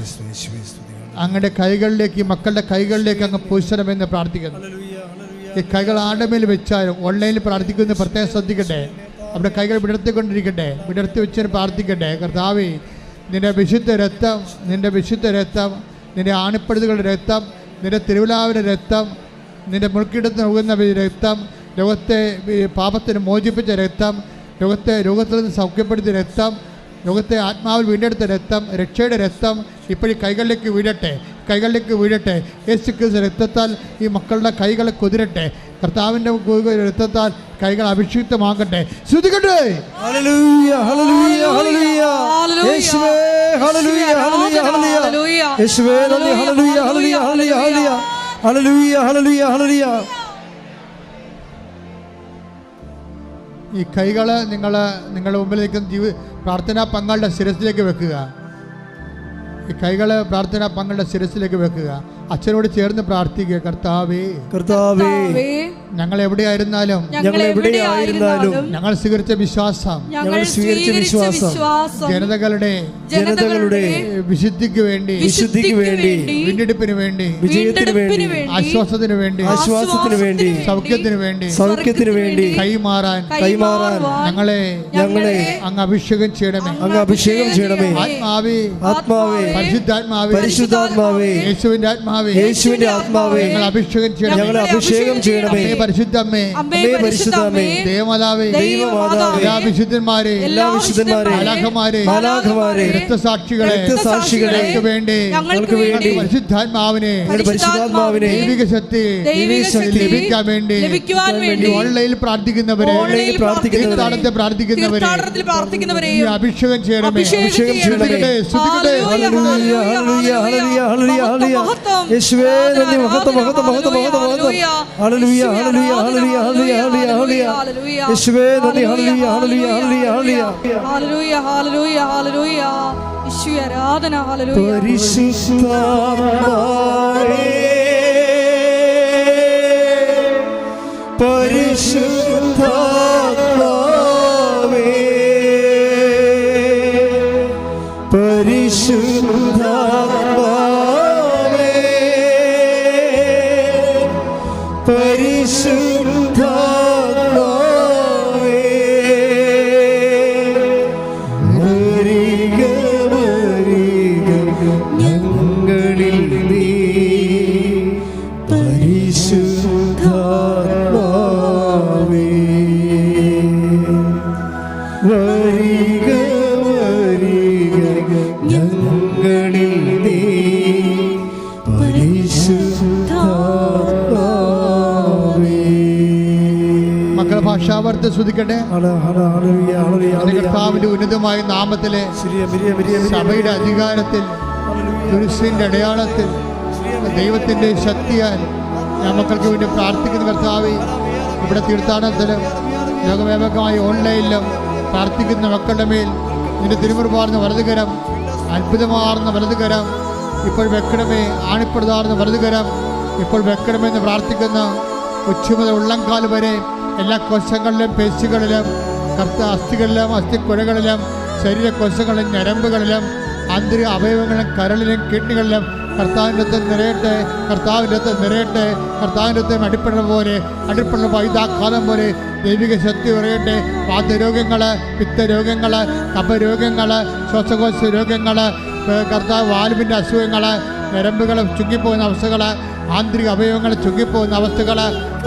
അങ്ങയുടെ കൈകളിലേക്ക്, മക്കളുടെ കൈകളിലേക്ക് അങ്ങ് പൂശണമെന്ന് പ്രാർത്ഥിക്കുന്നു. ഈ കൈകൾ ആരുടെ മേൽ വെച്ചാലും ഓൺലൈനിൽ പ്രാർത്ഥിക്കുന്ന പ്രത്യേകം ശ്രദ്ധിക്കട്ടെ. അവിടെ കൈകൾ വിടർത്തിക്കൊണ്ടിരിക്കട്ടെ, വിടർത്തി വെച്ച് പ്രാർത്ഥിക്കട്ടെ. കർത്താവേ, നിന്റെ വിശുദ്ധ രക്തം, നിന്റെ ആണിപ്പഴുതുകളുടെ രക്തം, നിന്റെ തിരുവിലാവിൻ്റെ രക്തം, നിന്റെ മുൾക്കിടത്ത് ഒഴുകുന്ന രക്തം, ലോകത്തെ പാപത്തിന് മോചിപ്പിച്ച രക്തം, രോഗത്തിൽ നിന്ന് സൗഖ്യപ്പെടുത്തിയ രക്തം, ലോകത്തെ ആത്മാവിൽ വീണ്ടെടുത്ത രക്തം, രക്ഷയുടെ രക്തം ഇപ്പോഴും കൈകളിലേക്ക് വീഴട്ടെ. യേശു ക്രിസ്തു രക്തത്താൽ ഈ മക്കളുടെ കൈകളെ കുതിരട്ടെ. കർത്താവിൻ്റെ രക്തത്താൽ കൈകൾ അഭിഷിക്തമാകട്ടെ. ശ്രുതിക്കട്ടെ. ഹല്ലേലൂയ, ഹല്ലേലൂയ, ഹല്ലേലൂയ. യേശുവേ, ഹല്ലേലൂയ, ഹല്ലേലൂയ, ഹല്ലേലൂയ. യേശുവേ നന്ദി. ഹല്ലേലൂയ, ഹല്ലേലൂയ, ഹല്ലേലൂയ, ഹല്ലേലൂയ. ഹല്ലേലൂയ, ഹല്ലേലൂയ, ഹല്ലേലൂയ. ഈ കൈകൾ നിങ്ങളുടെ മുമ്പിലേക്ക് പ്രാർത്ഥനാ പങ്കാളിയുടെ ശിരസിലേക്ക് വെക്കുക. ഈ കൈകൾ പ്രാർത്ഥനാ പങ്കാളിയുടെ ശിരസിലേക്ക് വെക്കുക. അച്ഛനോട് ചേർന്ന് പ്രാർത്ഥിക്കുക. കർത്താവേ, ഞങ്ങൾ എവിടെയായിരുന്നാലും ഞങ്ങൾ സ്വീകരിച്ച വിശ്വാസം ജനതകളുടെ വിശുദ്ധിക്ക് വേണ്ടി, വീണ്ടെടുപ്പിന് വേണ്ടി, ആശ്വാസത്തിന് വേണ്ടി, സൗഖ്യത്തിന് വേണ്ടി കൈമാറാൻ ഞങ്ങളെ അങ്ങ് അഭിഷേകം ചെയ്യണമേ. ആത്മാവേ, പരിശുദ്ധാത്മാവേ, യേശുവിന്റെ ആത്മാവേ, ഞങ്ങൾ അഭിഷേകം ചെയ്യണമേ. പരിശുദ്ധമ്മേ, ദേവമാതാവേ, എല്ലാ വിശുദ്ധന്മാരെ, മാലാഖമാരെ, രക്തസാക്ഷികളെ വേണ്ടി പരിശുദ്ധാത്മാവിനെ ദൈവിക ശക്തി ലഭിക്കാൻ വേണ്ടി ഓൺലൈനിൽ പ്രാർത്ഥിക്കുന്നവരെ, പ്രാർത്ഥിക്കുന്നവരെ അഭിഷേകം ചെയ്യണമേ. യേശുവേ നന്ദി. മഹത്വം. ഹല്ലേലൂയ, ഹല്ലേലൂയ, ഹല്ലേലൂയ, ഹല്ലേലൂയ, ഹല്ലേലൂയ. യേശുവേ നന്ദി. ഹല്ലേലൂയ, ഹല്ലേലൂയ, ഹല്ലേലൂയ, ഹല്ലേലൂയ. ഹല്ലേലൂയ, ഹല്ലേലൂയ, ഹല്ലേലൂയ. യേശുവേ ആരാധന. ഹല്ലേലൂയ. പരിശുദ്ധാത്മാവേ, പരിശുദ്ധാത്മാവേ, പരിശുദ്ധാത്മാവേ, പരിശുദ്ധാത്മാവേ, വരിക ഞങ്ങളിൽ നീ, പരിശുദ്ധാത്മാവേ, വരിക ഞങ്ങളിൽ നീ, പരിശുദ്ധാത്മാവേ. മക്കളെ ഭാഷാവർത്ത ശ്രുതിക്കട്ടെ. കർത്താവിന്റെ ഉന്നതമായ നാമത്തിലെ സഭയുടെ അധികാരത്തിൽ, കുരിശിന്റെ അടയാളത്തിൽ, ദൈവത്തിന്റെ ശക്തിയാൽ ഞാൻ മക്കൾക്ക് വേണ്ടി പ്രാർത്ഥിക്കുന്ന കർത്താവേ, ഇവിടെ തീർത്ഥാടനത്തിലും ലോകവ്യാപകമായി ഓൺലൈനിലും പ്രാർത്ഥിക്കുന്ന മക്കളുടെ മേൽ നിന്റെ തിരുമുറുപാർന്ന വലതുകരം, അത്ഭുതമാർന്ന വലതുകരം ഇപ്പോൾ വെക്കണമേ. ആണിപ്പെടുതാർന്ന വലതുകരം ഇപ്പോൾ വെക്കണമെന്ന് പ്രാർത്ഥിക്കുന്ന ഉച്ചമുതൽ ഉള്ളംകാൽ വരെ എല്ലാ കോശങ്ങളിലും, പേശികളിലും, അസ്ഥികളിലും, അസ്ഥിക്കുഴകളിലും, ശരീരകോശങ്ങളിലും, ഞരമ്പുകളിലും, ആന്തരിക അവയവങ്ങളിലും, കരളിലും, കിഡ്നികളിലും കർത്താവിൻ്റെ നിറയട്ടെ. കർത്താവിൻ്റെ അടിപ്പെടുന്ന പോലെ, അടിപ്പെടുന്ന വൈദാഘാതം പോലെ ദൈവിക ശക്തി ഉറയട്ടെ. വാതരോഗങ്ങൾ, പിത്തരോഗങ്ങൾ, കഫരോഗങ്ങൾ, ശ്വാസകോശ രോഗങ്ങൾ, കർത്താവ് വാൽവിൻ്റെ അസുഖങ്ങൾ, ഞരമ്പുകൾ ചുങ്ങിപ്പോകുന്ന അവസ്ഥകൾ, ആന്തരിക അവയവങ്ങൾ ചുങ്ങിപ്പോകുന്ന അവസ്ഥകൾ,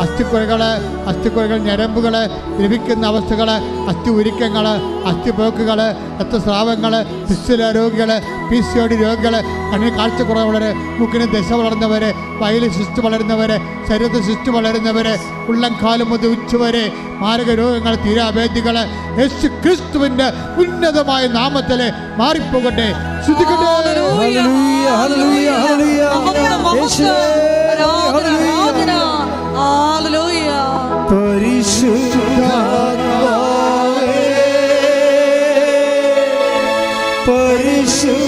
അസ്ഥിക്കുഴകൾ ഞരമ്പുകൾ ലഭിക്കുന്ന അവസ്ഥകൾ, അസ്ഥി ഉരുക്കങ്ങൾ, അസ്ഥിപോക്കുകൾ, രക്തസ്രാവങ്ങൾ, ഫിസ്റ്റുല രോഗികൾ, PCOD രോഗികൾ, കണ്ണിന് കാഴ്ചക്കുറവുള്ളവർ, മൂക്കിന് ദശ വളർന്നവർ, വയലിൽ സിസ്റ്റ് വളരുന്നവർ, ശരീരത്തിൽ സിസ്റ്റ് വളരുന്നവർ, ഉള്ളംകാലം മുതൽ ഉച്ചവരെ മാരക രോഗങ്ങൾ, തീരാവേദികൾ യേശു ക്രിസ്തുവിൻ്റെ ഉന്നതമായ നാമത്തിൽ മാറിപ്പോകട്ടെ. ഹല്ലേലൂയ, ഹല്ലേലൂയ, ഹല്ലേലൂയ. യേശുവേ, ആരാധന. ഹല്ലേലൂയ. പരിശുദ്ധാത്മാവേ, പരിശുദ്ധാത്മാവേ,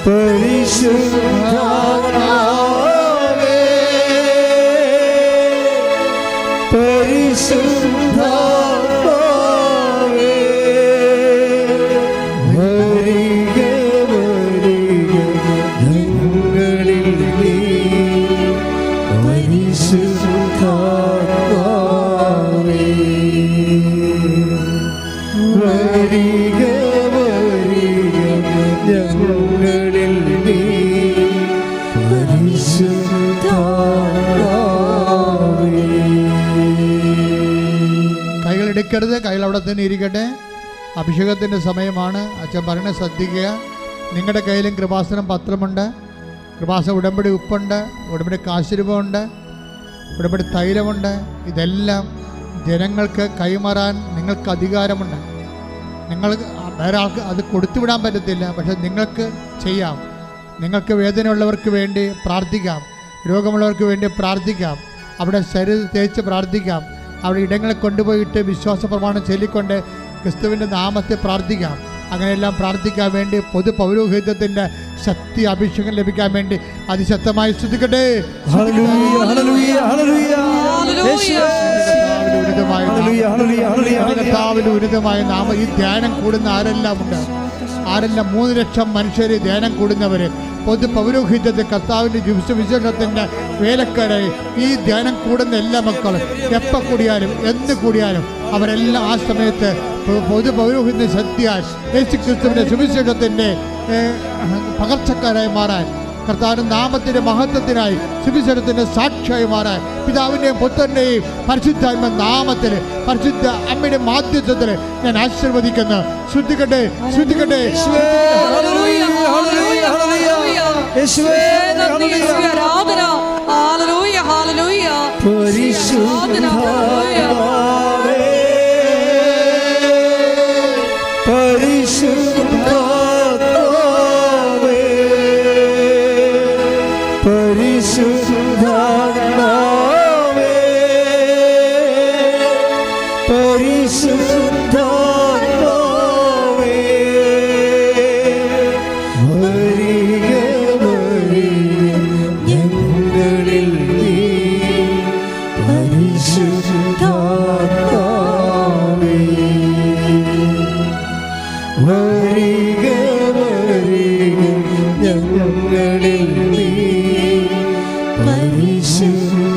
പരിശുദ്ധാത്മാവേ, പരിശുദ്ധാത്മാവേ, വരിക വരിക ഞങ്ങളിൽ നീ, പരിശുദ്ധാത്മാവേ, വരിക വരിക ഞങ്ങളിൽ നീ, പരിശുദ്ധാത്മാവേ. കൈകളെടുക്കരുത്, കൈകൾ അവിടെ തന്നെ ഇരിക്കട്ടെ. അഭിഷേകത്തിൻ്റെ സമയമാണ്. അച്ഛൻ പറയുന്നത് ശ്രദ്ധിക്കുക. നിങ്ങളുടെ കയ്യിലും കൃപാസനം പത്രമുണ്ട്, കൃപാസനം ഉടമ്പടി ഉപ്പുണ്ട്, ഉടമ്പടി കാശുരൂപമുണ്ട്, ഉടമ്പടി തൈലമുണ്ട്. ഇതെല്ലാം ജനങ്ങൾക്ക് കൈമാറാൻ നിങ്ങൾക്ക് അധികാരമുണ്ട്. നിങ്ങൾ വേറെ ആൾക്ക് അത് കൊടുത്തുവിടാൻ പറ്റത്തില്ല, പക്ഷെ നിങ്ങൾക്ക് ചെയ്യാം. നിങ്ങൾക്ക് വേദനയുള്ളവർക്ക് വേണ്ടി പ്രാർത്ഥിക്കാം, രോഗമുള്ളവർക്ക് വേണ്ടി പ്രാർത്ഥിക്കാം, അവിടെ ശരീരം തേച്ച് പ്രാർത്ഥിക്കാം, അവിടെ ഇടങ്ങളിൽ കൊണ്ടുപോയിട്ട് വിശ്വാസ പ്രമാണം ചൊല്ലിക്കൊണ്ട് ക്രിസ്തുവിൻ്റെ നാമത്തെ പ്രാർത്ഥിക്കാം. അങ്ങനെയെല്ലാം പ്രാർത്ഥിക്കാൻ വേണ്ടി പൊതു പൗരോഹിത്യത്തിൻ്റെ ശക്തി അഭിഷേകം ലഭിക്കാൻ വേണ്ടി അതിശക്തമായി സ്തുതിക്കട്ടെ. ഹല്ലേലൂയ, ഹല്ലേലൂയ, ഹല്ലേലൂയ. യേശുവേ, കർത്താവിൻ്റെ ഉന്നതമായ നാമം. ഈ ധ്യാനം കൂടുന്ന ആരെല്ലാം ഉണ്ട്? ആരെല്ലാം 3 ലക്ഷം മനുഷ്യർ ധ്യാനം കൂടുന്നവർ, പൊതു പൗരോഹിത്യത്തെ കർത്താവിൻ്റെ വിശേഷത്തിൻ്റെ വേലക്കാരായി ഈ ധ്യാനം കൂടുന്ന എല്ലാ മക്കളും എപ്പോൾ കൂടിയാലും എന്ന് കൂടിയാലും അവരെല്ലാം ആ സമയത്ത് പൊതു പൗരോഹിത്യ ശക്തിയാൽ യേശു ക്രിസ്തുവിൻ്റെ സുവിശേഷത്തിൻ്റെ പകർച്ചക്കാരായി മാറാൻ, കർത്താവിൻ്റെ നാമത്തിൻ്റെ മഹത്വത്തിനായി സുവിശേഷത്തിൻ്റെ സാക്ഷിയായി മാറാൻ പിതാവിൻ്റെയും പുത്രൻ്റെയും പരിശുദ്ധാത്മ നാമത്തിൽ പരിശുദ്ധ അമ്മയുടെ മാധ്യസ്ഥത്തിൽ ഞാൻ ആശീർവദിക്കുന്നു. ശ്രദ്ധിക്കട്ടെ, ശ്രദ്ധിക്കട്ടെ. ഹല്ലേലൂയ, ഹല്ലേലൂയ, ഹല്ലേലൂയ. യേശുവേ, ഹല്ലേലൂയ. ആരാധന. ഹല്ലേലൂയ, ഹല്ലേലൂയ. പരിശുദ്ധാത്മാവേ, പരിശുദ്ധാത്മാവേ, പരിശുദ്ധാത്മാവേ, പരിശുദ്ധാത്മാവേ, വരിക വരിക ഞങ്ങളിൽ നീ, പരിശുദ്ധാത്മാവേ, വരിക വരിക ഞങ്ങളിൽ നീ, പരിശുദ്ധാത്മാവേ.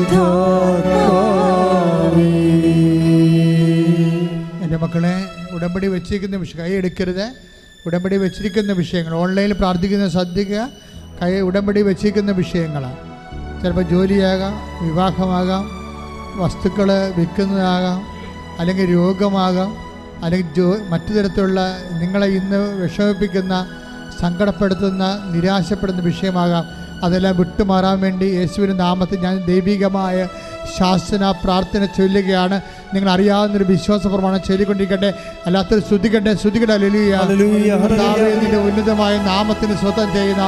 എൻ്റെ മക്കളെ, ഉടമ്പടി വെച്ചിരിക്കുന്ന വിഷയം കൈ എടുക്കരുത്. ഉടമ്പടി വെച്ചിരിക്കുന്ന വിഷയങ്ങൾ ഓൺലൈനിൽ പ്രാർത്ഥിക്കുന്ന ശ്രദ്ധിക്കുക. ഉടമ്പടി വെച്ചിരിക്കുന്ന വിഷയങ്ങൾ ചിലപ്പോൾ ജോലിയാകാം, വിവാഹമാകാം, വസ്തുക്കൾ വിൽക്കുന്നതാകാം, അല്ലെങ്കിൽ രോഗമാകാം, അല്ലെങ്കിൽ മറ്റു തരത്തിലുള്ള നിങ്ങളെ ഇന്ന് വിഷമിപ്പിക്കുന്ന, സങ്കടപ്പെടുത്തുന്ന, നിരാശപ്പെടുന്ന വിഷയമാകാം. അതെല്ലാം വിട്ടുമാറാൻ വേണ്ടി യേശുവിൻ്റെ നാമത്തിൽ ഞാൻ ദൈവികമായ ശാസന പ്രാർത്ഥന ചൊല്ലുകയാണ്. നിങ്ങൾ അറിയാവുന്നൊരു വിശ്വാസ പ്രമാണം ചൊല്ലിക്കൊണ്ടിരിക്കട്ടെ. അല്ലാത്തൊരു ശ്രുതിക്കട്ടെ, ശ്രുതിക്കട്ടെ. ഹല്ലേലൂയ. നിന്റെ ഉന്നതമായ നാമത്തിന് സ്വന്തം ചെയ്യുന്ന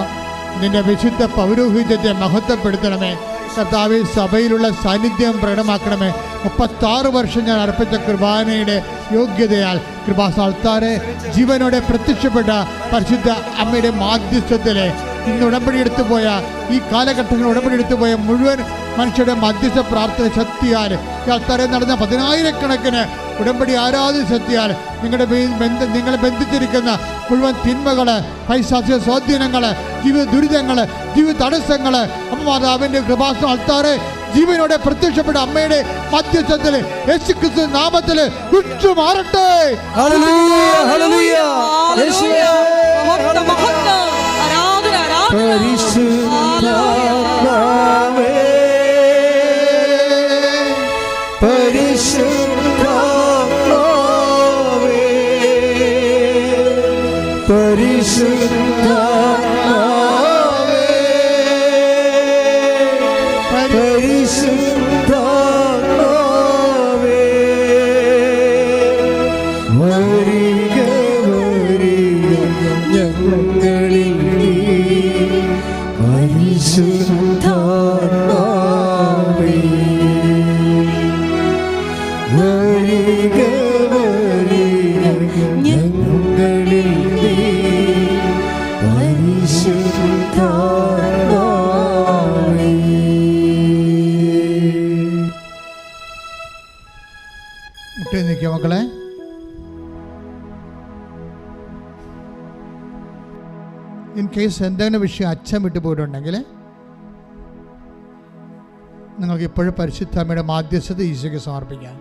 നിന്റെ വിശുദ്ധ പൗരോഹിത്യത്തെ മഹത്വപ്പെടുത്തണമേ. കർത്താവേ, സഭയിലുള്ള സാന്നിധ്യം പ്രകടമാക്കണമേ. 36 വർഷം ഞാൻ അർപ്പിച്ച കുർബാനയുടെ യോഗ്യതയാൽ കൃപാസ്ഥാനത്താരെ ജീവനോടെ പ്രത്യക്ഷപ്പെട്ട പരിശുദ്ധ അമ്മയുടെ മാധ്യസ്ഥത്തിലെ ഇന്ന് ഉടമ്പടി എടുത്തു പോയ ഈ കാലഘട്ടങ്ങളിൽ ഉടമ്പടി എടുത്തു പോയ മുഴുവൻ മനുഷ്യരുടെ മധ്യസ്ഥ പ്രാർത്ഥന ശക്തിയാൽ ആൾക്കാരെ നടന്ന 10,000-കണക്കിന് ഉടമ്പടി ആരാധന ശക്തിയാൽ നിങ്ങളെ ബന്ധിച്ചിരിക്കുന്ന മുഴുവൻ തിന്മകൾ, പൈശാചിക സ്വാധീനങ്ങൾ, ജീവിത ദുരിതങ്ങൾ, ജീവിത തടസ്സങ്ങൾ അമ്മമാതാവിൻ്റെ കൃപാസന ആൾക്കാരെ ജീവനോടെ പ്രത്യക്ഷപ്പെട്ട അമ്മയുടെ മധ്യസ്ഥത്തിൽ യേശുക്രിസ്തു നാമത്തിൽ വിട്ടുമാറട്ടെ. ഹല്ലേലൂയ, ഹല്ലേലൂയ. പരിശുദ്ധാത്മാവേ പരിശുദ്ധാത്മാവേ വരിക വരിക ഞങ്ങളിൽ നീ പരിശുദ്ധാത്മാവേ വരിക വരിക ഞങ്ങളിൽ നീ പരിശുദ്ധാത്മാവേ. മുട്ടി നിൽക്കുക മക്കളെ. ഇൻ കേസ് എന്തെങ്കിലും വിഷയം അച്ഛൻ വിട്ടു പോയിട്ടുണ്ടെങ്കിൽ നിങ്ങൾക്ക് ഇപ്പോഴും പരിശുദ്ധാമ്മയുടെ മാധ്യസ്ഥത ഈശോയ്ക്ക് സമർപ്പിക്കാം.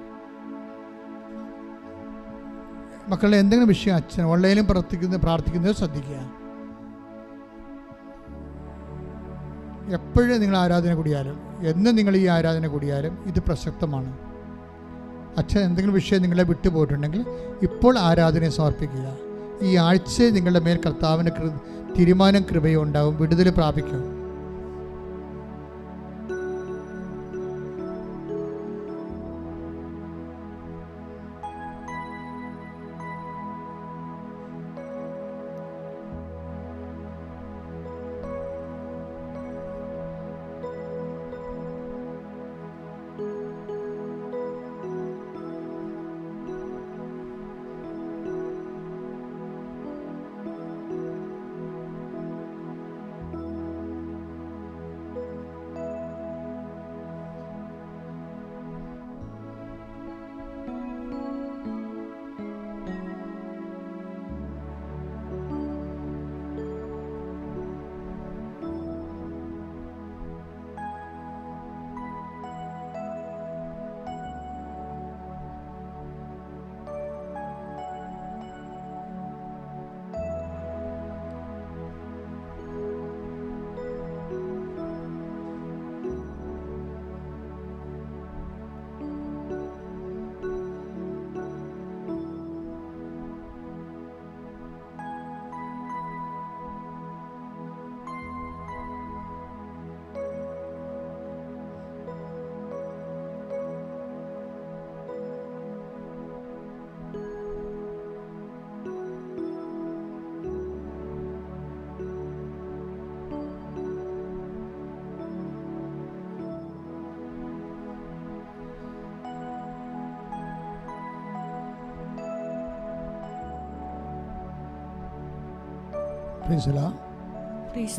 മക്കളുടെ എന്തെങ്കിലും വിഷയം അച്ഛൻ ഓൺലൈനിലും പ്രാർത്ഥിക്കുന്നത് ശ്രദ്ധിക്കുക. എപ്പോഴും നിങ്ങൾ ആരാധന കൂടിയാലും എന്ന് നിങ്ങൾ ഈ ആരാധന കൂടിയാലും ഇത് പ്രസക്തമാണ്. അച്ഛൻ എന്തെങ്കിലും വിഷയം നിങ്ങളെ വിട്ടുപോയിട്ടുണ്ടെങ്കിൽ ഇപ്പോൾ ആരാധനയെ സമർപ്പിക്കുക. ഈ ആഴ്ച നിങ്ങളുടെ മേൽ കർത്താവിൻ്റെ തീരുമാനം കൃപയും ഉണ്ടാവും, വിടുതൽ പ്രാപിക്കും.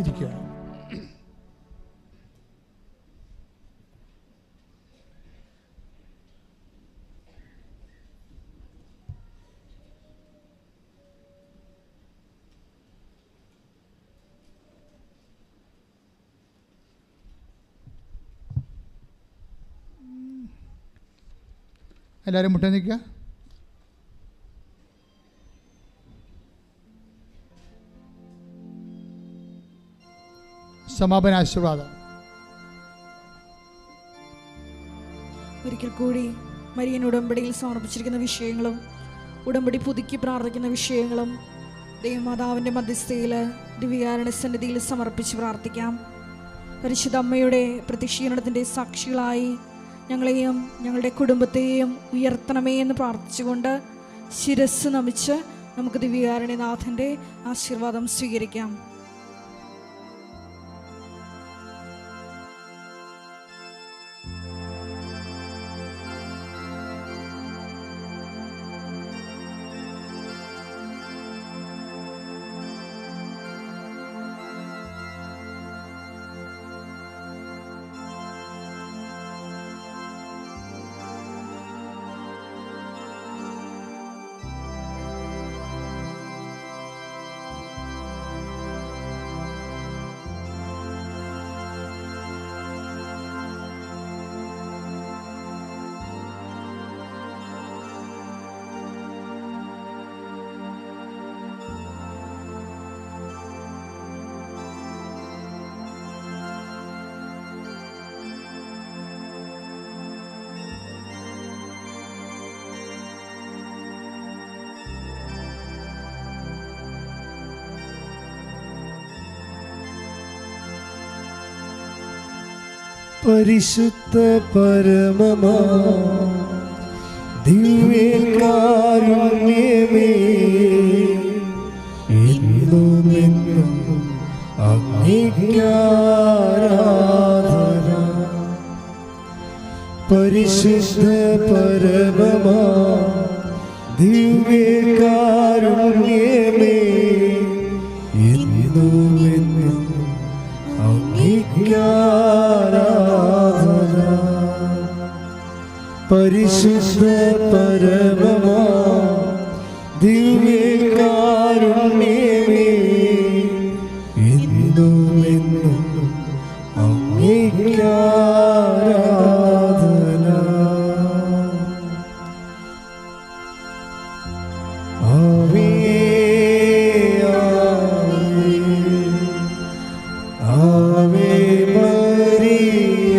ഇരിക്കുക. എല്ലാവരും മുട്ട നിൽക്കുക. സമാപന ആശീർവാദം. ഒരിക്കൽ കൂടി മരിയൻ ഉടമ്പടിയിൽ സമർപ്പിച്ചിരിക്കുന്ന വിഷയങ്ങളും ഉടമ്പടി പുതുക്കി പ്രാർത്ഥിക്കുന്ന വിഷയങ്ങളും ദൈവമാതാവിൻ്റെ മധ്യസ്ഥയിൽ ദിവ്യകാരുണ്യ സന്നിധിയിൽ സമർപ്പിച്ച് പ്രാർത്ഥിക്കാം. പരിശുദ്ധ അമ്മയുടെ പ്രത്യക്ഷീകരണത്തിൻ്റെ സാക്ഷികളായി ഞങ്ങളെയും ഞങ്ങളുടെ കുടുംബത്തെയും ഉയർത്തണമേ എന്ന് പ്രാർത്ഥിച്ചുകൊണ്ട് ശിരസ് നമിച്ച് നമുക്ക് ദിവ്യകാരുണ്യനാഥൻ്റെ ആശീർവാദം സ്വീകരിക്കാം. പരിശുദ്ധ പരമമാ ദിവ്യകാരുണ്യമേ എന്നുമെന്നും അങ്ങേക്കാരാധന. പരിശുദ്ധ പരമമാ ദിവ്യകാരുണ്യമേ എന്നുമെന്നും അങ്ങേക്കാരാധന. പരിശുദ്ധ പരമമാ ദിവ്യകാരുണ്യമേ എന്നുമെന്നും അങ്ങേക്കാരാധന. ആവേ ആവേ ആവേ മരിയ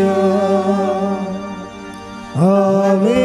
ആവേ